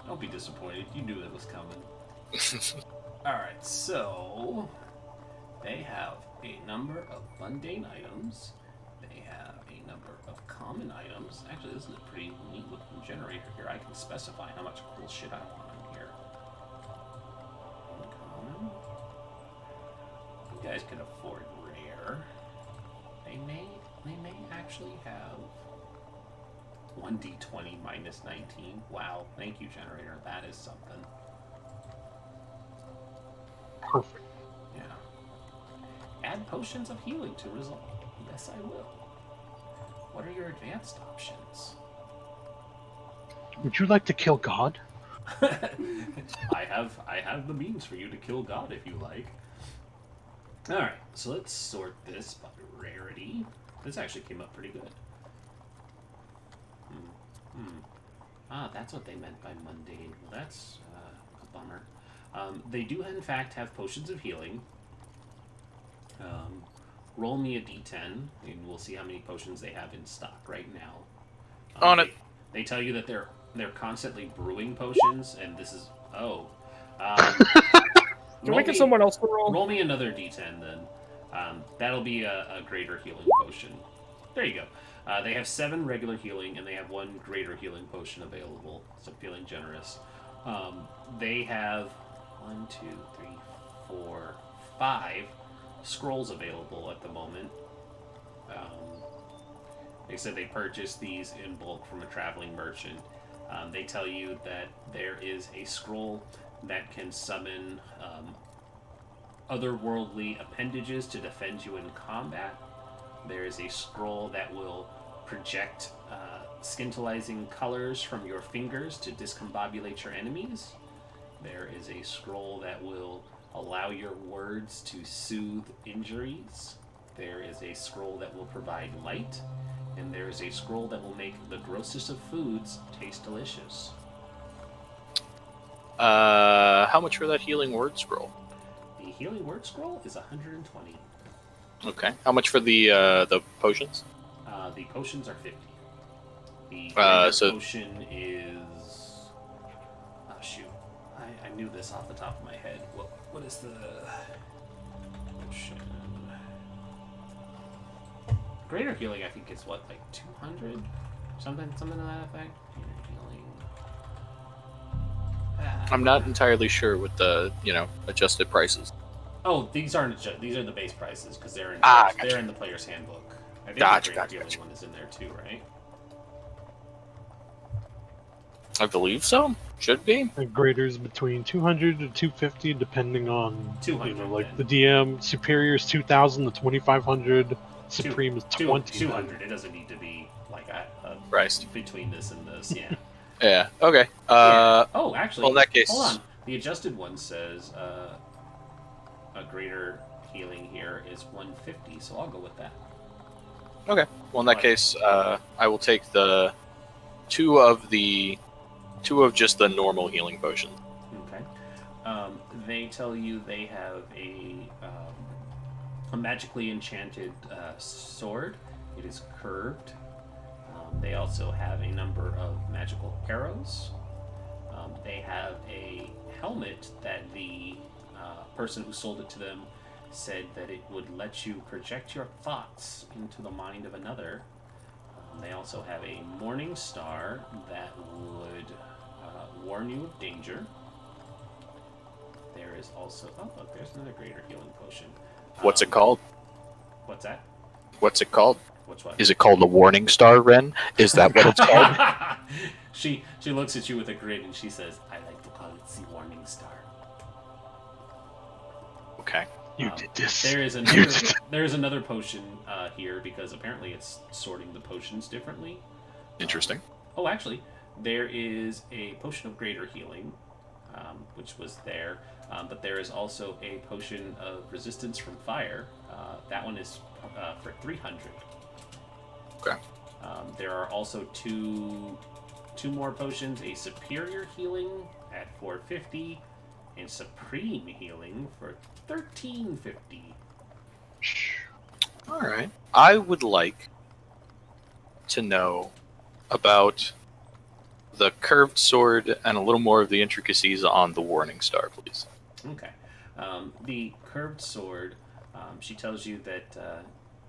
Don't be disappointed. You knew that was coming. Alright, so they have a number of mundane items. They have a number of common items. Actually, this is a pretty neat looking generator here. I can specify how much cool shit I want in here. guys can afford rare. They may actually have 1d20 minus 19. Wow, thank you, generator. That is something. Perfect. Yeah. Add potions of healing to result. Yes, I will. What are your advanced options? Would you like to kill God? I have the means for you to kill God if you like. Alright, so let's sort this by rarity. This actually came up pretty good. Ah, that's what they meant by mundane. Well, that's a bummer. They do, in fact, have potions of healing. Roll me a d10, and we'll see how many potions they have in stock right now. On it. They tell you that they're constantly brewing potions, and this is Can we get someone else to roll? Roll me another d10 then. That'll be a greater healing potion. There you go. They have 7 regular healing, and they have 1 greater healing potion available. So feeling generous. They have 1, 2, 3, 4, 5 scrolls available at the moment. They said they purchased these in bulk from a traveling merchant. They tell you that there is a scroll that can summon otherworldly appendages to defend you in combat. There is a scroll that will project scintillizing colors from your fingers to discombobulate your enemies. There is a scroll that will allow your words to soothe injuries. There is a scroll that will provide light. And there is a scroll that will make the grossest of foods taste delicious. How much for that healing word scroll? The healing word scroll is 120. Okay. How much for the potions? The potions are 50. The greater so potion is... Oh, shoot. I knew this off the top of my head. What is the potion? Greater healing, I think, is what, like 200? Something to that effect? Greater healing. I'm not entirely sure with the adjusted prices. Oh, these aren't these are the base prices because they're in Gotcha. they're in the player's handbook. I think Gotcha, the greater gotcha, healing gotcha. one is in there too, right? I believe so. Should be. And graders between 200 to 250, depending on 200, like then. the DM. Superior is 2,000 to 2,500. Supreme is 20. 200. It doesn't need to be like Priced. between this and this. Yeah. Yeah. Okay. Yeah. Oh, actually, well, in that case, hold on. The adjusted one says a greater healing here is 150, so I'll go with that. Okay. Well, in that case, I will take the two of just the normal healing potions. Okay. They tell you they have a magically enchanted sword. It is curved. They also have a number of magical arrows. They have a helmet that the person who sold it to them said that it would let you project your thoughts into the mind of another. They also have a morning star that would warn you of danger. There is also... Oh, look, there's another greater healing potion. What's it called? What's that? What's it called? What's what? Is it called the Warning Star, Ren? Is that what it's called? She looks at you with a grin and she says, I like to call it the Warning Star. Okay. You did this. There is another potion here because apparently it's sorting the potions differently. Interesting. Oh, actually, there is a potion of greater healing, which was there, but there is also a potion of resistance from fire. That one is for 300. Okay. There are also two more potions: a superior healing at 450, and supreme healing for 1350. All right. I would like to know about the curved sword and a little more of the intricacies on the Warning Star, please. Okay. The curved sword, she tells you that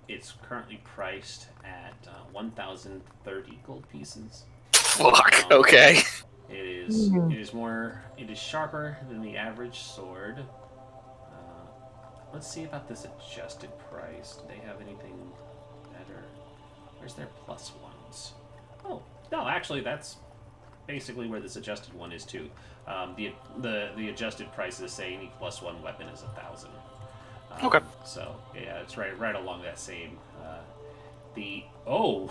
it's currently priced at 1,030 gold pieces. Fuck. Okay. It is sharper than the average sword. let's see about this adjusted price. Do they have anything better? Where's their plus ones? Oh, no, actually, that's basically where this adjusted one is too. The adjusted prices say any plus one weapon is 1,000. Okay. So yeah, it's right along that same. Ooh,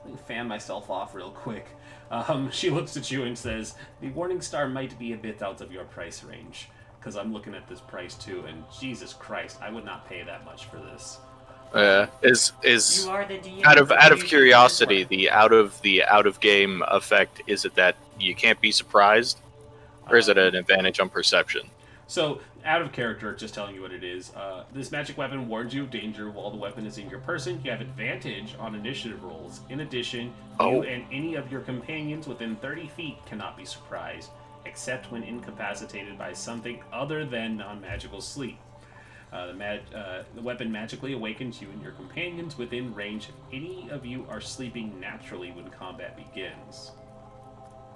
let me fan myself off real quick. She looks at you and says, "The Warning Star might be a bit out of your price range, because I'm looking at this price too, and Jesus Christ, I would not pay that much for this." Is You are the DM. out of What do you curiosity, think the out of game effect, is it that you can't be surprised, or is it an advantage on perception? So, out of character, just telling you what it is. This magic weapon warns you of danger while the weapon is in your person. You have advantage on initiative rolls. In addition, you and any of your companions within 30 feet cannot be surprised, except when incapacitated by something other than non-magical sleep. The weapon magically awakens you and your companions within range if any of you are sleeping naturally when combat begins.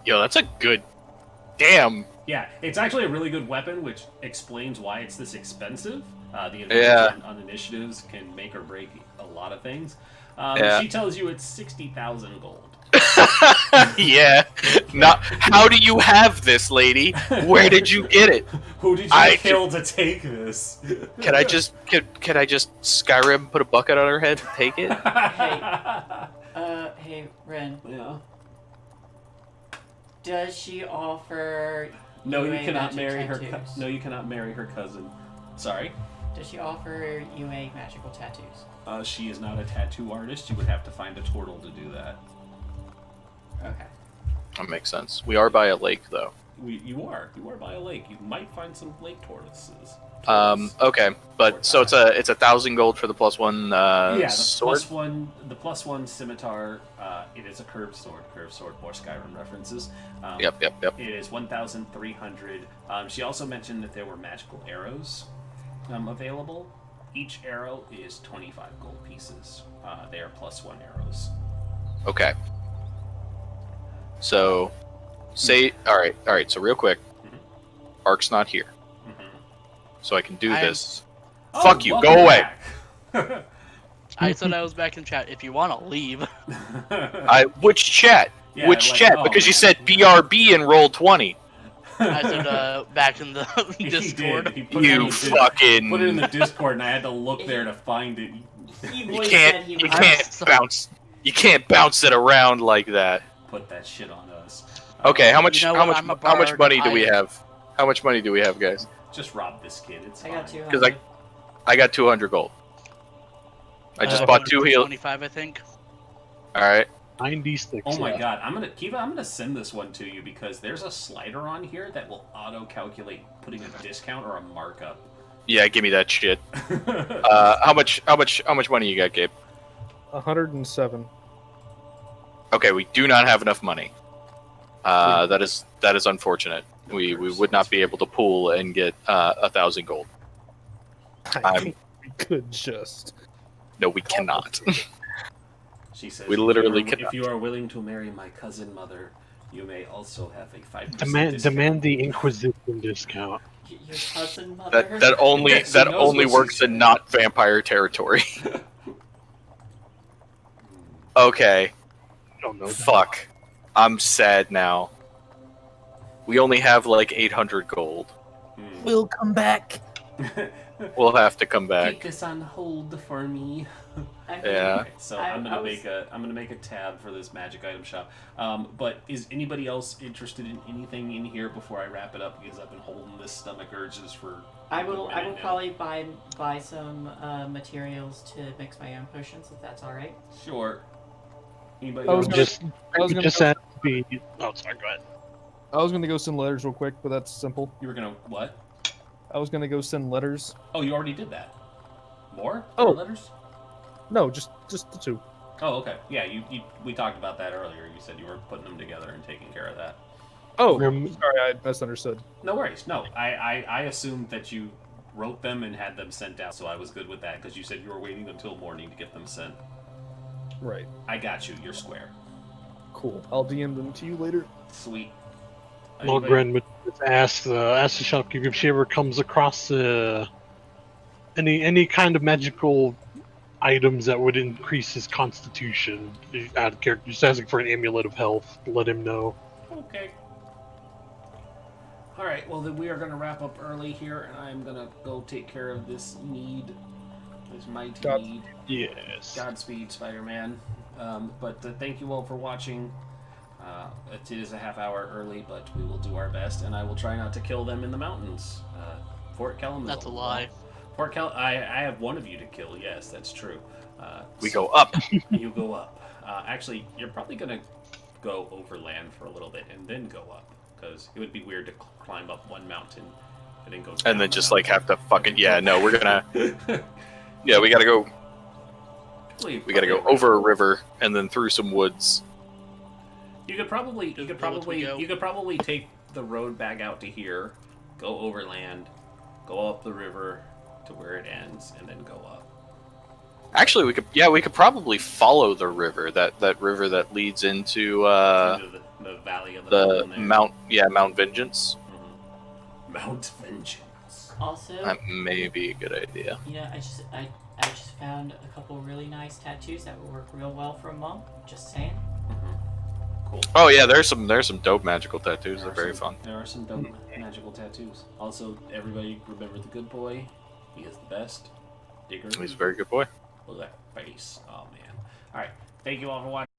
Yo, that's a good... Damn! Yeah, it's actually a really good weapon, which explains why it's this expensive. The advantage on initiatives can make or break a lot of things. She tells you it's 60,000 gold. Yeah. Now, how do you have this, lady? Where did you get it? Who did you kill to take this? Can I just Skyrim put a bucket on her head and take it? Hey, Ren. Yeah. Does she offer? No, you UA cannot magic marry her. tattoos? No, you cannot marry her cousin. Sorry. Does she offer UA magical tattoos? She is not a tattoo artist. You would have to find a turtle to do that. Okay. That makes sense. We are by a lake, though. You are by a lake. You might find some lake tortoises. Okay, but so it's 1,000 gold for the plus one the sword. The plus one scimitar. It is a curved sword. Curved sword, more Skyrim references. Yep. It is 1,300. She also mentioned that there were magical arrows available. Each arrow is 25 gold pieces. They are plus one arrows. Okay. So, all right. So real quick, Ark's not here, so I can do this. Fuck you. Go away. I said I was back in chat. If you want to leave. Which chat? Yeah, Which chat? Because you said BRB and roll 20. I said back in the Discord. He put You fucking. put it in the Discord, and I had to look there to find it. You can't bounce it around like that. Put that shit on us. Okay, how much money do we I- have? How much money do we have, guys? Just rob this kid. It's I fine. got 200. Because I got 200 gold. I just bought 2 heals. 25, I think. All right. 96. Oh my god, I'm gonna send this one to you because there's a slider on here that will auto-calculate putting a discount or a markup. Yeah, give me that shit. How much money you got, Gabe? 107. Okay, we do not have enough money. That is unfortunate. We would not be able to pool and get 1,000 gold. I think we could just. No, we cannot. She says, We literally if you are willing to marry my cousin mother, you may also have a 5% Demand the Inquisition discount. Your cousin mother? That only Yes, she knows only what works she's in saying. not vampire territory. Okay. Don't know. Fuck. I'm sad now. We only have like 800 gold. We'll come back. We'll have to come back. Keep this on hold for me. I mean, Yeah. Alright, so I'm gonna make a tab for this magic item shop. But is anybody else interested in anything in here before I wrap it up? Because I've been holding this stomach urges for. I a good will minute now. probably buy some materials to mix my own potions if that's all right. Sure. Anybody I was else? gonna- Just have to be. Oh, sorry. Go ahead. I was gonna go send letters real quick, but that's simple. You were gonna what? I was gonna go send letters. Oh, you already did that. More? Oh. More letters? No, just the 2. Oh, okay. Yeah, we talked about that earlier. You said you were putting them together and taking care of that. Oh, Rem- sorry, I misunderstood. No worries. No, I assumed that you wrote them and had them sent out, so I was good with that because you said you were waiting until morning to get them sent. Right. I got you. You're square. Cool. I'll DM them to you later. Sweet. Logren would ask the shopkeeper if she ever comes across any kind of magical items that would increase his constitution. Out of character, just asking for an amulet of health. Let him know. Okay. All right. Well, then we are going to wrap up early here, and I'm going to go take care of this need, this mighty need. Yes. Godspeed, Spider-Man. But thank you all for watching. It is a half hour early, but we will do our best, and I will try not to kill them in the mountains. Fort Kellum is That's a lie. Fort Kellum. I have one of you to kill. Yes, that's true. We go up. You go up. Actually, you're probably gonna go overland for a little bit and then go up, because it would be weird to climb up one mountain and then go down And then just mountain. like have to fucking no, we're gonna we gotta go. We gotta go over a river and then through some woods. You could probably take the road back out to here, go overland, go up the river to where it ends, and then go up. Actually, we could probably follow the river, that river that leads into The valley of the mountain there. Mount Vengeance. Mm-hmm. Mount Vengeance. Also, That may be a good idea. you know, I just found a couple really nice tattoos that would work real well for a monk. Just saying. Cool. Oh yeah, there's some dope magical tattoos. They're very fun. There are some dope magical tattoos. Also, everybody remember the good boy. He is the best. Digger. He's a very good boy. Look at that face. Oh man. All right. Thank you all for watching.